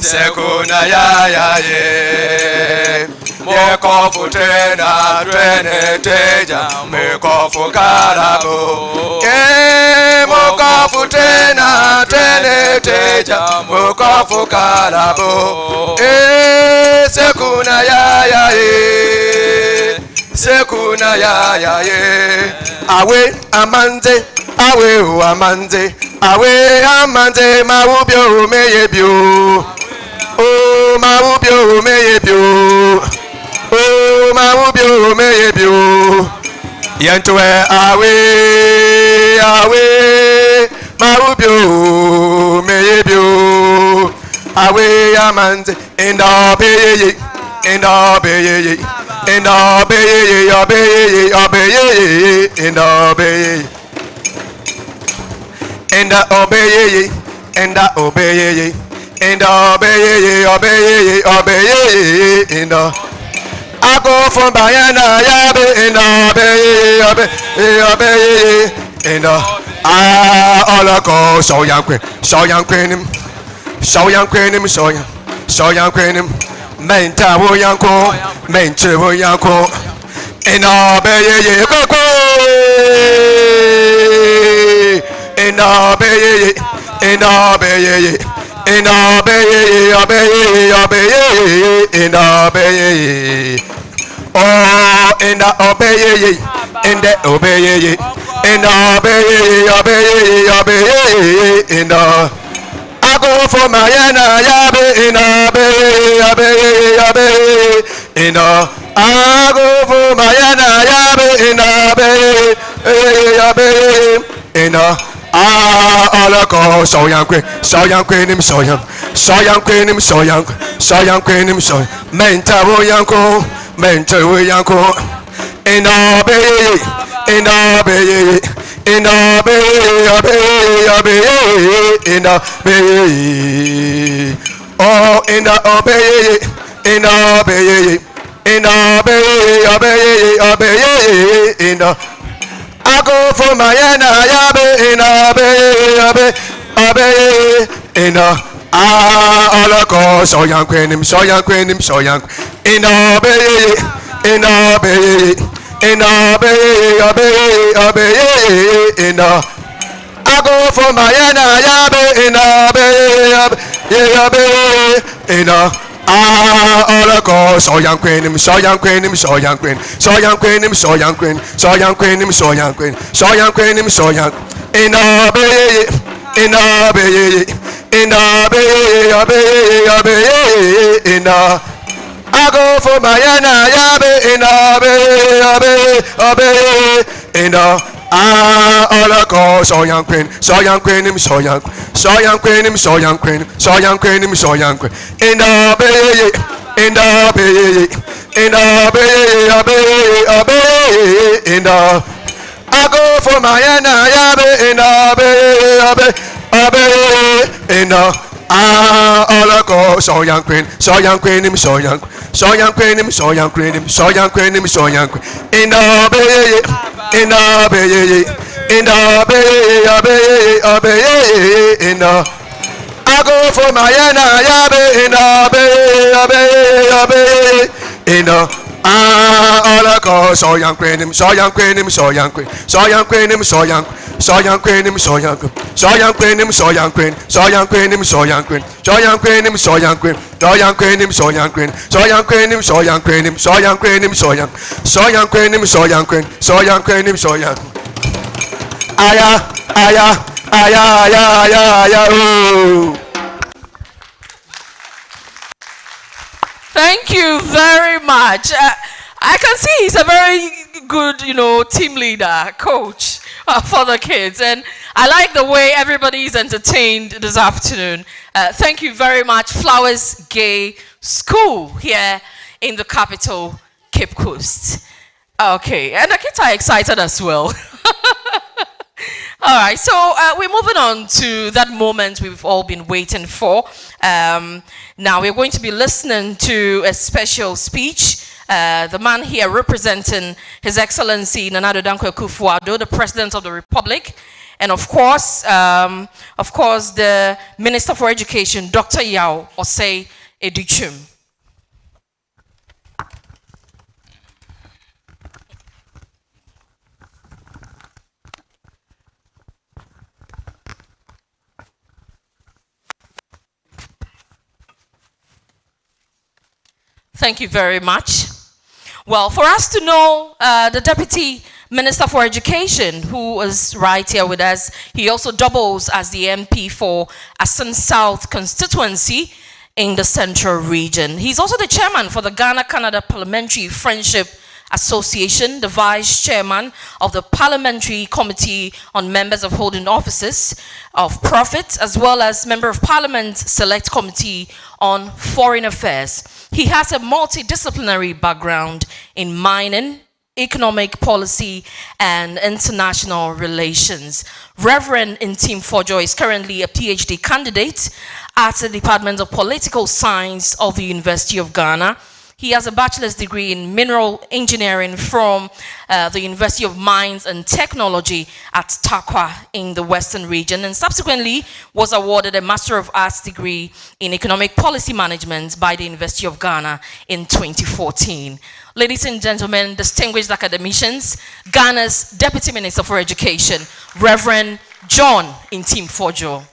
sekuna ya ye Moko tena twene teja moko karabo. Moko tena twene teja moko karabo. Sekuna ya sekuna ya awe amante awe o amante awe amante mawubio meyebio o mawubio meyebio o mawubio meyebio yentwe awe mawubio meyebio awe amante endobeye endobeye endobeye obeye obeye endobeye enda obeye enda obeye enda obeye obeye obeye enda ago from bayana yabe enda obeye obeye obeye enda olako so young queen so young queen so young queen so young queen menta wo yanko menche wo yanko enda obeye koko enda obeye enda obeye enda obeye obeye obeye enda obeye oh enda obeye enda obeye enda obeye obeye obeye enda I go for my yabe enda obeye enda I go for my yabe enda obeye enda alako so young queen him so young queen him so young queen him so menta wo yanko enda obeye obeye enda obeye oh enda obeye obeye obeye enda I go for my yabe enda obeye enda alako so young queen him so young enda obeye obeye enda I go for my yabe obeye enda olako so young queen him so young queen him so young queen so young queen him so young queen so young queen him so young queen so young queen him so young obeye obeye I go for my yabe obeye olako so young queen him so young queen him so young queen so young queen him so young queen obeye obeye I go for my yabe obeye olako so young queen him so young queen him so young queen him so young obeye obeye I go for my yabe obeye olako so young queen him so young queen him so young queen him so young queen him so young queen him so young queen him so young queen him so young queen him so young queen him so young queen him so young queen him so young aya oh. Thank you very much. I can see he's a very good, team leader, coach for the kids. And I like the way everybody is entertained this afternoon. Thank you very much, Flowers Gay School here in the capital, Cape Coast. Okay, and the kids are excited as well. All right, so we're moving on to that moment we've all been waiting for. Now we're going to be listening to a special speech. The man here representing His Excellency Nana Addo Dankwa Akufo-Addo, the President of the Republic, and of course, the Minister for Education, Dr. Yao Osei Edichum. Thank you very much. Well, for us to know the Deputy Minister for Education, who is right here with us, he also doubles as the MP for Asan South constituency in the Central Region. He's also the chairman for the Ghana-Canada Parliamentary Friendship Association, the vice chairman of the Parliamentary Committee on Members of Holding Offices of Profit, as well as member of Parliament Select Committee on Foreign Affairs. He has a multidisciplinary background in mining, economic policy, and international relations. Reverend Ntim Fojo is currently a PhD candidate at the Department of Political Science of the University of Ghana. He has a bachelor's degree in mineral engineering from the University of Mines and Technology at Tvucc in the Western region, and subsequently was awarded a Master of Arts degree in Economic Policy Management by the University of Ghana in 2014. Ladies and gentlemen, distinguished academicians, Ghana's Deputy Minister for Education, Reverend John Ntim Fojo.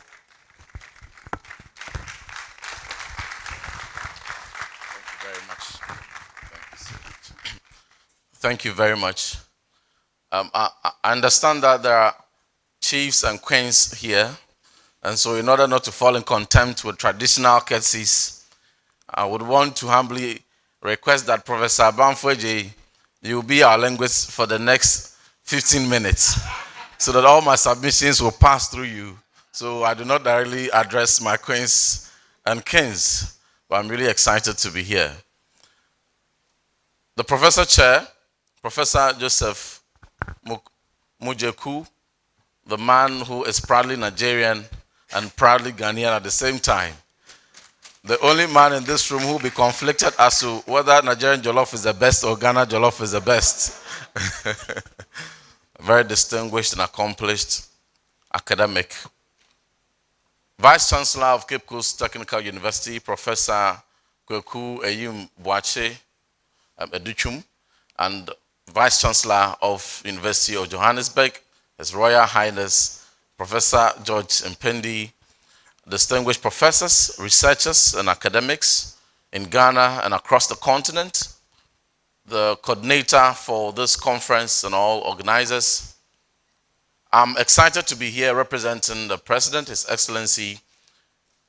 Thank you very much. I understand that there are chiefs and queens here, and so in order not to fall in contempt with traditional courtesies, I would want to humbly request that Professor Bamfoje, you will be our linguist for the next 15 minutes, so that all my submissions will pass through you. So I do not directly address my queens and kings, but I'm really excited to be here. The Professor Chair, Professor Joseph Mujeku, the man who is proudly Nigerian and proudly Ghanaian at the same time. The only man in this room who will be conflicted as to whether Nigerian jollof is the best or Ghana jollof is the best. Very distinguished and accomplished academic. Vice Chancellor of Cape Coast Technical University, Professor Kweku Eyim-Boakye Educhum, and Vice Chancellor of University of Johannesburg, His Royal Highness Professor George Mpendi, distinguished professors, researchers, and academics in Ghana and across the continent, the coordinator for this conference and all organizers. I'm excited to be here representing the President, His Excellency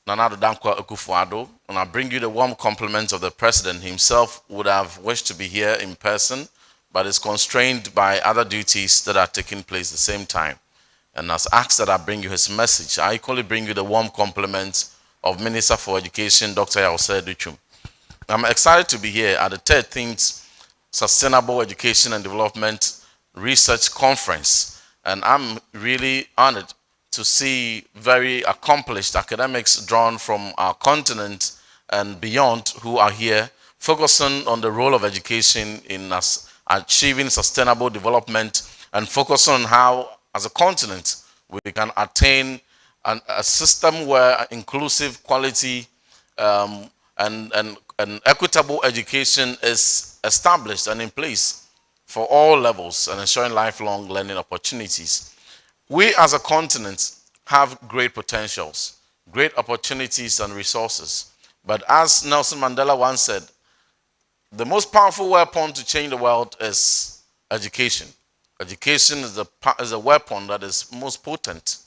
Nana Addo Dankwa Akufo-Addo, and I bring you the warm compliments of the President. Himself would have wished to be here in person, but is constrained by other duties that are taking place at the same time, and has asked that I bring you his message. I equally bring you the warm compliments of Minister for Education, Dr. Yaoseh Duchum. I'm excited to be here at the 13th Sustainable Education and Development Research Conference, and I'm really honored to see very accomplished academics drawn from our continent and beyond who are here, focusing on the role of education in us achieving sustainable development, and focusing on how, as a continent, we can attain a system where inclusive, quality, and equitable education is established and in place for all levels and ensuring lifelong learning opportunities. We as a continent have great potentials, great opportunities and resources. But as Nelson Mandela once said, the most powerful weapon to change the world is education. Education is a weapon that is most potent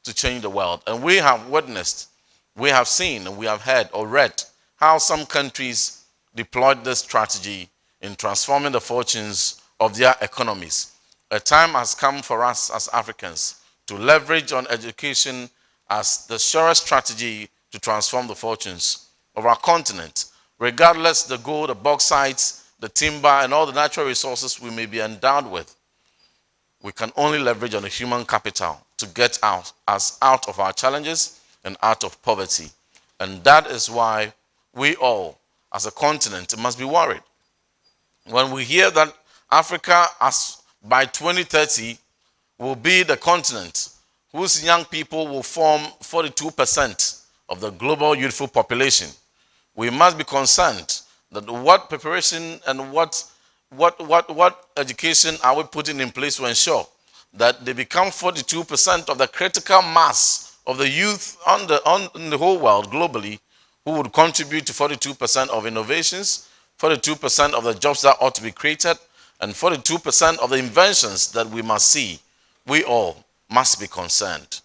to change the world. And we have witnessed, we have seen, and we have heard or read how some countries deployed this strategy in transforming the fortunes of their economies. A time has come for us as Africans to leverage on education as the surest strategy to transform the fortunes of our continent, regardless the gold, the bauxite, the timber, and all the natural resources we may be endowed with. We can only leverage on the human capital to get us out of our challenges and out of poverty. And that is why we all, as a continent, must be worried. When we hear that Africa, by 2030, will be the continent whose young people will form 42% of the global youthful population, we must be concerned that what preparation and what education are we putting in place to ensure that they become 42% of the critical mass of the youth in the whole world globally, who would contribute to 42% of innovations, 42% of the jobs that ought to be created, and 42% of the inventions that we must see, we all must be concerned.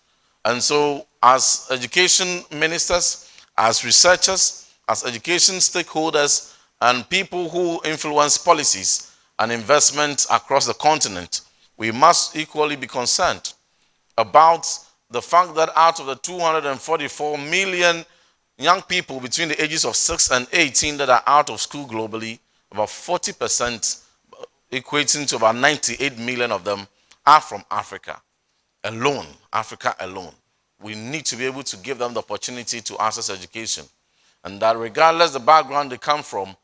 And so, as education ministers, as researchers, as education stakeholders, and people who influence policies and investments across the continent, we must equally be concerned about the fact that out of the 244 million young people between the ages of 6 and 18 that are out of school globally, about 40%, equating to about 98 million of them, are from Africa alone. Africa alone. We need to be able to give them the opportunity to access education. And that regardless the background they come from,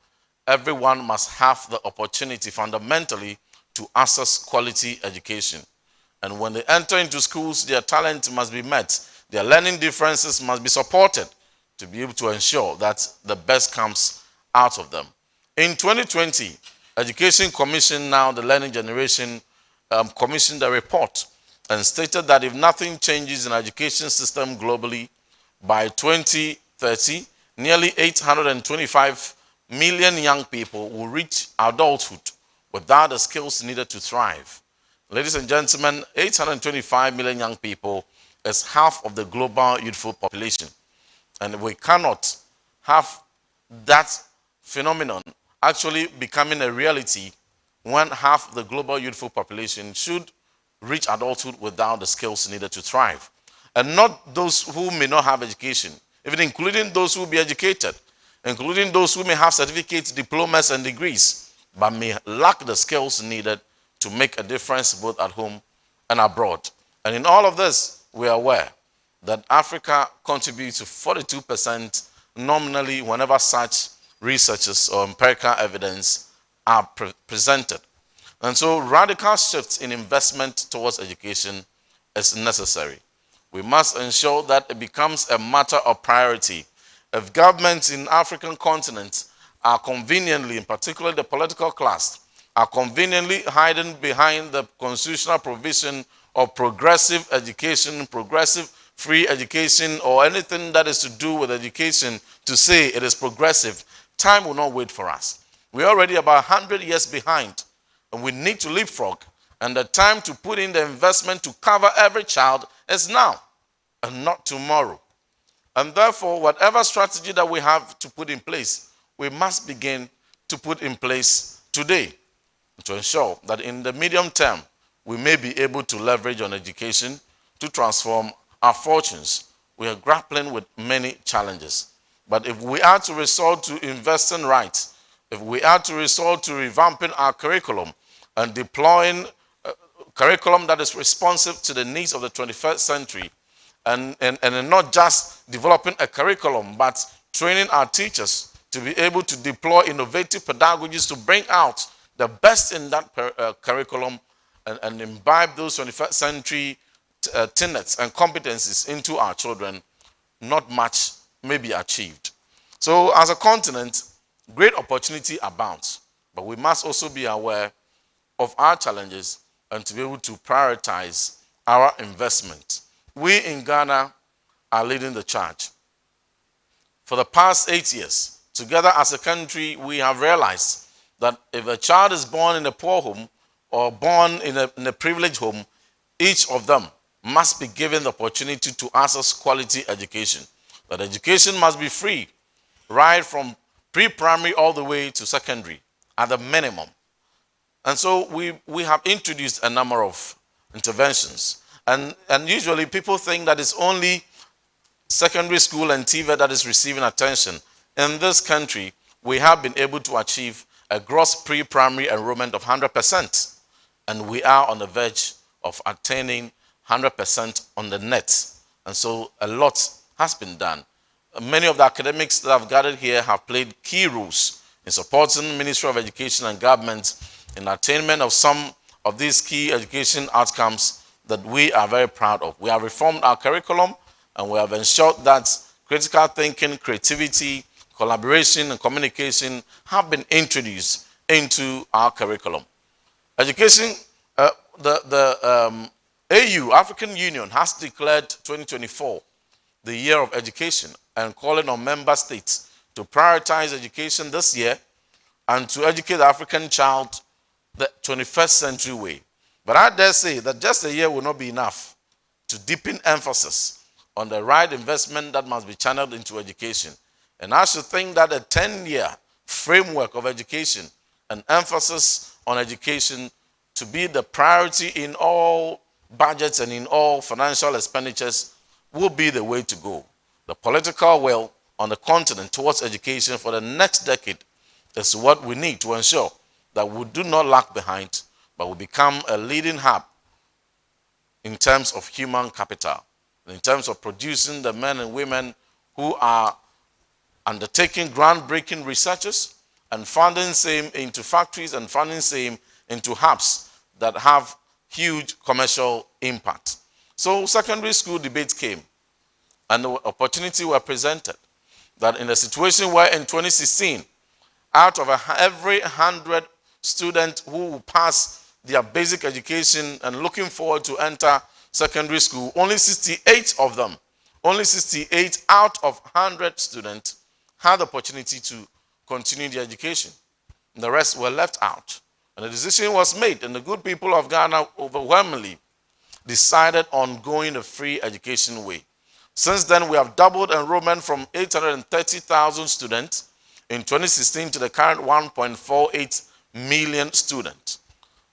everyone must have the opportunity fundamentally to access quality education. And when they enter into schools, their talent must be met. Their learning differences must be supported to be able to ensure that the best comes out of them. In 2020, Education Commission, now the Learning Generation, commissioned a report and stated that if nothing changes in the education system globally, by 2030, nearly 825 million young people will reach adulthood without the skills needed to thrive. Ladies and gentlemen, 825 million young people is half of the global youthful population. And we cannot have that phenomenon actually becoming a reality when half the global youthful population should reach adulthood without the skills needed to thrive. And not those who may not have education, even including those who will be educated, including those who may have certificates, diplomas, and degrees, but may lack the skills needed to make a difference both at home and abroad. And in all of this, we are aware that Africa contributes to 42% nominally whenever such researches or empirical evidence are presented. And so radical shifts in investment towards education is necessary. We must ensure that it becomes a matter of priority. If governments in African continents are conveniently, in particular the political class, are conveniently hiding behind the constitutional provision of progressive education, progressive free education, or anything that is to do with education to say it is progressive, time will not wait for us. We're already about 100 years behind, and we need to leapfrog. And the time to put in the investment to cover every child is now, and not tomorrow. And therefore, whatever strategy that we have to put in place, we must begin to put in place today to ensure that in the medium term, we may be able to leverage on education to transform our fortunes. We are grappling with many challenges. But if we are to resort to investing right, if we are to resort to revamping our curriculum and deploying curriculum that is responsive to the needs of the 21st century, and not just developing a curriculum, but training our teachers to be able to deploy innovative pedagogies to bring out the best in that curriculum and imbibe those 21st century tenets and competencies into our children, not much may be achieved. So as a continent, great opportunity abounds, but we must also be aware of our challenges and to be able to prioritize our investment. We in Ghana are leading the charge. For the past 8 years, together as a country, we have realized that if a child is born in a poor home or born in a privileged home, each of them must be given the opportunity to access quality education. That education must be free, right from pre-primary all the way to secondary at the minimum. And so we have introduced a number of interventions. And usually people think that it's only secondary school and TVET that is receiving attention. In this country, we have been able to achieve a gross pre-primary enrollment of 100%. And we are on the verge of attaining 100% on the net. And so a lot has been done. Many of the academics that have gathered here have played key roles in supporting the Ministry of Education and government in attainment of some of these key education outcomes that we are very proud of. We have reformed our curriculum and we have ensured that critical thinking, creativity, collaboration, and communication have been introduced into our curriculum. Education, the AU, African Union, has declared 2024 the year of education and calling on member states to prioritize education this year and to educate the African child the 21st century way. But I dare say that just a year will not be enough to deepen emphasis on the right investment that must be channeled into education. And I should think that a 10-year framework of education and emphasis on education to be the priority in all budgets and in all financial expenditures will be the way to go. The political will on the continent towards education for the next decade is what we need to ensure that we do not lag behind, but we become a leading hub in terms of human capital, in terms of producing the men and women who are undertaking groundbreaking researches and funding same into factories and funding same into hubs that have huge commercial impact. So secondary school debates came and the opportunity were presented that in a situation where in 2016, out of every 100 students who will pass their basic education and looking forward to enter secondary school, only 68 of them, only 68 out of 100 students had the opportunity to continue their education. The rest were left out. And the decision was made, and the good people of Ghana overwhelmingly decided on going the free education way. Since then, we have doubled enrollment from 830,000 students in 2016 to the current 1.48 million students.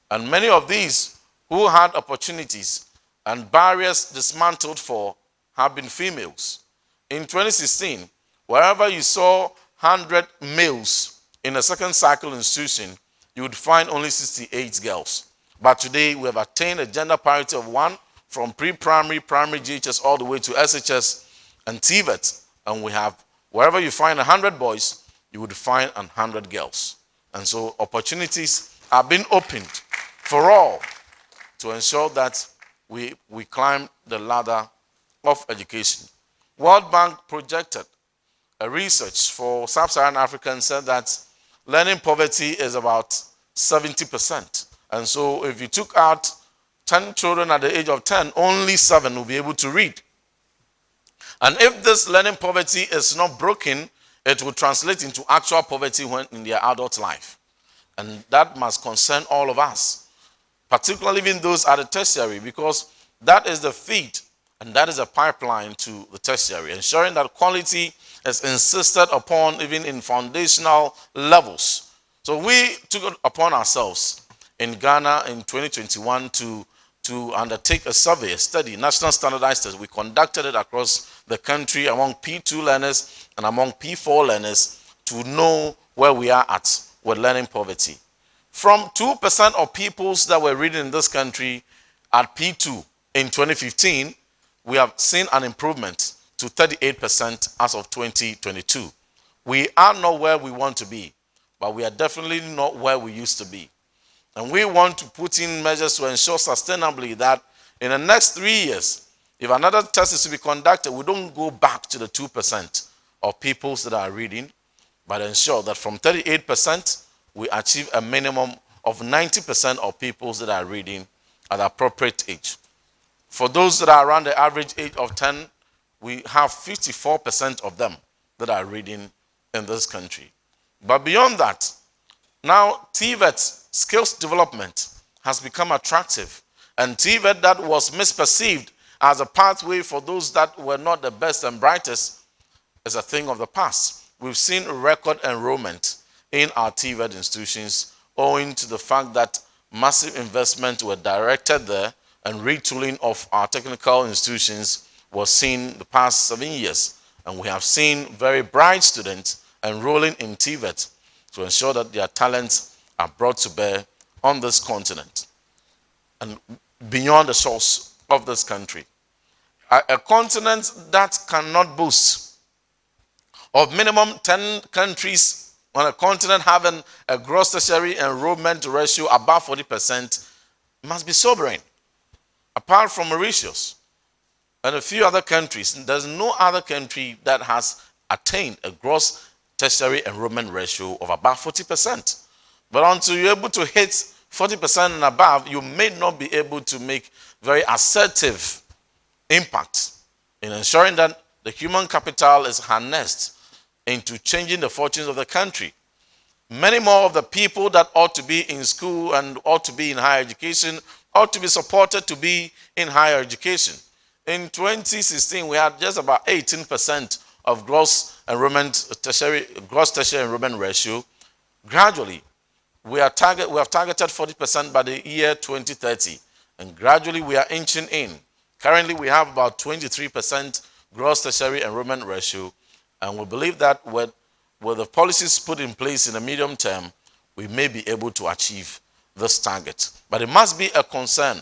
And many of these who had opportunities and barriers dismantled for have been females. In 2016, wherever you saw 100 males in a second cycle institution, you would find only 68 girls. But today, we have attained a gender parity of 1 from pre-primary, primary GHS, all the way to SHS and Tvucc. And we have, wherever you find 100 boys, you would find 100 girls. And so opportunities are being opened for all to ensure that we climb the ladder of education. World Bank projected a research for sub-Saharan Africa and said that learning poverty is about 70%. And so if you took out 10 children at the age of 10, only 7 will be able to read. And if this learning poverty is not broken, it will translate into actual poverty when in their adult life. And that must concern all of us, particularly even those at the tertiary, because that is the feed and that is a pipeline to the tertiary, ensuring that quality is insisted upon even in foundational levels. So we took it upon ourselves in Ghana in 2021 to undertake a survey, a study, national standardized test. We conducted it across the country among P2 learners and among P4 learners to know where we are at with learning poverty. From 2% of pupils that were reading in this country at P2 in 2015, we have seen an improvement to 38% as of 2022. We are not where we want to be, but we are definitely not where we used to be. And we want to put in measures to ensure sustainably that in the next 3 years, if another test is to be conducted, we don't go back to the 2% of pupils that are reading, but ensure that from 38%, we achieve a minimum of 90% of pupils that are reading at the appropriate age. For those that are around the average age of 10, we have 54% of them that are reading in this country. But beyond that, now Tvucc skills development has become attractive, and Tvucc that was misperceived as a pathway for those that were not the best and brightest is a thing of the past. We've seen record enrollment in our Tvucc institutions owing to the fact that massive investments were directed there and retooling of our technical institutions was seen the past 7 years. And we have seen very bright students enrolling in Tvucc to ensure that their talents are brought to bear on this continent and beyond the shores of this country. A continent that cannot boast of minimum 10 countries on a continent having a gross tertiary enrollment ratio above 40% must be sobering. Apart from Mauritius and a few other countries, there's no other country that has attained a gross tertiary enrollment ratio of about 40%. But until you're able to hit 40% and above, you may not be able to make very assertive impact in ensuring that the human capital is harnessed into changing the fortunes of the country. Many more of the people that ought to be in school and ought to be in higher education ought to be supported to be in higher education. In 2016, we had just about 18% of gross tertiary enrollment ratio. Gradually, we have targeted 40% by the year 2030, and gradually we are inching in. Currently, we have about 23% gross tertiary enrollment ratio, and we believe that with the policies put in place in the medium term, we may be able to achieve this target. But it must be a concern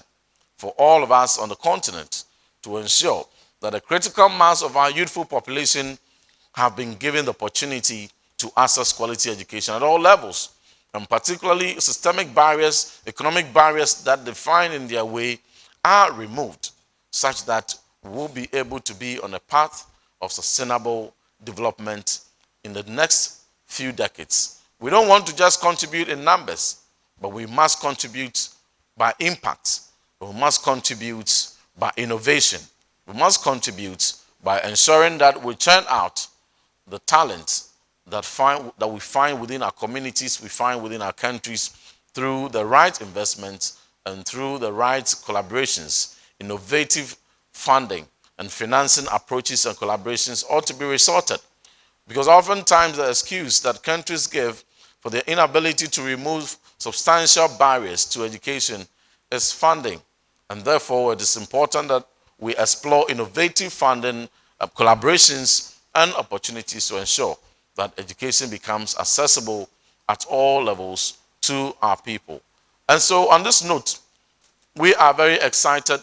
for all of us on the continent to ensure that the critical mass of our youthful population have been given the opportunity to access quality education at all levels, and particularly systemic barriers, economic barriers that they find in their way are removed, such that we'll be able to be on a path of sustainable development in the next few decades. We don't want to just contribute in numbers, but we must contribute by impact. We must contribute by innovation. We must contribute by ensuring that we churn out the talent that we find within our communities, we find within our countries, through the right investments and through the right collaborations. Innovative funding and financing approaches and collaborations ought to be resorted, because oftentimes the excuse that countries give for their inability to remove substantial barriers to education is funding. And therefore, it is important that we explore innovative funding, collaborations, and opportunities to ensure that education becomes accessible at all levels to our people. And so on this note, we are very excited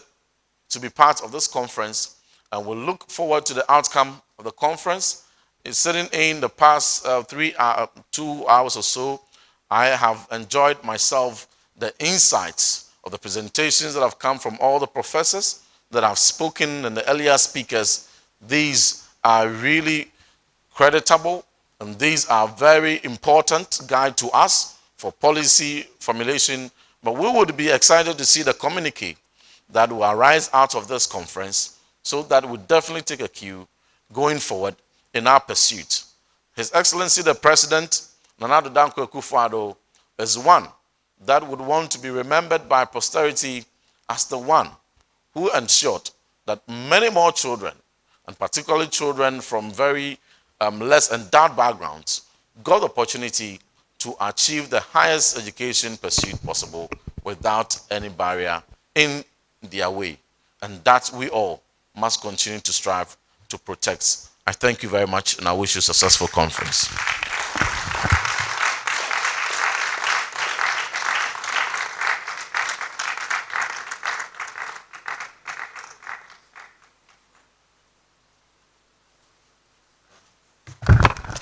to be part of this conference, and we'll look forward to the outcome of the conference. It's sitting in the past 2 hours or so, I have enjoyed myself the insights of the presentations that have come from all the professors that have spoken and the earlier speakers. These are really creditable, and these are very important guide to us for policy formulation. But we would be excited to see the communique that will arise out of this conference, so that we definitely take a cue going forward in our pursuit. His Excellency the President, Nana Addo Dankwa Akufo-Addo, is one that would want to be remembered by posterity as the one who ensured that many more children, and particularly children from very less endowed backgrounds, got the opportunity to achieve the highest education pursuit possible without any barrier in their way. And that we all must continue to strive to protect. I thank you very much, and I wish you a successful conference.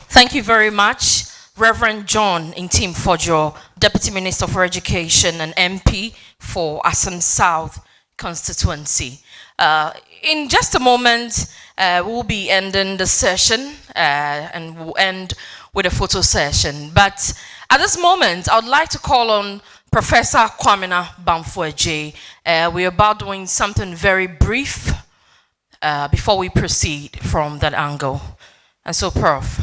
Thank you very much, Reverend John Intim Fojo, Deputy Minister for Education and MP for Assam South constituency. In just a moment, we'll be ending the session and we'll end with a photo session. But at this moment, I would like to call on Professor Kwamina Bamfo-Adjei. We're about doing something very brief before we proceed from that angle. And so, Prof.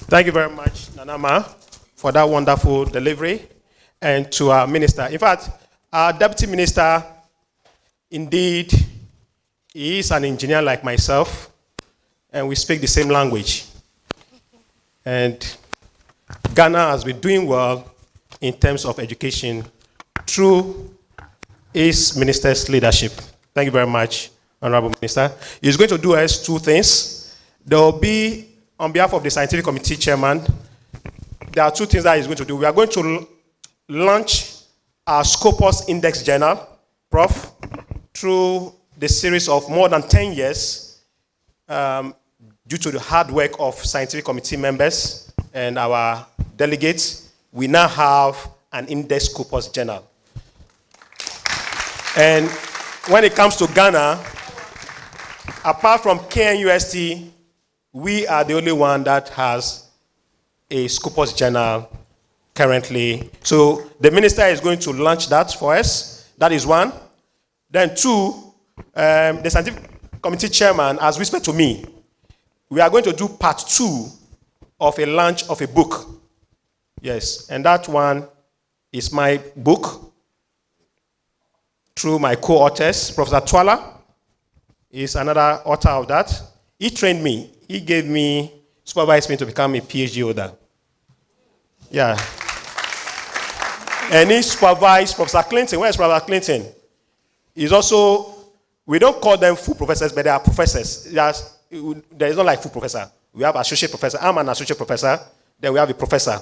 Thank you very much, Nanama, for that wonderful delivery, and to our minister. In fact, our deputy minister, indeed, he is an engineer like myself, and we speak the same language. And Ghana has been doing well in terms of education through his minister's leadership. Thank you very much, Honorable Minister. He's going to do us two things. There will be, on behalf of the Scientific Committee Chairman, there are two things that he's going to do. We are going to launch our Scopus Index Journal, Prof, through the series of more than 10 years, due to the hard work of Scientific Committee members and our delegates. We now have an Index Scopus Journal. And when it comes to Ghana, apart from KNUST, we are the only one that has a Scopus Journal currently. So the minister is going to launch that for us. That is one. Then two, the Scientific Committee Chairman has whispered to me we are going to do part 2 of a launch of a book. Yes, and that one is my book through my co-authors. Professor Twala is another author of that. He trained me. He gave me, supervised me to become a PhD holder. Yeah. And he supervised Professor Clinton. Where is Professor Clinton? He's also, we don't call them full professors, but they are professors. There is not like full professor. We have associate professor. I'm an associate professor. Then we have a professor.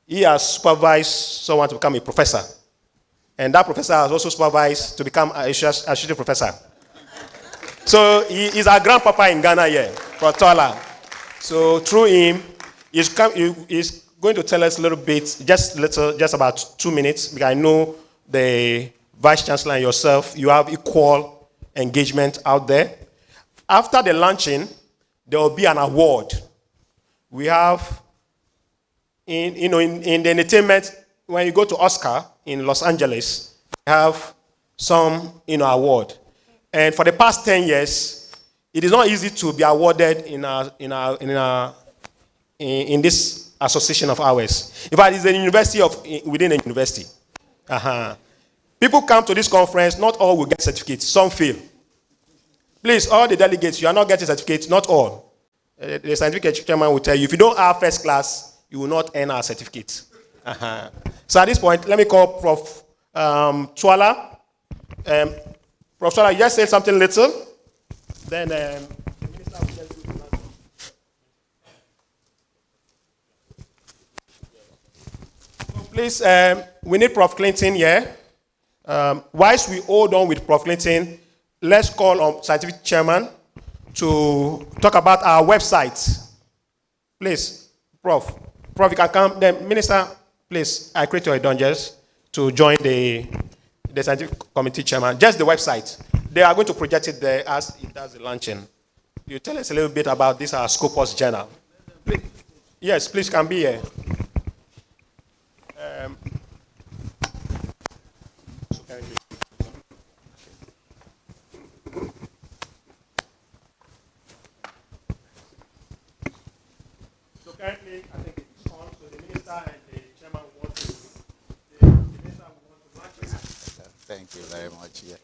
He has supervised someone to become a professor. And that professor has also supervised to become an associate professor. So he's our grandpapa in Ghana here, for Tola. So through him, he's going to tell us a little bit, just about 2 minutes, because I know the Vice Chancellor and yourself, you have equal engagement out there. After the launching, there will be an award. We have, in the entertainment, when you go to Oscar in Los Angeles, we have some award. And for the past 10 years, it is not easy to be awarded in this association of ours. In fact, it's a university within a university. People come to this conference, not all will get certificates, some fail. Please, all the delegates, you are not getting certificates, not all. The scientific chairman will tell you, if you don't have first class, you will not earn our certificate. So at this point, let me call Prof. Twala. Prof. Twala, you just said something little. Then please, we need Prof. Clinton here. Whilst we hold on with Prof. Clinton, let's call on scientific chairman to talk about our website. Please, Prof. Prof, you can come. The minister, please, I create your dangers to join the scientific committee chairman. Just the website. They are going to project it there as it does the launching. You tell us a little bit about this, our Scopus journal. Please. Yes, please, can be here. So currently, I think it's on, so the minister and the chairman want to, the minister want to launch it. Thank you very much. Yeah.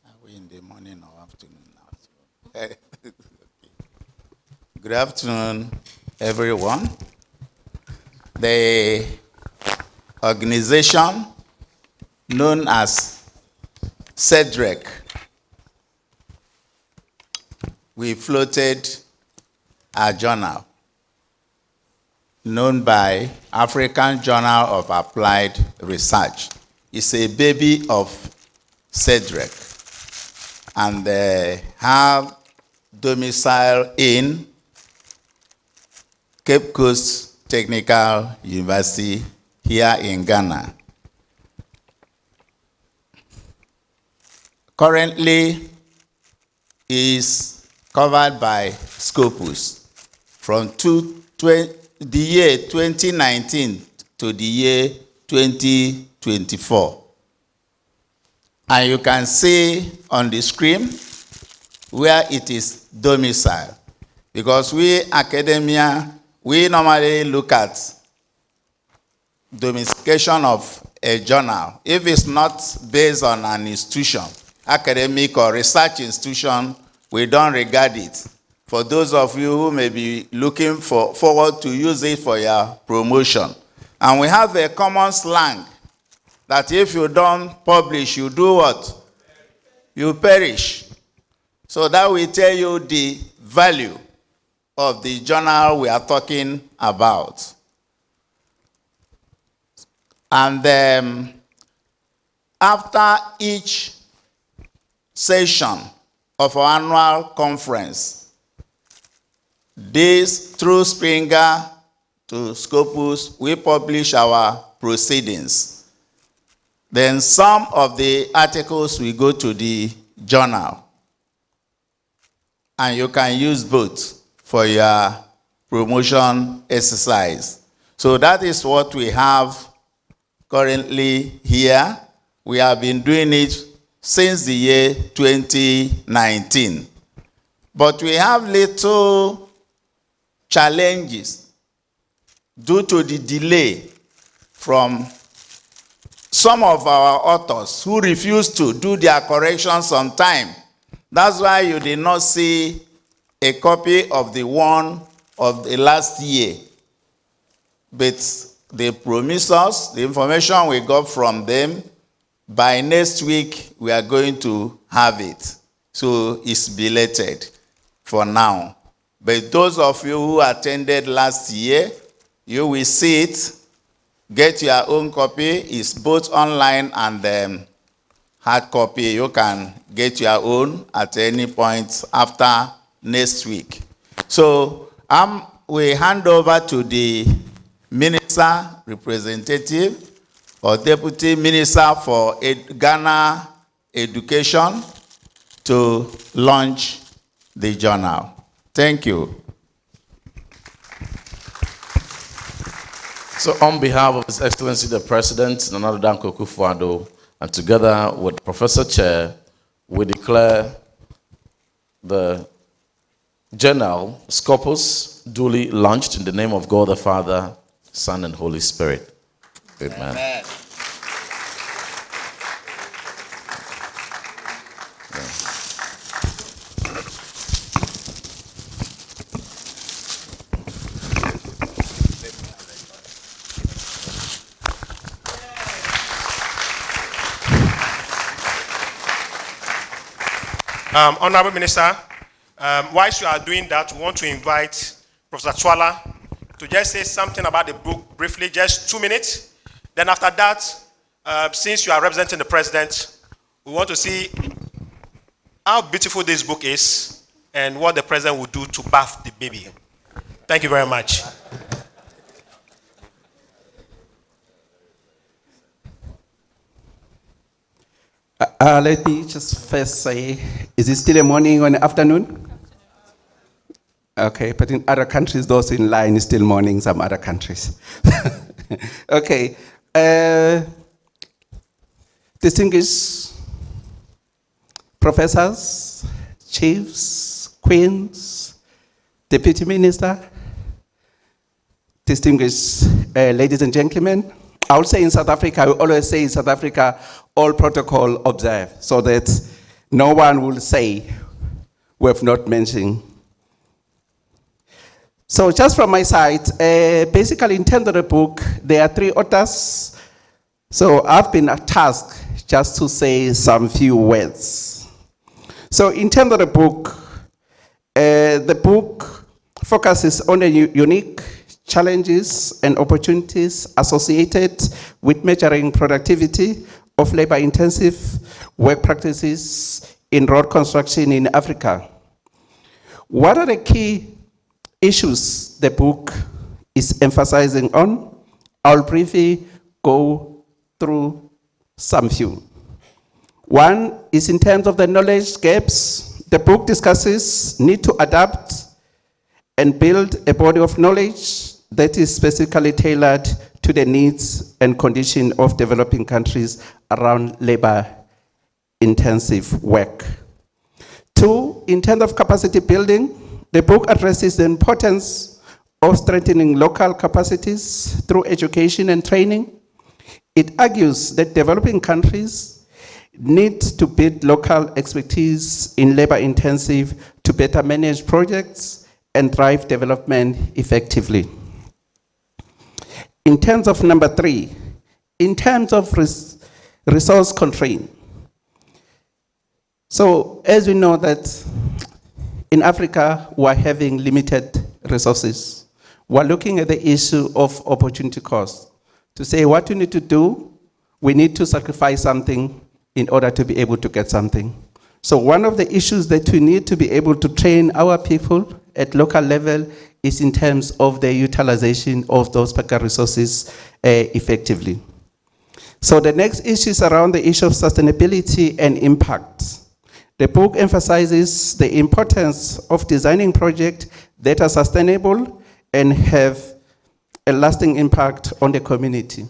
Are we in the morning or afternoon now? Good afternoon, everyone. The organization known as CEDREC, we floated a journal known by African Journal of Applied Research. It's a baby of CEDREC, and they have domicile in Cape Coast Technical University here in Ghana. Currently is covered by Scopus from the year 2019 to the year 2024. And you can see on the screen where it is domicile. Because we academia, we normally look at domiciliation of a journal. If it's not based on an institution, academic or research institution, we don't regard it. For those of you who may be looking forward to use it for your promotion. And we have a common slang that if you don't publish, you do what? You perish. So that will tell you the value of the journal we are talking about. And after each session of our annual conference, this through Springer to Scopus, we publish our proceedings. Then some of the articles will go to the journal. And you can use both for your promotion exercise. So that is what we have currently here. We have been doing it since the year 2019. But we have little challenges due to the delay from some of our authors who refuse to do their corrections on time. That's why you did not see a copy of the one of the last year. But they promised us the information we got from them. By next week, we are going to have it. So it's belated for now. But those of you who attended last year, you will see it. Get your own copy. It's both online and hard copy. You can get your own at any point after next week. So we hand over to the Minister Representative or Deputy Minister for Ghana Education to launch the journal. Thank you. So on behalf of His Excellency the President, Nana Addo Dankwa Akufo-Addo, and together with Professor Chair, we declare the journal Scopus duly launched in the name of God the Father, Son, and Holy Spirit. Amen. Amen. Honorable Minister, whilst you are doing that, we want to invite Professor Twala to just say something about the book briefly, just 2 minutes. Then after that, since you are representing the President, we want to see how beautiful this book is and what the President will do to bath the baby. Thank you very much. Let me just first say, is it still a morning or an afternoon? Okay, but in other countries, those in line is still morning, some other countries. Okay. Distinguished professors, chiefs, queens, deputy minister, distinguished ladies and gentlemen, I would say in South Africa, we always say in South Africa, all protocol observed, so that no one will say we have not mentioned. So just from my side, basically in terms of the book, there are 3 authors. So I've been tasked just to say some few words. So in terms of the book focuses on the unique challenges and opportunities associated with measuring productivity of labor-intensive work practices in road construction in Africa. What are the key issues the book is emphasizing on? I'll briefly go through some few. One is in terms of the knowledge gaps. The book discusses need to adapt and build a body of knowledge that is specifically tailored to the needs and condition of developing countries around labor-intensive work. 2, in terms of capacity building, the book addresses the importance of strengthening local capacities through education and training. It argues that developing countries need to build local expertise in labor-intensive to better manage projects and drive development effectively. In terms of number 3, in terms of resource constraint. So as we know that in Africa, we're having limited resources. We're looking at the issue of opportunity cost. To say what we need to do, we need to sacrifice something in order to be able to get something. So one of the issues that we need to be able to train our people at local level is in terms of the utilization of those resources effectively. So the next issue is around the issue of sustainability and impact. The book emphasizes the importance of designing projects that are sustainable and have a lasting impact on the community.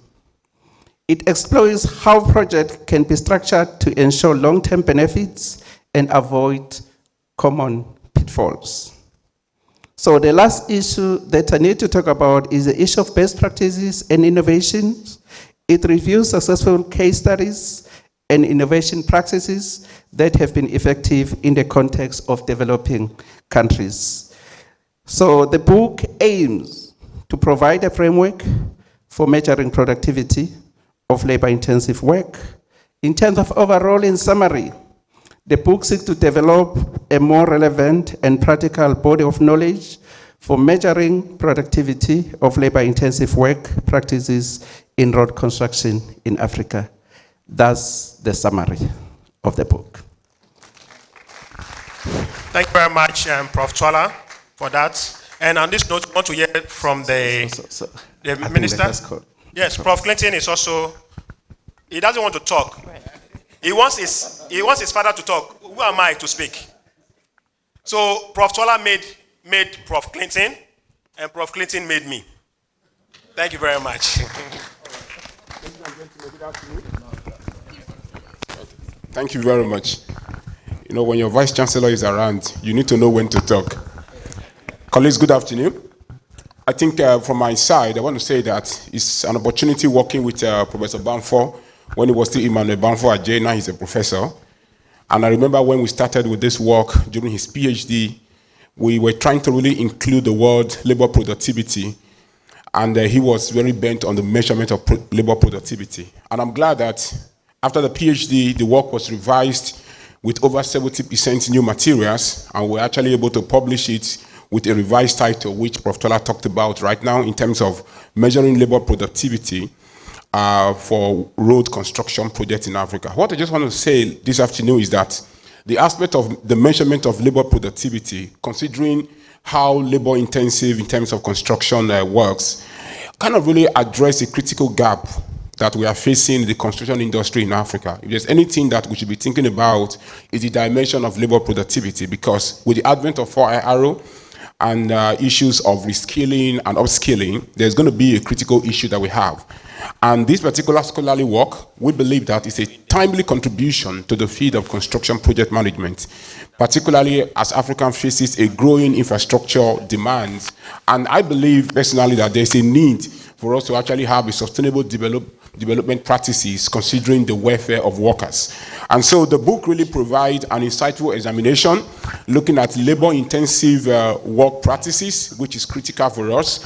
It explores how projects can be structured to ensure long-term benefits and avoid common pitfalls. So the last issue that I need to talk about is the issue of best practices and innovations. It reviews successful case studies and innovation practices that have been effective in the context of developing countries. So the book aims to provide a framework for measuring productivity of labor-intensive work. In terms of overall, in summary, the book seeks to develop a more relevant and practical body of knowledge for measuring productivity of labor-intensive work practices in road construction in Africa. That's the summary of the book. Thank you very much, Prof. Twala, for that. And on this note, we want to hear from the minister. Yes, Prof. Clinton is also, he doesn't want to talk. He wants his father to talk. Who am I to speak? So Prof. Twala made Prof. Clinton, and Prof. Clinton made me. Thank you very much. Thank you very much. You know, when your Vice Chancellor is around, you need to know when to talk. Colleagues, good afternoon. I think from my side, I want to say that it's an opportunity working with Professor Bamford when he was still Emmanuel Bamford at J. Now he's a professor. And I remember when we started with this work during his PhD, we were trying to really include the word labor productivity. And he was very bent on the measurement of labor productivity. And I'm glad that after the PhD, the work was revised with over 70% new materials, and we're actually able to publish it with a revised title, which Prof. Twala talked about right now in terms of measuring labor productivity for road construction projects in Africa. What I just want to say this afternoon is that the aspect of the measurement of labor productivity, considering how labor intensive in terms of construction works, kind of really address a critical gap that we are facing in the construction industry in Africa. If there's anything that we should be thinking about, is the dimension of labor productivity, because with the advent of 4IRO and issues of reskilling and upskilling, there's going to be a critical issue that we have. And this particular scholarly work, we believe that it's a timely contribution to the field of construction project management, particularly as Africa faces a growing infrastructure demands. And I believe personally that there's a need for us to actually have a sustainable development practices considering the welfare of workers. And so the book really provides an insightful examination looking at labor-intensive work practices, which is critical for us.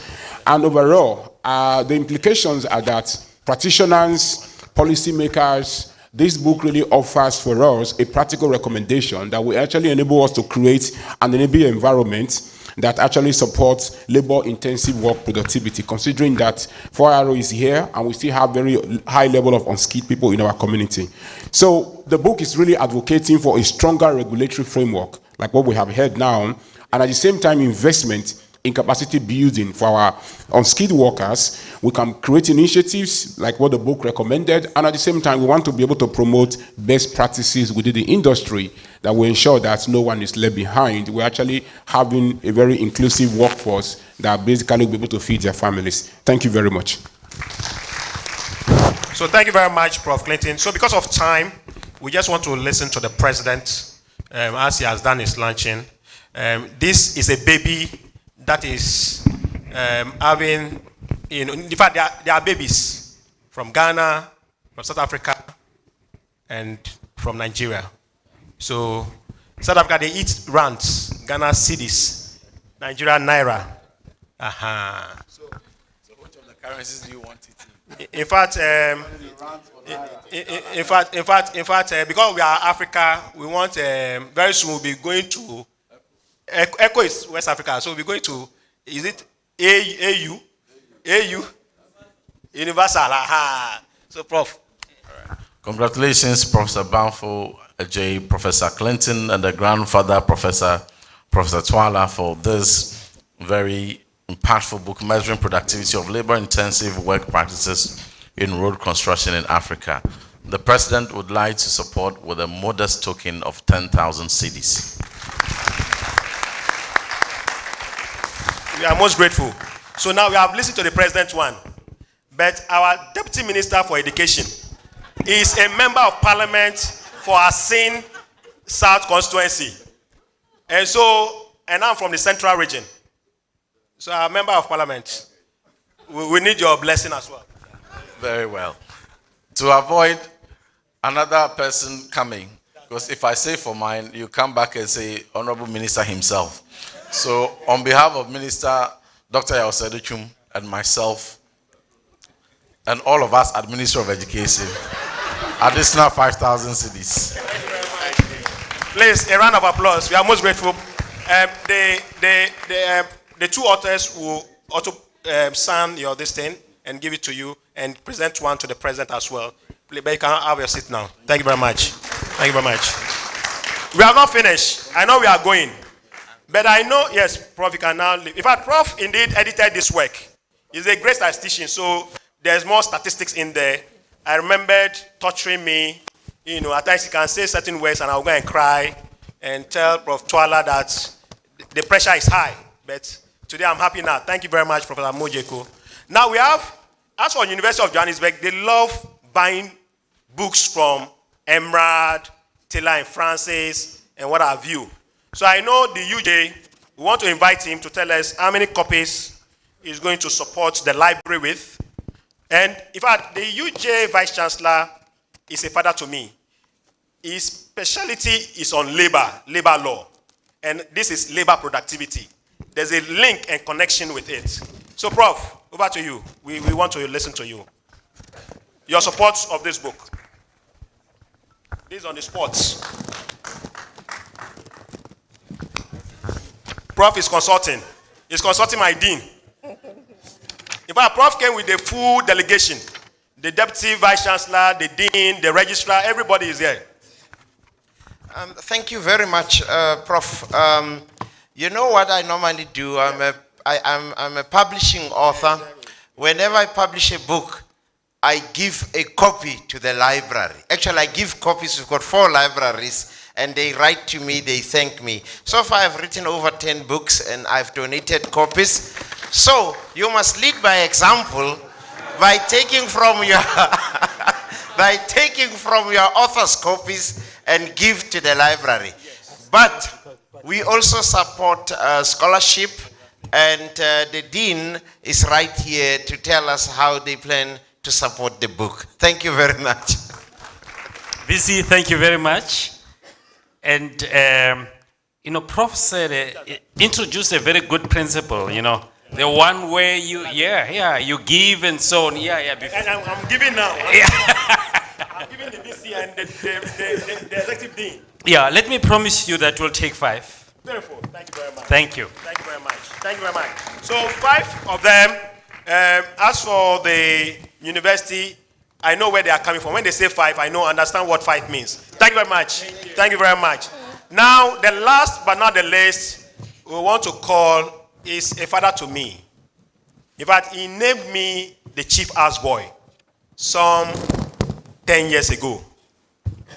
And overall, the implications are that practitioners, policymakers, this book really offers for us a practical recommendation that will actually enable us to create an enabling environment that actually supports labor-intensive work productivity, considering that 4IRO is here and we still have very high level of unskilled people in our community. So the book is really advocating for a stronger regulatory framework, like what we have heard now, and at the same time investment in capacity building for our unskilled workers. We can create initiatives like what the book recommended, and at the same time we want to be able to promote best practices within the industry that will ensure that no one is left behind. We're actually having a very inclusive workforce that basically will be able to feed their families. Thank you very much. So thank you very much, Prof. Clinton. So because of time, we just want to listen to the president as he has done his launching. This is a baby that is having, in fact, there are babies from Ghana, from South Africa, and from Nigeria. So South Africa, they eat rands, Ghana cedis, Nigeria naira. So which of the currencies do you want it in? In fact, because we are Africa, we want very soon we'll be going to ECO is West Africa, so we're going to, is it AU? Universal. So, Prof. Right. Congratulations, Professor Bamford, J. Professor Clinton, and the grandfather, Professor Twala, for this very impactful book, Measuring Productivity of Labor-Intensive Work Practices in Road Construction in Africa. The President would like to support with a modest token of 10,000 cedis. We are most grateful. So now we have listened to the president one. But our Deputy Minister for Education is a member of parliament for Asin South constituency. And I'm from the central region. So I'm a member of parliament. We need your blessing as well. Very well. To avoid another person coming, because if I say for mine, you come back and say Honorable Minister himself. So on behalf of Minister Dr. Tvucc and myself, and all of us at Ministry of Education, additional 5,000 cedis. Please, a round of applause. We are most grateful. The two authors will also sign your this thing and give it to you and present one to the president as well. But you can have your seat now. Thank you very much. Thank you very much. We have not finished. I know we are going. But I know, yes, Prof, you can now leave. In fact, Prof indeed edited this work. He's a great statistician, so there's more statistics in there. I remembered torturing me. You know, at times he can say certain words and I'll go and cry and tell Prof. Twala that the pressure is high. But today I'm happy now. Thank you very much, Professor Mojeko. Now we have, as for University of Johannesburg, they love buying books from Emerald, Taylor and Francis, and what have you. So I know the UJ, we want to invite him to tell us how many copies he's going to support the library with. And in fact, the UJ Vice Chancellor is a father to me. His specialty is on labor law. And this is labor productivity. There's a link and connection with it. So Prof, over to you. We want to listen to you. Your support of this book. This is on the sports. Prof is consulting. He's consulting my dean. In fact, Prof came with the full delegation. The Deputy Vice Chancellor, the Dean, the Registrar, everybody is here. Thank you very much, Prof. You know what I normally do? I'm a publishing author. Whenever I publish a book, I give a copy to the library. Actually, I give copies. We've got 4 libraries. And they write to me, they thank me. So far, I've written over 10 books and I've donated copies. So you must lead by example by taking from your author's copies and give to the library. Yes. But we also support scholarship, and the dean is right here to tell us how they plan to support the book. Thank you very much. VC, thank you very much. And, you know, Prof said, introduced a very good principle, you know, the one where you, you give and so on. And I'm giving now. I'm giving the VC and the executive dean. Yeah, let me promise you that will take 5. Beautiful. Thank you very much. Thank you. Thank you very much. Thank you very much. So 5 of them, as for the university, I know where they are coming from. When they say 5, I understand what 5 means. Thank you very much. Thank you very much. Now, the last but not the least, we want to call is a father to me. In fact, he named me the chief houseboy some 10 years ago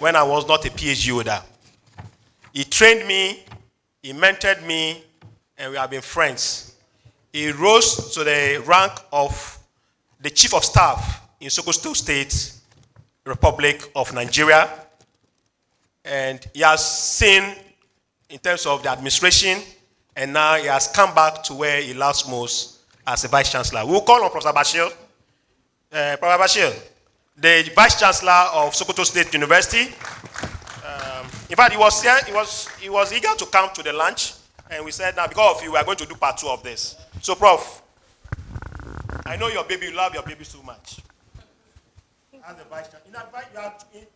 when I was not a PhD holder. He trained me, he mentored me, and we have been friends. He rose to the rank of the chief of staff in Cctu State, Republic of Nigeria. And he has seen in terms of the administration, and now he has come back to where he loves most as a vice chancellor. We'll call on Professor Bashir. Professor Bashir, the vice chancellor of Cctu State University. In fact, he was eager to come to the lunch, and we said, now because of you, we are going to do part 2 of this. So, Prof, I know your baby, you love your baby so much. As the vice chancellor, you are in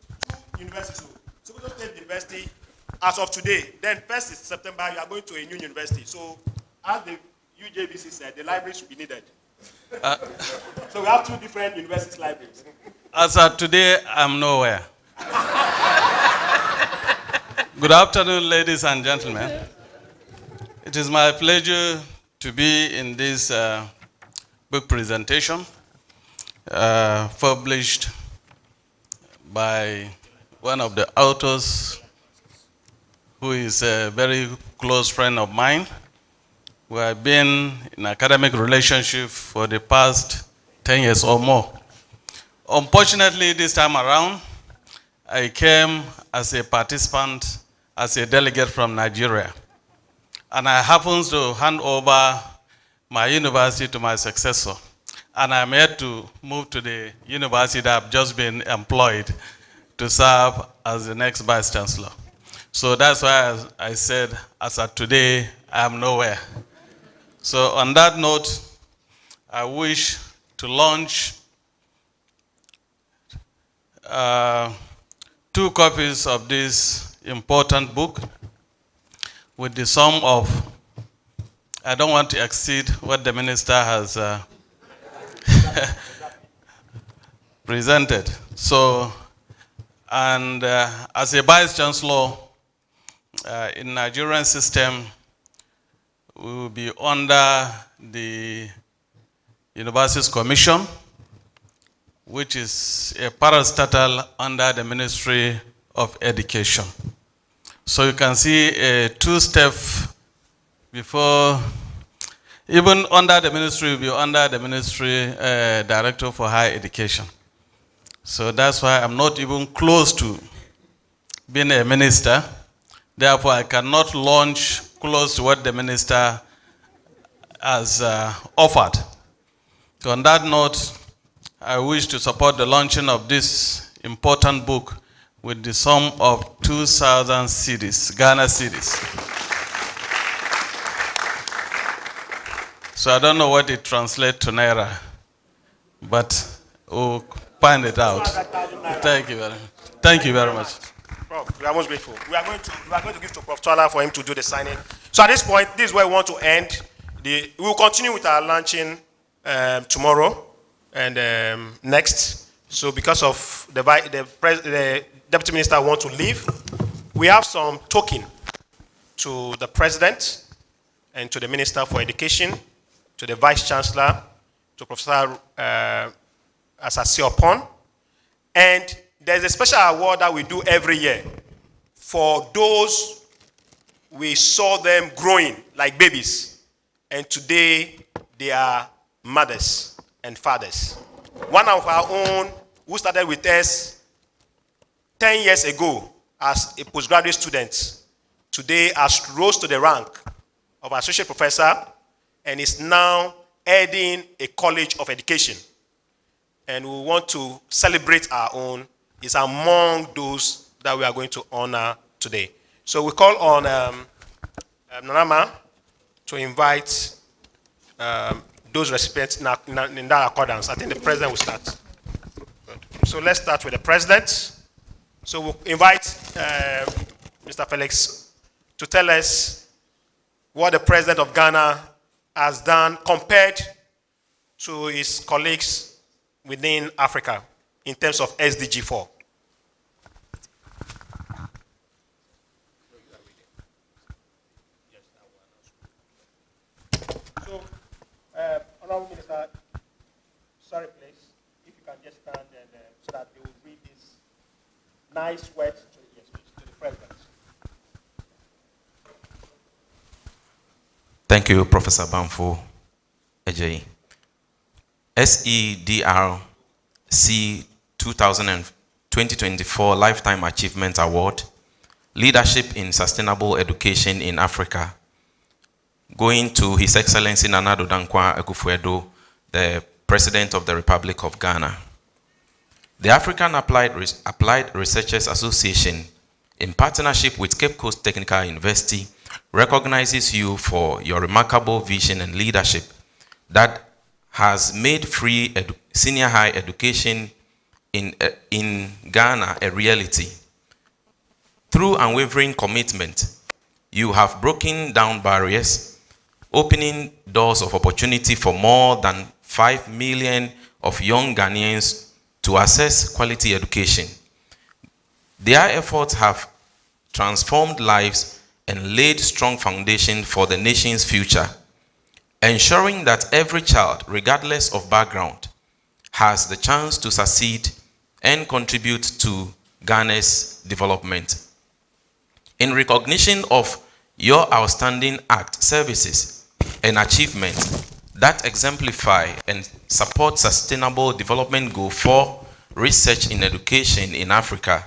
2 universities. Cctu State University, as of today, then 1st September, you are going to a new university. So, as the UJBC said, the library should be needed. So we have 2 different university libraries. As of today, I'm nowhere. Good afternoon, ladies and gentlemen. It is my pleasure to be in this book presentation published by one of the authors who is a very close friend of mine, We have been in academic relationship for the past 10 years or more. Unfortunately, this time around, I came as a participant, as a delegate from Nigeria. And I happen to hand over my university to my successor. And I'm here to move to the university that I've just been employed to serve as the next Vice Chancellor. So that's why I said, as of today, I am nowhere. So on that note, I wish to launch 2 copies of this important book with the sum of, I don't want to exceed what the minister has presented. So, and as a Vice Chancellor, in Nigerian system, we will be under the Universities Commission, which is a parastatal under the Ministry of Education. So you can see a 2-step before, even under the ministry, will be under the Ministry Director for Higher Education. So that's why I'm not even close to being a minister. Therefore, I cannot launch close to what the minister has offered. So on that note, I wish to support the launching of this important book with the sum of 2,000 cedis, Ghana cedis. So I don't know what it translates to Naira, but we'll find it out. Thank you very much. Thank you very much. Prof, we are most grateful. We are going to give to Prof. Twala for him to do the signing. So at this point, this is where we want to end. We will continue with our launching tomorrow and next. So because of the Deputy Minister wants to leave, we have some token to the President and to the Minister for Education, to the Vice Chancellor, to Professor Asasiopon, and there's a special award that we do every year for those we saw them growing like babies, and today they are mothers and fathers. One of our own who started with us 10 years ago as a postgraduate student, today has rose to the rank of associate professor and is now heading a college of education. And we want to celebrate our own. Is among those that we are going to honor today. So we call on Nanama to invite those recipients in that accordance. I think the President will start. Good. So let's start with the President. So we'll invite Mr. Felix to tell us what the President of Ghana has done compared to his colleagues within Africa in terms of SDG 4. So, Honorable Minister, sorry please, if you can just stand and so that they will read this nice words to the President. Thank you, Professor Banfu Ejeyi. SEDRC 2024 Lifetime Achievement Award, Leadership in Sustainable Education in Africa, going to His Excellency Nana Addo Dankwa Akufo-Addo, the President of the Republic of Ghana. The African Applied Researchers Association, in partnership with Cape Coast Technical University, recognizes you for your remarkable vision and leadership that has made free senior higher education in Ghana a reality. Through unwavering commitment, you have broken down barriers, opening doors of opportunity for more than 5 million of young Ghanaians to access quality education. Their efforts have transformed lives and laid strong foundation for the nation's future, ensuring that every child, regardless of background, has the chance to succeed and contribute to Ghana's development. In recognition of your outstanding services, and achievement that exemplify and support Sustainable Development Goal 4 research in education in Africa.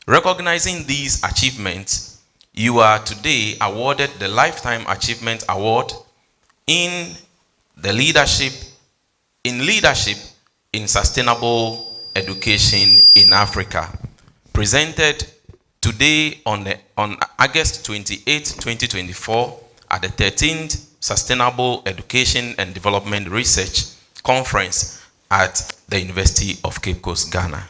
Recognizing these achievements, you are today awarded the Lifetime Achievement Award in leadership in sustainable education in Africa, presented today on August 28, 2024 at the 13th Sustainable Education and Development Research Conference at the University of Cape Coast, Ghana.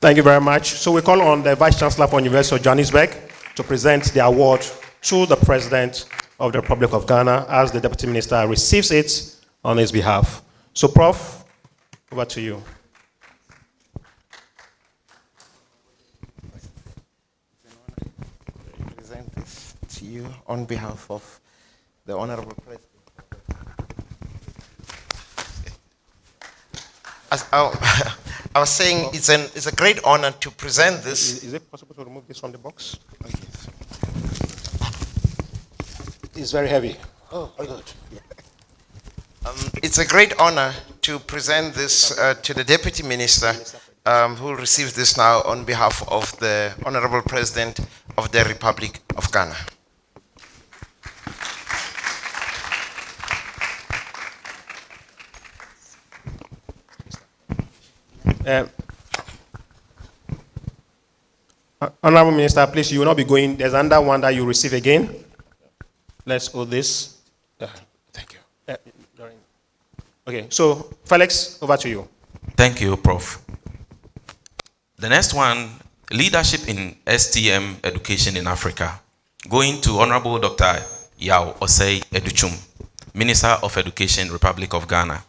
Thank you very much. So we call on the Vice Chancellor for University of Johannesburg to present the award to the President of the Republic of Ghana as the Deputy Minister receives it on his behalf. So Prof, over to you. Present this to you on behalf of the Honorable President. As I was saying, it's a great honor to present this. Is it possible to remove this from the box? Oh, yes. It's very heavy. Oh, very good. It's a great honor to present this to the Deputy Minister who receives this now on behalf of the Honorable President of the Republic of Ghana. Honorable Minister, please, you will not be going. There's another one that you receive again. Let's hold this. Thank you. Okay, so Felix, over to you. Thank you, Prof. The next one, leadership in STM education in Africa, going to Honorable Dr. Yao Osei Educhum, Minister of Education, Republic of Ghana.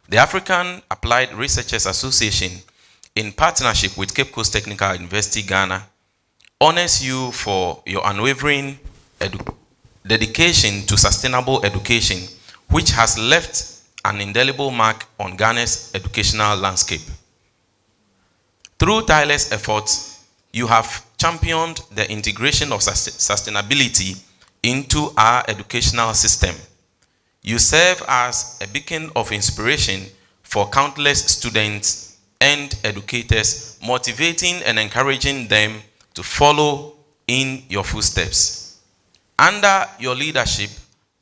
The African Applied Researchers Association, in partnership with Cape Coast Technical University, Ghana, honors you for your unwavering dedication to sustainable education, which has left an indelible mark on Ghana's educational landscape. Through tireless efforts, you have championed the integration of sustainability into our educational system. You serve as a beacon of inspiration for countless students and educators, motivating and encouraging them to follow in your footsteps. Under your leadership,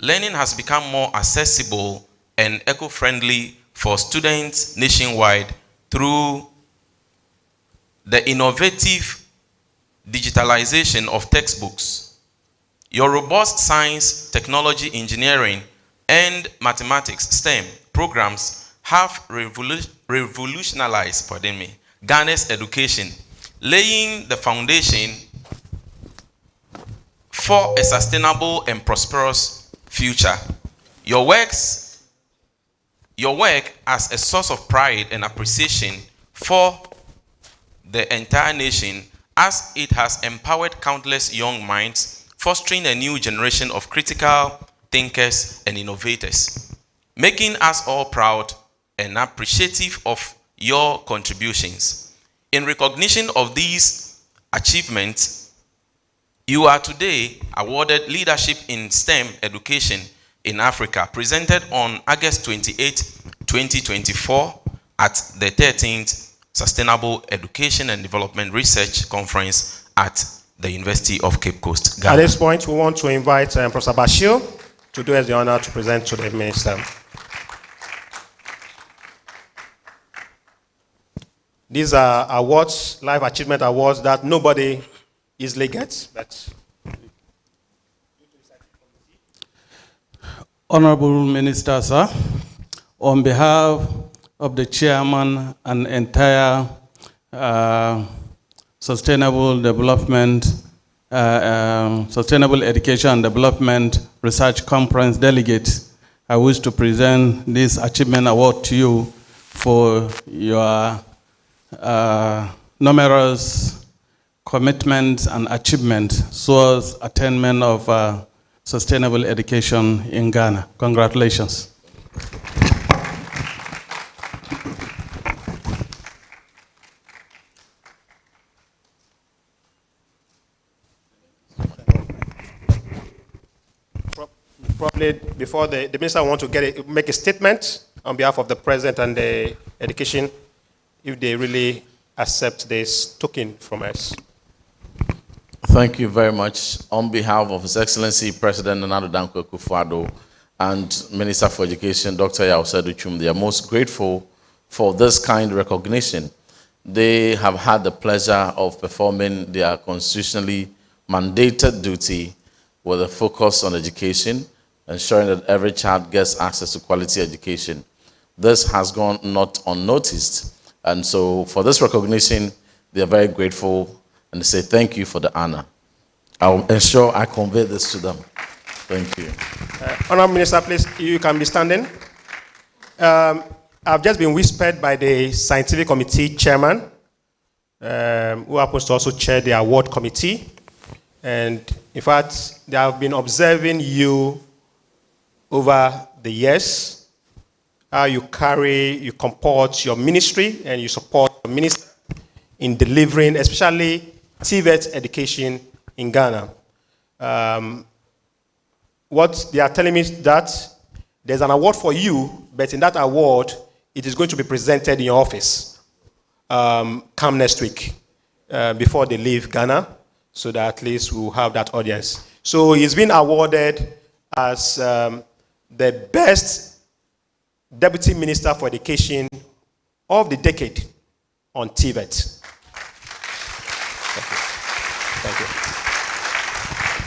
learning has become more accessible and eco-friendly for students nationwide through the innovative digitalization of textbooks. Your robust science, technology, engineering, and mathematics STEM programs have revolutionized Ghana's education, laying the foundation for a sustainable and prosperous future. Your work as a source of pride and appreciation for the entire nation, as it has empowered countless young minds, fostering a new generation of critical thinkers and innovators, making us all proud and appreciative of your contributions. In recognition of these achievements, you are today awarded Leadership in STEM Education in Africa, presented on August 28, 2024 at the 13th Sustainable Education and Development Research Conference at the University of Cape Coast, Ghana. At this point, we want to invite Professor Bashir to do us the honor to present to the Minister. These are awards, life achievement awards that nobody easily gets. But Honorable Minister, sir, on behalf of the chairman and entire Sustainable Education and Development Research Conference delegates, I wish to present this achievement award to you for your numerous commitments and achievements towards attainment of sustainable education in Ghana. Congratulations. Probably before the minister want to make a statement on behalf of the president and the education, if they really accept this token from us. Thank you very much. On behalf of His Excellency President Nana Dankwa Akufo-Addo and Minister for Education, Dr. Tvucc, they are most grateful for this kind recognition. They have had the pleasure of performing their constitutionally mandated duty with a focus on education, ensuring that every child gets access to quality education. This has gone not unnoticed. And so for this recognition, they are very grateful and they say thank you for the honor. I will ensure I convey this to them. Thank you. Honourable Minister, please, you can be standing. I've just been whispered by the Scientific Committee Chairman, who happens to also chair the award committee. And in fact, they have been observing you over the years, how you comport your ministry and you support the minister in delivering, especially Tvucc education in Ghana. What they are telling me is that there's an award for you, but in that award, it is going to be presented in your office come next week before they leave Ghana, so that at least we'll have that audience. So he's been awarded as the best Deputy Minister for Education of the decade on Tvucc. Thank you.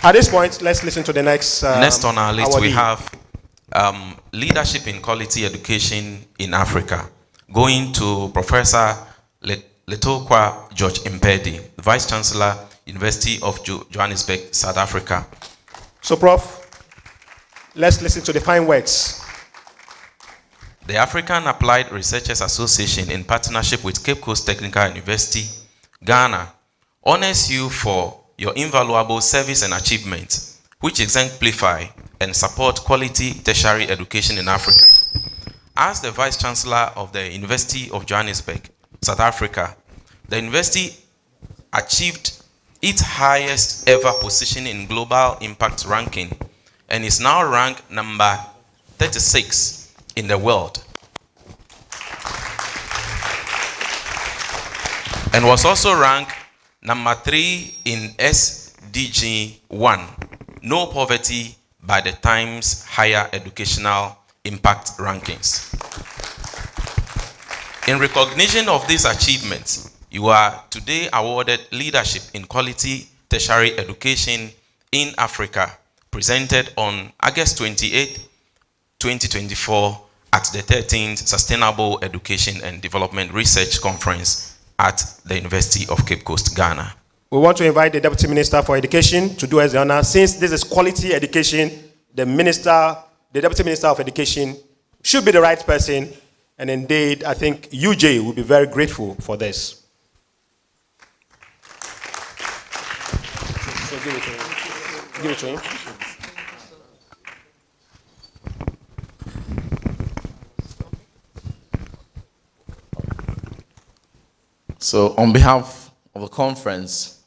At this point, let's listen to the next. Next on our list, awardee. we have Leadership in Quality Education in Africa, going to Professor Letokwa George Impedi, Vice Chancellor, University of Johannesburg, South Africa. So, Prof, let's listen to the fine words. The African Applied Researchers Association, in partnership with Cape Coast Technical University, Ghana, honors you for your invaluable service and achievements, which exemplify and support quality tertiary education in Africa. As the Vice Chancellor of the University of Johannesburg, South Africa, the university achieved its highest ever position in global impact ranking and is now ranked number 36 in the world. And was also ranked number 3 in SDG 1, No Poverty, by the Times Higher Educational Impact Rankings. In recognition of these achievements, you are today awarded Leadership in Quality Tertiary Education in Africa, presented on August 28, 2024 at the 13th Sustainable Education and Development Research Conference at the University of Cape Coast, Ghana. We want to invite the Deputy Minister for Education to do us the honor. Since this is quality education, the Deputy Minister of Education should be the right person. And indeed, I think UJ will be very grateful for this. So give it to him. Give it to him. So on behalf of the conference,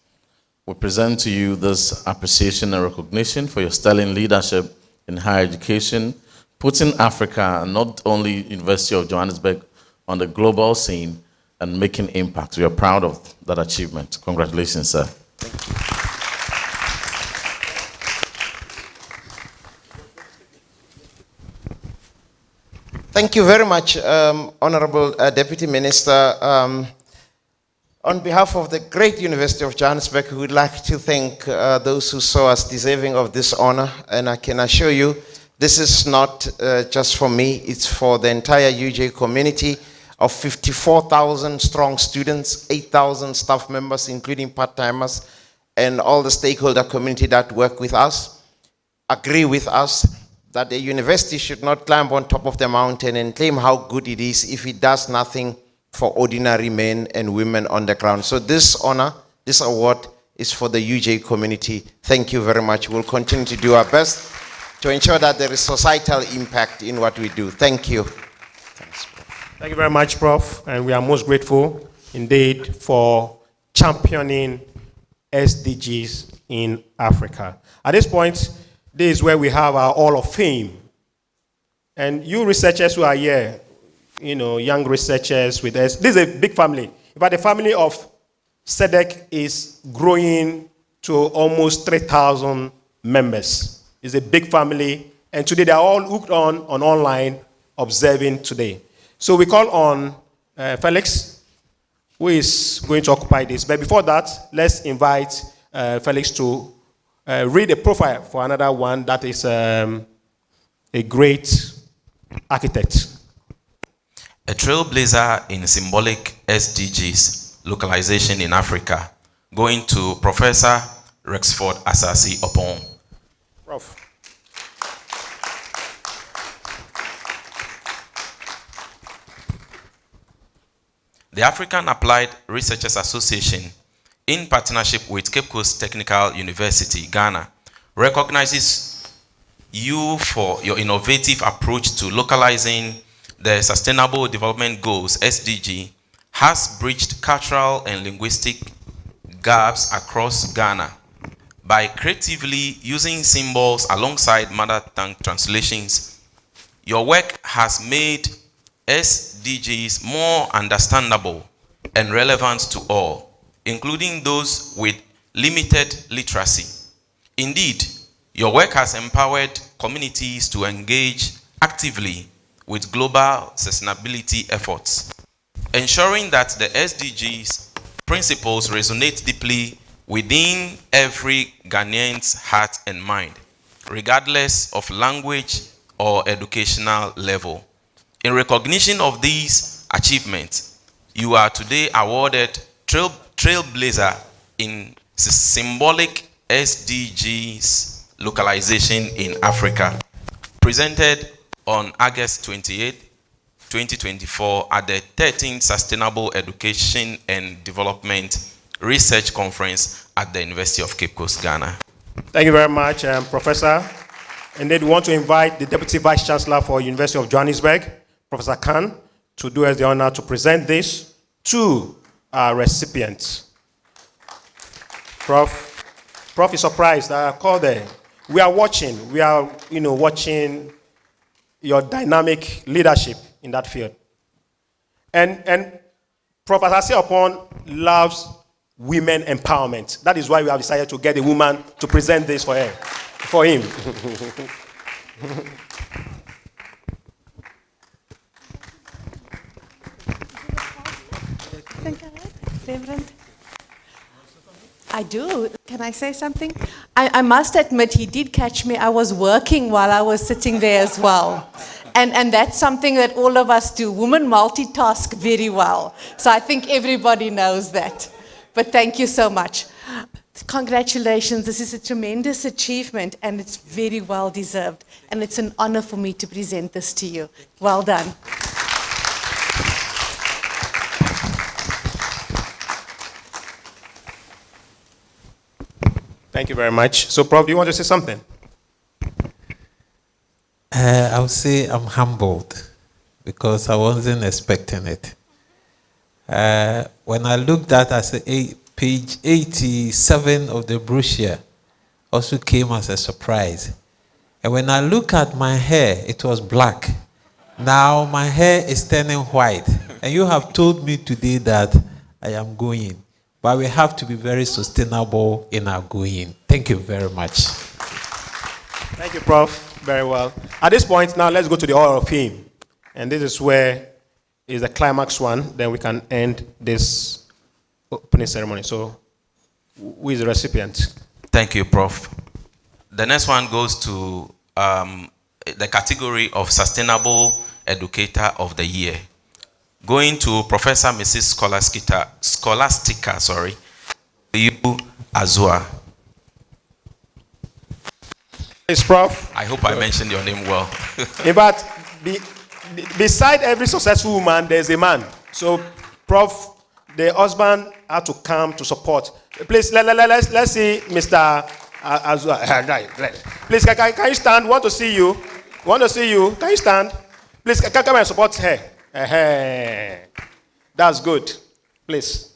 we present to you this appreciation and recognition for your sterling leadership in higher education, putting Africa, and not only University of Johannesburg, on the global scene and making impact. We are proud of that achievement. Congratulations, sir. Thank you very much, Honorable Deputy Minister. On behalf of the great University of Johannesburg, we would like to thank those who saw us deserving of this honor. And I can assure you, this is not just for me, it's for the entire UJ community of 54,000 strong students, 8,000 staff members, including part-timers, and all the stakeholder community that work with us, agree with us that the university should not climb on top of the mountain and claim how good it is if it does nothing for ordinary men and women on the ground. So this honor, this award is for the UJ community. Thank you very much. We'll continue to do our best to ensure that there is societal impact in what we do. Thank you. Thanks, Prof. Thank you very much, Prof. And we are most grateful indeed for championing SDGs in Africa. At this point, this is where we have our Hall of Fame. And you researchers who are here, you know, young researchers with us, this is a big family. But the family of SEDEC is growing to almost 3,000 members. It's a big family, and today they are all hooked on online observing today. So we call on Felix, who is going to occupy this. But before that, let's invite Felix to read a profile for another one that is a great architect. A trailblazer in symbolic SDGs localization in Africa, going to Professor Rexford Asasi Opon. Prof. The African Applied Researchers Association, in partnership with Cape Coast Technical University, Ghana, recognizes you for your innovative approach to localizing the Sustainable Development Goals, SDG, has bridged cultural and linguistic gaps across Ghana. By creatively using symbols alongside mother tongue translations, your work has made SDGs more understandable and relevant to all, including those with limited literacy. Indeed, your work has empowered communities to engage actively with global sustainability efforts, ensuring that the SDGs principles resonate deeply within every Ghanaian's heart and mind, regardless of language or educational level. In recognition of these achievements, you are today awarded Trailblazer in symbolic SDGs localization in Africa, presented on August 28, 2024 at the 13th Sustainable Education and Development Research Conference at the University of Cape Coast, Ghana. Thank you very much, Professor. And then we want to invite the Deputy Vice Chancellor for University of Johannesburg, Professor Khan, to do us the honor to present this to our recipients. Prof is surprised. I called there. We are watching. We are, watching your dynamic leadership in that field. And Professor Asiopon loves women empowerment. That is why we have decided to get a woman to present this for him. Reverend? I do. Can I say something? I must admit, he did catch me. I was working while I was sitting there as well. And that's something that all of us do. Women multitask very well. So I think everybody knows that. But thank you so much. Congratulations. This is a tremendous achievement, and it's very well deserved. And it's an honor for me to present this to you. Well done. Thank you very much. So, Prof, do you want to say something? I would say I'm humbled because I wasn't expecting it. When I looked at page 87 of the brochure, also came as a surprise. And when I look at my hair, it was black. Now my hair is turning white. And you have told me today that I am going. But we have to be very sustainable in our going. Thank you very much. Thank you, Prof. Very well. At this point, now let's go to the Hall of Fame. And this is where is the climax one. Then we can end this opening ceremony. So, who is the recipient? Thank you, Prof. The next one goes to the category of Sustainable Educator of the Year, going to Professor Mrs. Scholastica, you, Azua. Yes, Prof. I hope I mentioned your name well. In fact, beside every successful woman, there's a man. So, Prof, the husband had to come to support. Please, let's see Mr. Azua. Please, can you stand? Want to see you. Can you stand? Please, come and support her. That's good. Please.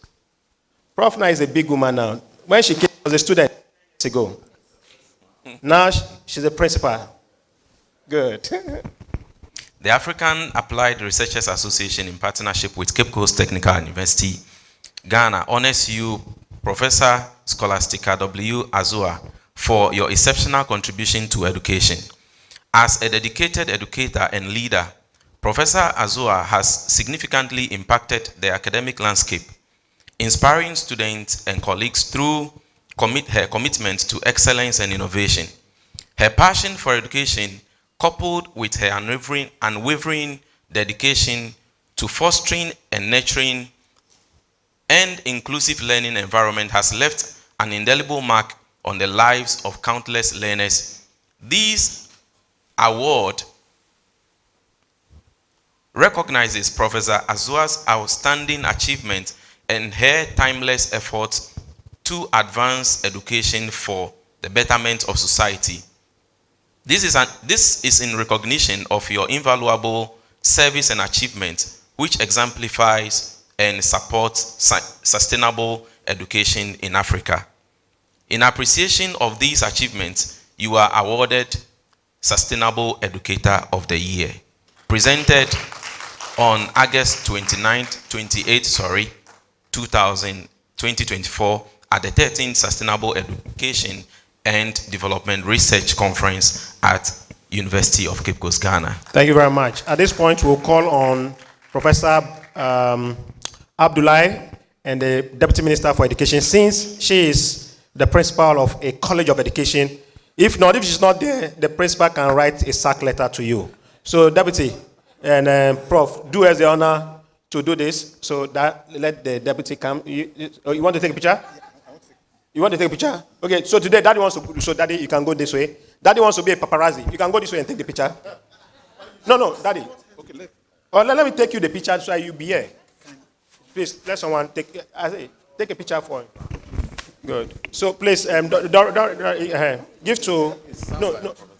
Prof now is a big woman now. When she came, was a student years ago. Now she's a principal. Good. The African Applied Researchers Association, in partnership with Cape Coast Technical University, Ghana, honors you, Professor Scholastica W. Azua, for your exceptional contribution to education. As a dedicated educator and leader, Professor Azua has significantly impacted the academic landscape, inspiring students and colleagues through her commitment to excellence and innovation. Her passion for education, coupled with her unwavering dedication to fostering and nurturing and inclusive learning environment, has left an indelible mark on the lives of countless learners. This award recognizes Professor Azua's outstanding achievement and her timeless efforts to advance education for the betterment of society. This is in recognition of your invaluable service and achievement, which exemplifies and supports sustainable education in Africa. In appreciation of these achievements, you are awarded Sustainable Educator of the Year, presented on August 28, 2024 at the 13th Sustainable Education and Development Research Conference at University of Cape Coast, Ghana. Thank you very much. At this point, we'll call on Professor Abdullahi and the Deputy Minister for Education, since she is the principal of a college of education. If she's not there, the principal can write a sack letter to you. So, Deputy and Prof, do us the honor to do this. So that let the deputy come. You want to take a picture? You want to take a picture? Okay. So today, Daddy wants to. So Daddy, you can go this way. Daddy wants to be a paparazzi. You can go this way and take the picture. No, Daddy. Okay. Let me take you the picture so you be here. Please, let someone take a picture for him. Good. So please, give to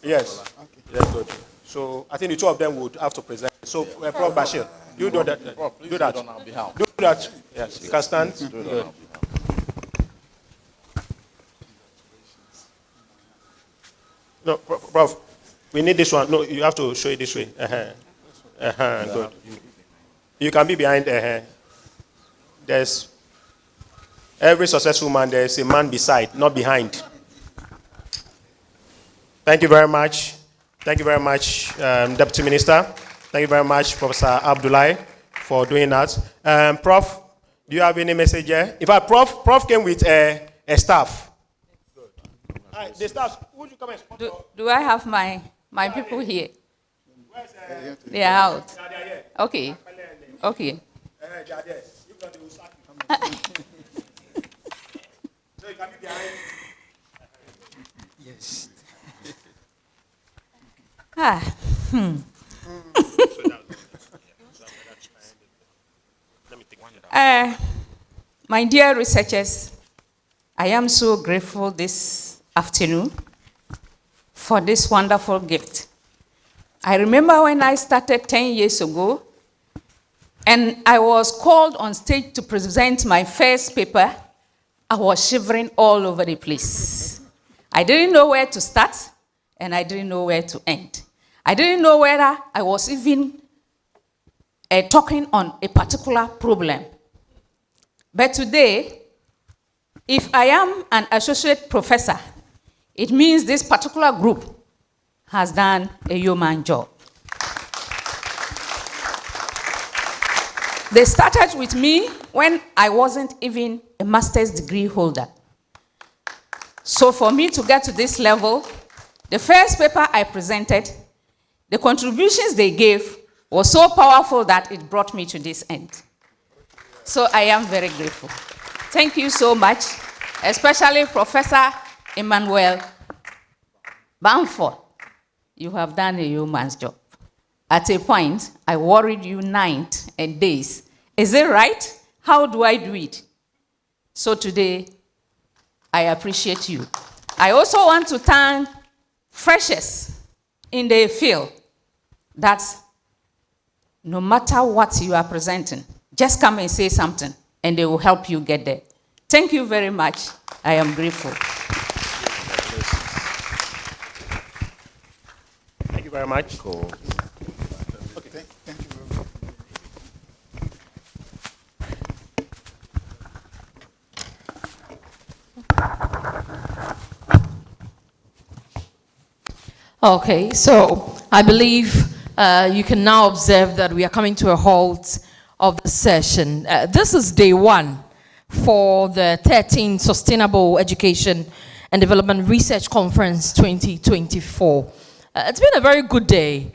yes. Yes, good. So I think the two of them would have to present. So Prof. Bashir, you do that. Do that. Do that. Yes, you can stand. Good. No, Prof. We need this one. No, you have to show it this way. Good. You can be behind. There's every successful man. There's a man beside, not behind. Thank you very much. Thank you very much, Deputy Minister. Thank you very much, Professor Abdullahi, for doing that. Prof, do you have any message here? In fact, Prof came with a staff. The staff, would you come and do I have my people here? They are out. Okay. Okay. So you can be behind. Yes. My dear researchers, I am so grateful this afternoon for this wonderful gift. I remember when I started 10 years ago, and I was called on stage to present my first paper, I was shivering all over the place. I didn't know where to start, and I didn't know where to end. I didn't know whether I was even talking on a particular problem. But today, if I am an associate professor, it means this particular group has done a yeoman job. They started with me when I wasn't even a master's degree holder. So for me to get to this level, the first paper I presented, the contributions they gave was so powerful that it brought me to this end. So I am very grateful. Thank you so much, especially Professor Emmanuel Bamford. You have done a yeoman's job. At a point, I worried you night and days. Is it right? How do I do it? So today, I appreciate you. I also want to thank freshers in the field that no matter what you are presenting, just come and say something, and they will help you get there. Thank you very much. I am grateful. very much. Cool. Okay. Thank you very much. Okay, so I believe you can now observe that we are coming to a halt of the session. This is day one for the 13th Sustainable Education and Development Research Conference 2024. It's been a very good day.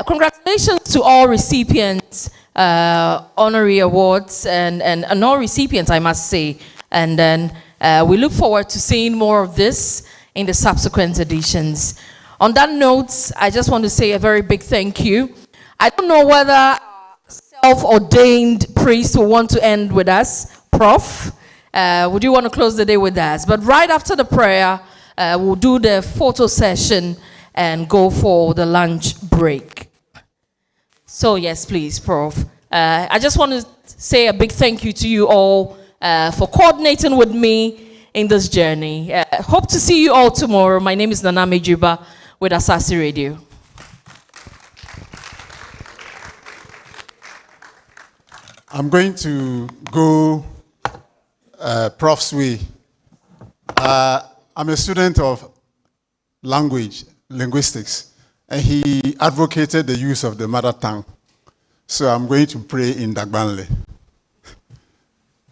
Congratulations to all recipients, honorary awards, and all recipients, I must say. And then we look forward to seeing more of this in the subsequent editions. On that note, I just want to say a very big thank you. I don't know whether self-ordained priest will want to end with us. Prof, would you want to close the day with us? But right after the prayer, we'll do the photo session and go for the lunch break. So yes, please, Prof. I just want to say a big thank you to you all for coordinating with me in this journey. Hope to see you all tomorrow. My name is Nana Mejuba with Asasi Radio. I'm going to go Prof's way. I'm a student of linguistics, and he advocated the use of the mother tongue. So I'm going to pray in Dagbanle.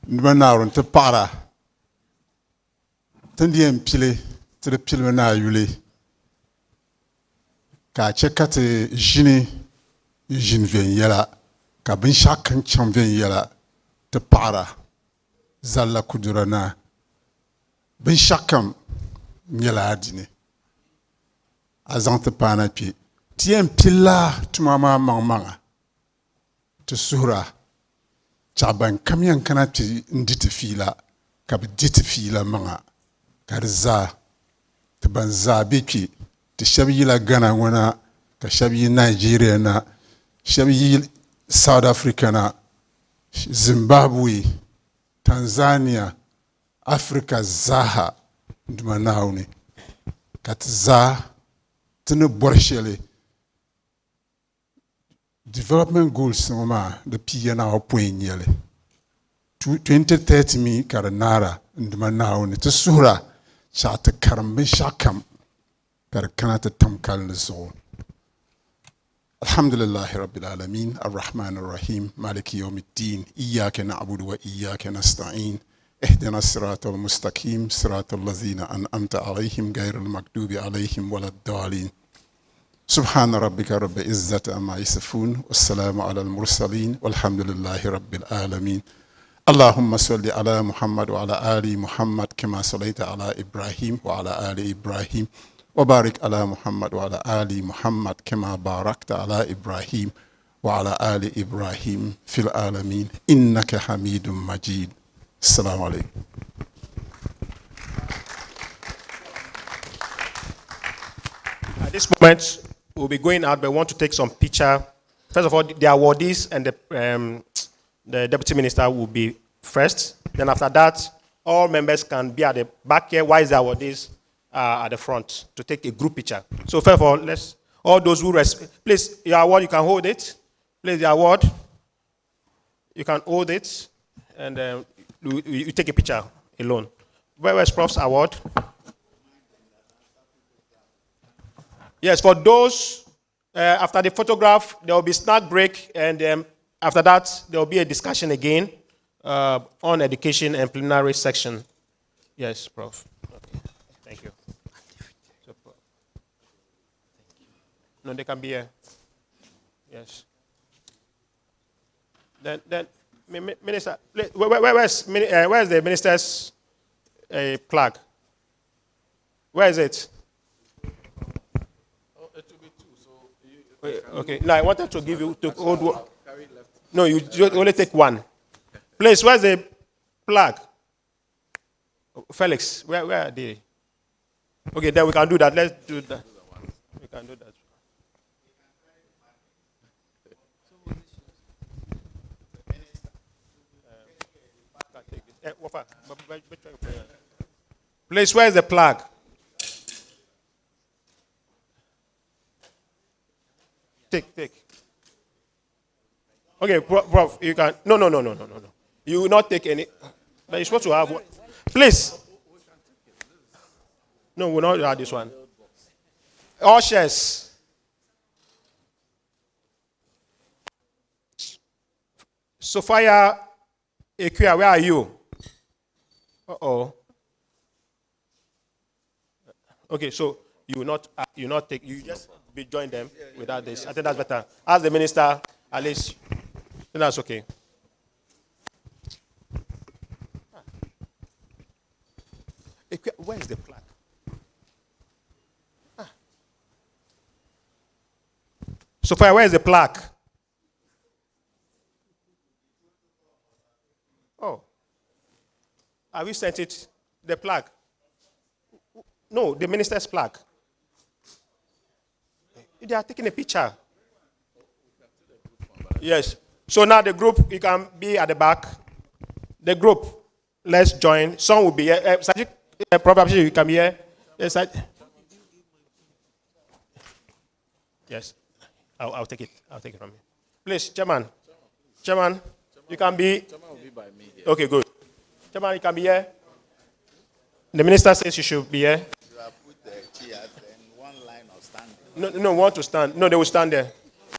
Nbanarun te para. Tendiem pile te de pile na yule. Ka chekate jini vien yela. Ka bin shakan cham vien yela te para. Zalla kudurana. Bin shakam nyela adine. Azante pana pi. Tiem pila tumama mangmanga. Te sura. Chaban kamyan kanati ndite fila. Kabi dite fila manga. Karza. Te banza biki. Te shabi la Ghana wana. Ka shabi Nigeria na. Shabi South Africa na. Zimbabwe. Tanzania. Africa zaha. Ndumanauni. Kat za. Tene borshele. Development goals noma the piana opoinyele 2030 mi karanara ndmanao ne tsura chata karambe shakam karkanata tamkal nzo Alhamdulillahi rabbil alamin arrahman arrahim maliki yawmiddin iyyaka na'budu wa iyyaka nasta'in اهدنا الصراط المستقيم صراط الذين أنعمت عليهم غير المغضوب عليهم ولا الضالين سبحان ربك رب العزة عما يصفون والسلام على المرسلين والحمد لله رب العالمين اللهم صل على محمد وعلى آل محمد كما صليت على إبراهيم وعلى آل إبراهيم وبارك على محمد وعلى آل محمد كما باركت على إبراهيم وعلى آل إبراهيم في العالمين إنك حميد مجيد السلام عليكم. At this moment, we'll be going out, but we want to take some picture. First of all, the awardees and the deputy minister will be first. Then after that, all members can be at the back here, while the awardees are at the front to take a group picture. So first of all, all those who please, your award, you can hold it. Please, the award, you can hold it, and you take a picture alone. Where's Prof's award? Yes, for those, after the photograph, there will be snack break, and after that, there will be a discussion again on education and preliminary section. Yes, Prof. Okay. Thank you. So, no, they can be here. Yes. Then Minister, where's the minister's plug? Where is it? Okay, now I wanted to give you to hold one. No, you only take one. Please, where's the plug? Felix, where are they? Okay, then we can do that. Let's do that. We can do that. Please, where's the plug? take. Okay, Prof, you can. No. You will not take any. But you're supposed to have one. Please. No, we'll not have this one. All shares. Sophia Equia, where are you? Uh-oh. Okay, so you will not take, you just be join them without this. I think that's better. Ask the minister, at least. I think that's okay. Where is the plaque? Sophia, where is the plaque? Oh. Have you sent it? The plaque? No, the minister's plaque. They are taking a picture. Yes. So now the group, you can be at the back. The group, let's join. Some will be here. Probably you can be here. Yes. Yes. I'll take it. I'll take it from you. Please, Chairman. Chairman, you can be. Chairman will be by me here. Okay, good. Chairman, you can be here. The minister says you should be here. You have put the chairs in one line of standing. No, want to stand. No, they will stand there.